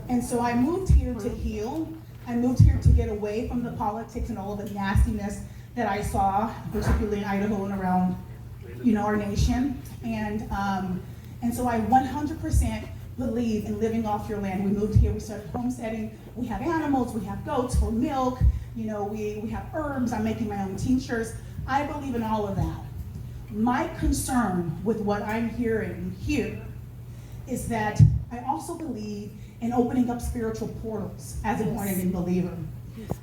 And so I moved here to heal. I moved here to get away from the politics and all of the nastiness that I saw, particularly in Idaho and around, our nation. And so I 100% believe in living off your land. We moved here, we started homesteading. We have animals, we have goats for milk, we have herbs. I'm making my own tinctures. I believe in all of that. My concern with what I'm hearing here is that I also believe in opening up spiritual portals as a born-again believer.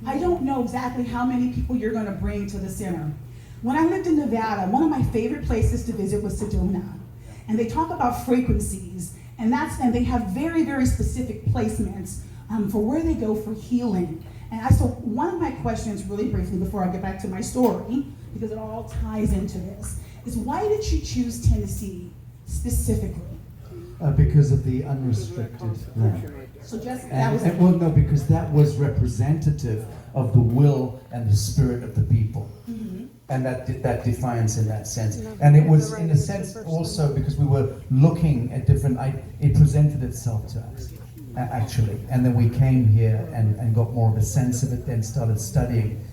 I don't know exactly how many people you're going to bring to the center. When I lived in Nevada, one of my favorite places to visit was Sedona. And they talk about frequencies, and they have very, very specific placements for where they go for healing. And so one of my questions, really briefly, before I get back to my story, because it all ties into this, is why did you choose Tennessee specifically? Because of the unrestricted land. So just because that was representative of the will and the spirit of the people. Mm-hmm. And that defiance in that sense. And it was in a sense also because we were looking at different, it presented itself to us, actually. And then we came here and got more of a sense of it, then started studying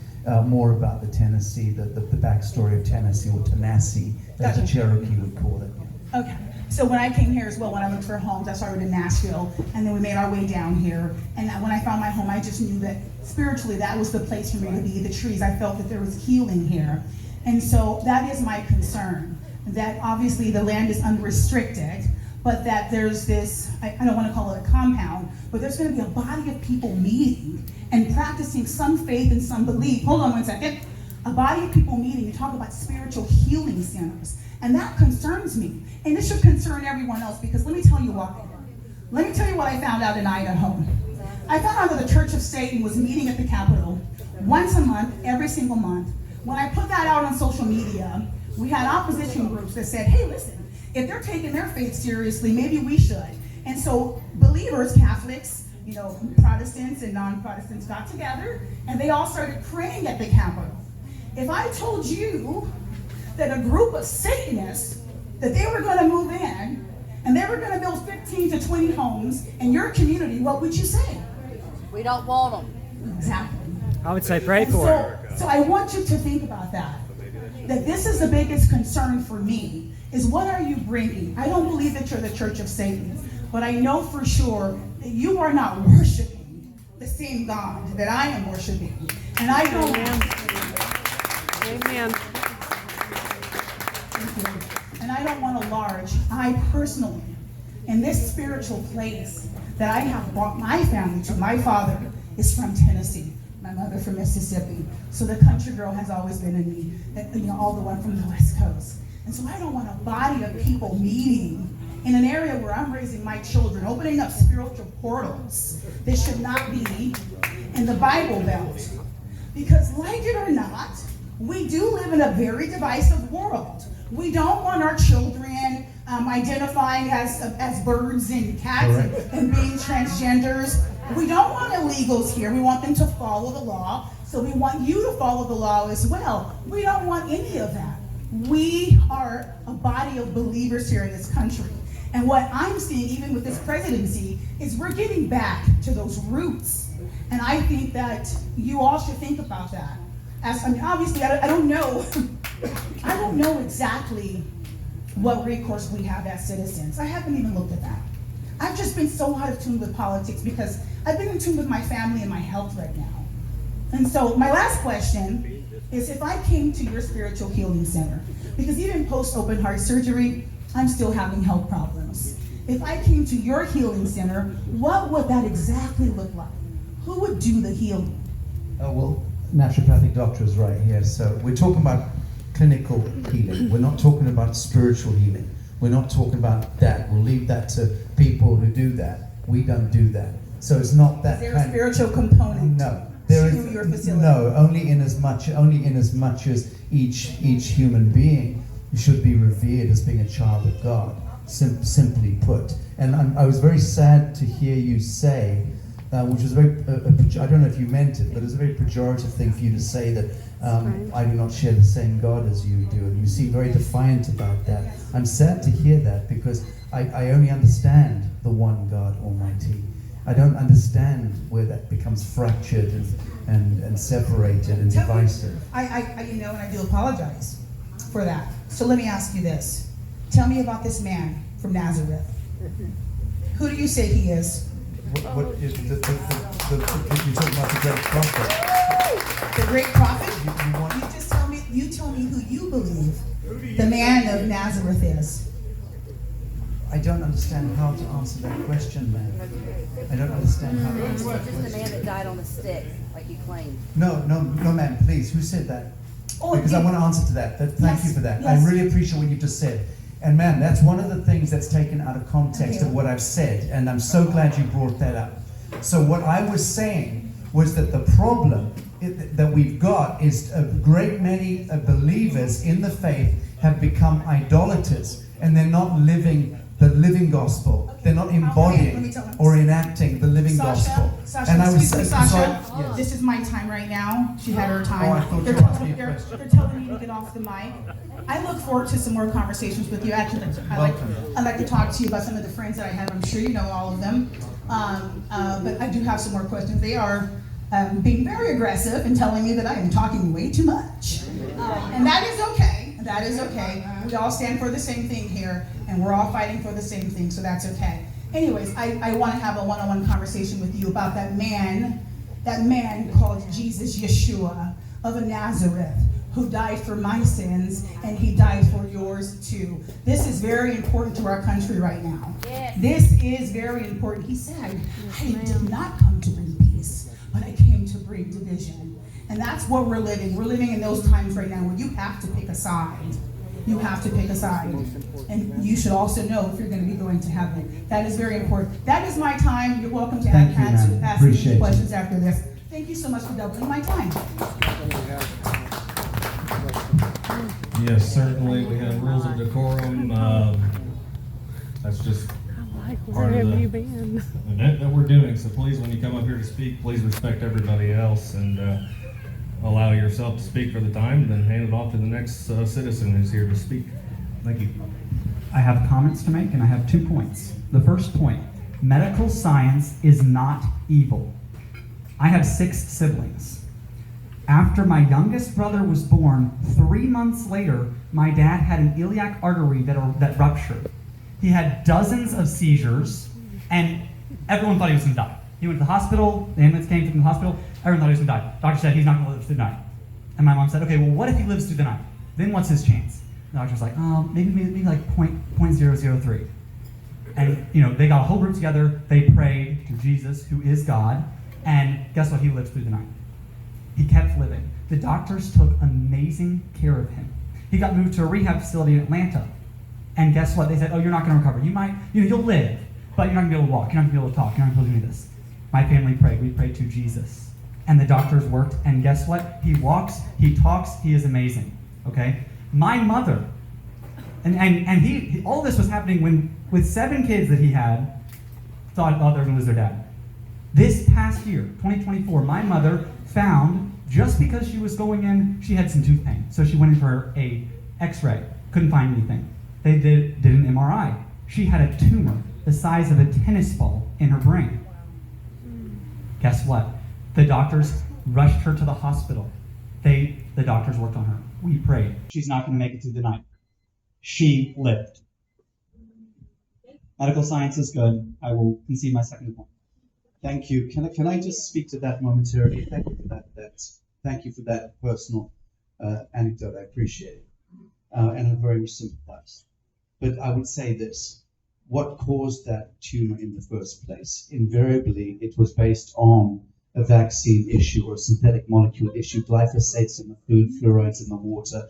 more about the Tennessee, the backstory of Tennessee, or Tennessee, as the Cherokee would call it. Okay. So when I came here as well, when I looked for homes, I started in Nashville, and then we made our way down here. And when I found my home, I just knew that spiritually that was the place for me to be, the trees. I felt that there was healing here. And so that is my concern, that obviously the land is unrestricted, but that there's this, I don't want to call it a compound, but there's going to be a body of people meeting and practicing some faith and some belief. Hold on one second. A body of people meeting and talk about spiritual healing centers. And that concerns me. And this should concern everyone else, because let me tell you what. Let me tell you what I found out in Idaho. I found out that the Church of Satan was meeting at the Capitol once a month, every single month. When I put that out on social media, we had opposition groups that said, hey, listen, if they're taking their faith seriously, maybe we should. And so believers, Catholics, Protestants and non-Protestants got together, and they all started praying at the Capitol. If I told you that a group of Satanists, that they were going to move in, and they were going to build 15 to 20 homes in your community, what would you say? We don't want them. Exactly. I would say pray for it. So I want you to think about that. That this is the biggest concern for me, is what are you bringing? I don't believe that you're the Church of Satan, but I know for sure that you are not worshiping the same God that I am worshiping. And I don't... Amen. And I don't want a large, I personally, in this spiritual place that I have brought my family to, my father is from Tennessee, my mother from Mississippi. So the country girl has always been in me, all the way from the West Coast. And so I don't want a body of people meeting in an area where I'm raising my children, opening up spiritual portals. This should not be in the Bible Belt. Because like it or not, we do live in a very divisive world. We don't want our children identifying as birds and cats and being transgenders. We don't want illegals here. We want them to follow the law. So we want you to follow the law as well. We don't want any of that. We are a body of believers here in this country. And what I'm seeing, even with this presidency, is we're getting back to those roots. And I think that you all should think about that. Obviously, I don't know. I don't know exactly what recourse we have as citizens. I haven't even looked at that. I've just been so out of tune with politics because I've been in tune with my family and my health right now. And so my last question is, if I came to your spiritual healing center, because even post open heart surgery, I'm still having health problems. If I came to your healing center, what would that exactly look like? Who would do the healing? Oh, well, naturopathic doctor is right here. So we're talking about clinical healing. We're not talking about spiritual healing. We're not talking about that. We'll leave that to people who do that. We don't do that. So it's not that. Is there a spiritual component? No. There to is your facility? no. Only in as much as each human being should be revered as being a child of God. Simply put. And I was very sad to hear you say, which was very, I don't know if you meant it, but it was a very pejorative thing for you to say that I do not share the same God as you do, and you seem very defiant about that. I'm sad to hear that, because I only understand the one God Almighty. I don't understand where that becomes fractured and separated and divisive. And I do apologize for that. So let me ask you this. Tell me about this man from Nazareth. Who do you say he is? What is you're talking about the great prophet. The great prophet? You tell me who you believe the man of Nazareth is. I don't understand how to answer that question, man. I don't understand how to answer that question. Just the man that died on the stick, like you claimed. No, man, please. Who said that? Because I want to answer to that. Thank you for that. Yes. I really appreciate what you just said. And man, that's one of the things that's taken out of context of what I've said. And I'm so glad you brought that up. So what I was saying was that the problem that we've got is a great many believers in the faith have become idolaters, and they're not living the living gospel. They're not embodying or enacting the living gospel. Sacha, And I was Sacha, sorry. Yes. this is my time right now. She had her time. Oh, I thought they're, you asked me a they're, question. they're telling me to get off the mic. I look forward to some more conversations with you. Actually, I'd like to talk to you about some of the friends that I have. I'm sure you know all of them. But I do have some more questions. They are being very aggressive and telling me that I am talking way too much. And that is okay. That is okay. We all stand for the same thing here, and we're all fighting for the same thing, so that's okay. Anyways, I want to have a one-on-one conversation with you about that man called Jesus Yeshua of Nazareth. who died for my sins, and he died for yours too. This is very important to our country right now. Yes. This is very important. He said, I did not come to bring peace, but I came to bring division. And that's what we're living. We're living in those times right now where you have to pick a side. You have to pick a side. And you should also know if you're going to be going to heaven. That is very important. That is my time. You're welcome to ask me questions after this. Thank you so much for doubling my time. Yes, certainly. We have rules of decorum. That's just part of the event that we're doing. So please, when you come up here to speak, please respect everybody else and allow yourself to speak for the time, then hand it off to the next citizen who's here to speak. Thank you. I have comments to make, and I have 2 points. The first point, medical science is not evil. I have 6 siblings. After my youngest brother was born, 3 months later, my dad had an iliac artery that ruptured. He had dozens of seizures, and everyone thought he was going to die. He went to the hospital, the ambulance came from the hospital, everyone thought he was going to die. Doctor said he's not going to live through the night. And my mom said, okay, well, what if he lives through the night? Then what's his chance? The doctor was like, oh, maybe like 0.003. And, they got a whole group together, they prayed to Jesus, who is God, and guess what? He lived through the night. He kept living. The doctors took amazing care of him. He got moved to a rehab facility in Atlanta. And guess what? They said, oh, you're not going to recover. You might, you'll live, but you're not going to be able to walk. You're not going to be able to talk. You're not going to be able to do this. My family prayed. We prayed to Jesus. And the doctors worked. And guess what? He walks. He talks. He is amazing. Okay? My mother, and he all this was happening when, with 7 kids that he had, thought, oh, they're going to lose their dad. This past year, 2024, my mother found, just because she was going in, she had some tooth pain. So she went in for a x-ray. Couldn't find anything. They did an MRI. She had a tumor the size of a tennis ball in her brain. Guess what? The doctors rushed her to the hospital. The doctors worked on her. We prayed. She's not going to make it through the night. She lived. Medical science is good. I will concede my second point. Thank you. Can I just speak to that momentarily? Thank you for that. Thank you for that personal anecdote. I appreciate it. And I very much sympathize. But I would say this. What caused that tumor in the first place? Invariably, it was based on a vaccine issue or a synthetic molecule issue. Glyphosates in the food, fluorides in the water,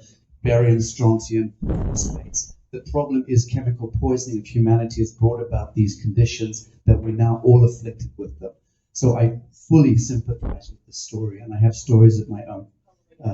barium, strontium, phosphates. The problem is chemical poisoning of humanity has brought about these conditions that we're now all afflicted with them. So I fully sympathize with the story, and I have stories of my own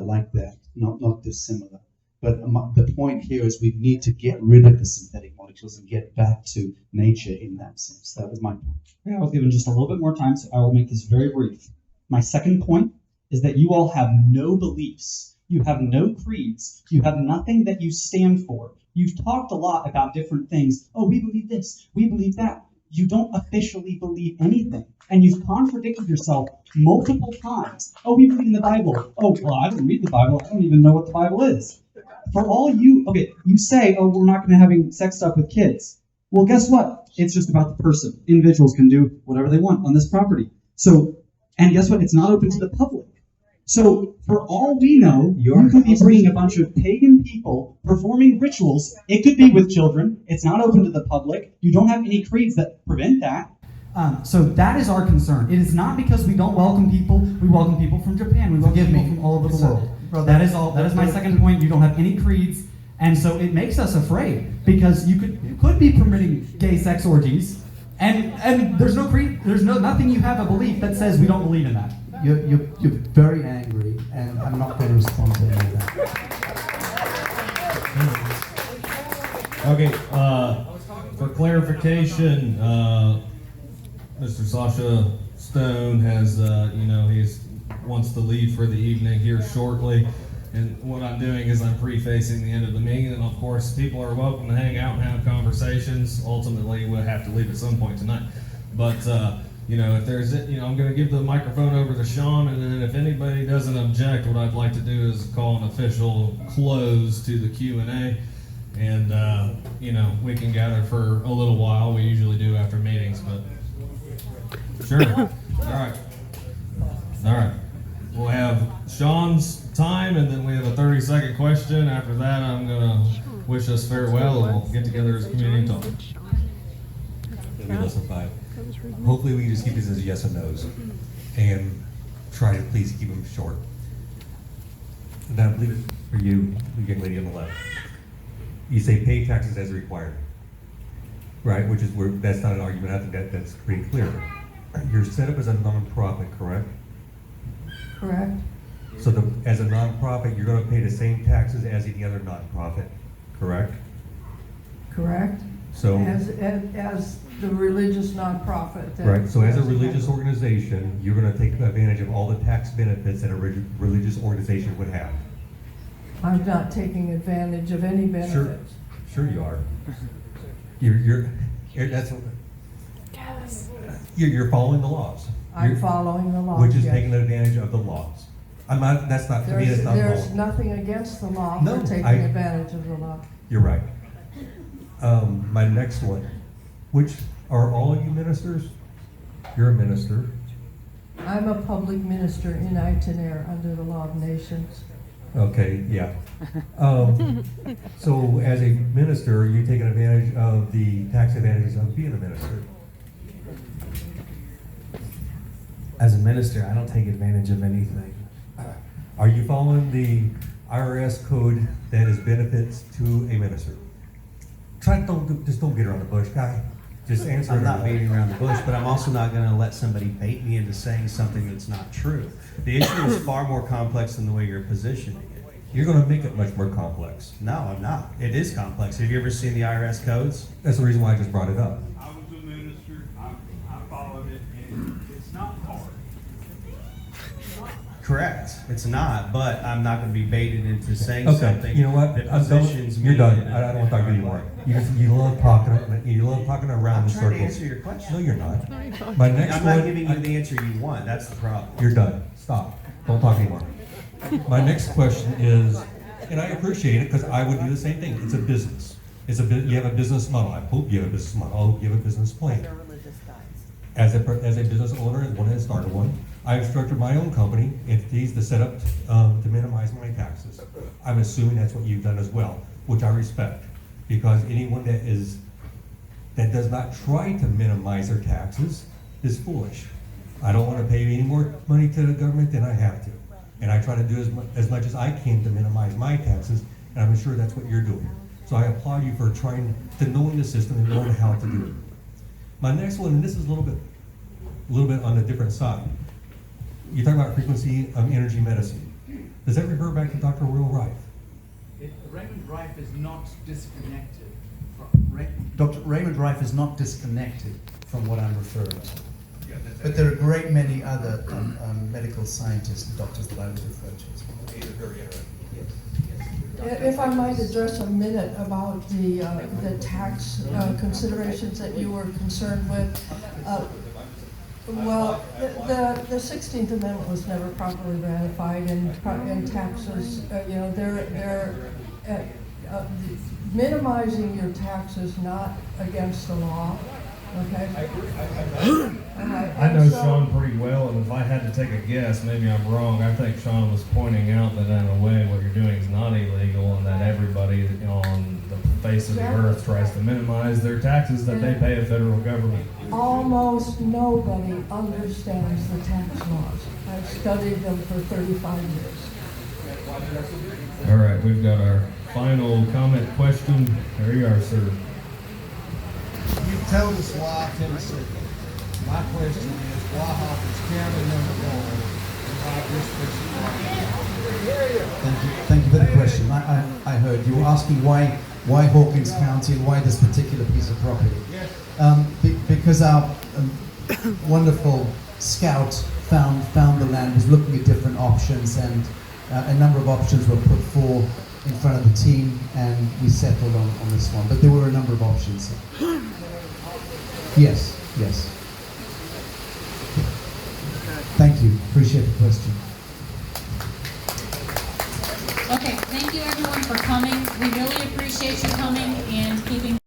like that, not dissimilar. But the point here is we need to get rid of the synthetic molecules and get back to nature in that sense. That was my point. Okay, I was given just a little bit more time, so I will make this very brief. My second point is that you all have no beliefs. You have no creeds. You have nothing that you stand for. You've talked a lot about different things. Oh, we believe this. We believe that. You don't officially believe anything. And you've contradicted yourself multiple times. Oh, we believe in the Bible. Oh, well, I didn't read the Bible. I don't even know what the Bible is. For all you, okay, you say, oh, we're not going to having sex stuff with kids. Well, guess what? It's just about the person. Individuals can do whatever they want on this property. So, and guess what? It's not open to the public. So, for all we know, you could be bringing a bunch of pagan people performing rituals. It could be with children. It's not open to the public. You don't have any creeds that prevent that. So that is our concern. It is not because we don't welcome people. We welcome people from Japan. We welcome people from all over the world. That is all. That is my second point. You don't have any creeds, and so it makes us afraid because you could be permitting gay sex orgies, and there's no creed. There's nothing you have a belief that says we don't believe in that. You're very angry, and I'm not going to respond to any of that. Okay, for clarification, Mr. Sacha Stone has, he's wants to leave for the evening here shortly. And what I'm doing is I'm prefacing the end of the meeting, and of course, people are welcome to hang out and have conversations. Ultimately, we'll have to leave at some point tonight. But if there's, I'm going to give the microphone over to Sean, and then if anybody doesn't object, what I'd like to do is call an official close to the Q&A, and we can gather for a little while. We usually do after meetings, but sure. All right. We'll have Sean's time, and then we have a 30-second question. After that, I'm gonna wish us farewell, and we'll get together as a community and talk. Maybe less than 5. Hopefully we can just keep these as yes and no's, and try to please keep them short. And I believe for you, the young lady on the left, you say pay taxes as required, right? Which is where that's not an argument. I think that's pretty clear. You're set up as a nonprofit, correct? Correct. So as a nonprofit, you're going to pay the same taxes as any other nonprofit, correct? Correct. So As the religious nonprofit. that- right. So as a religious organization, you're going to take advantage of all the tax benefits that a religious organization would have. I'm not taking advantage of any benefits. Sure you are. You're that's you're following the laws. I'm You're- following the law. which is yes. taking advantage of the laws. I'm not. That's not to me. That's not There's following. nothing against the law No, for taking I- advantage of the law. You're right. My next one, which are all of you ministers? You're a minister. I'm a public minister in itinerary under the law of nations. Okay, yeah. So as a minister, are you taking advantage of the tax advantages of being a minister? As a minister, I don't take advantage of anything. Are you following the IRS code that is benefits to a minister? Just don't get around the bush, guy. Just answer. I'm not beating around the bush, but I'm also not going to let somebody bait me into saying something that's not true. The issue is far more complex than the way you're positioning it. You're going to make it much more complex. No, I'm not. It is complex. Have you ever seen the IRS codes? That's the reason why I just brought it up. I was a minister, I followed it, and it's not hard. Correct. It's not, but I'm not going to be baited into saying Okay, something. you know what? That I'm done. positions You're me done. in a- I don't want to talk to you anymore. You love talking. You love talking around I'm in trying to circles. answer your question. No, you're not. My next I'm one. not giving you the answer you want. That's the problem. You're done. Stop. Don't talk anymore. My next question is, and I appreciate it because I would do the same thing. It's a business. You have a business model. I hope you have a business model. I hope you have a business plan. As a business owner and one that started one, I've structured my own company entities to set up to minimize my taxes. I'm assuming that's what you've done as well, which I respect, because anyone that does not try to minimize their taxes is foolish. I don't want to pay any more money to the government than I have to, and I try to do as much as I can to minimize my taxes, and I'm sure that's what you're doing. So I applaud you for trying to knowing the system and knowing how to do it. My next one, and this is a little bit on the different side. You talk about frequency of energy medicine. Does that refer back to Dr. Will Rife? Raymond Rife is not disconnected from Dr. Raymond Rife is not disconnected from what I'm referring to. But there are a great many other medical scientists and doctors that I would refer to as well. These are very interesting. If I might address a minute about the tax considerations that you were concerned with. Well, the 16th Amendment was never properly ratified, and taxes, they're minimizing your taxes not against the law. Okay. I know Sean pretty well, and if I had to take a guess, maybe I'm wrong. I think Sean was pointing out that in a way what you're doing is not illegal, and that everybody on the face of the earth tries to minimize their taxes that they pay a federal government. Almost nobody understands the tax laws. I've studied them for 35 years. All right, we've got our final comment question. There you are, sir. You've told us why Tennessee. My question is why Hawkins County #1 and why this Thank you for the question. I heard you were asking why Hawkins County and why this particular piece of property. Because our wonderful scout found the land, was looking at different options, and a number of options were put forward in front of the team, and we settled on this one. But there were a number of options. Yes. Thank you. Appreciate the question. Okay, thank you everyone for coming. We really appreciate you coming and keeping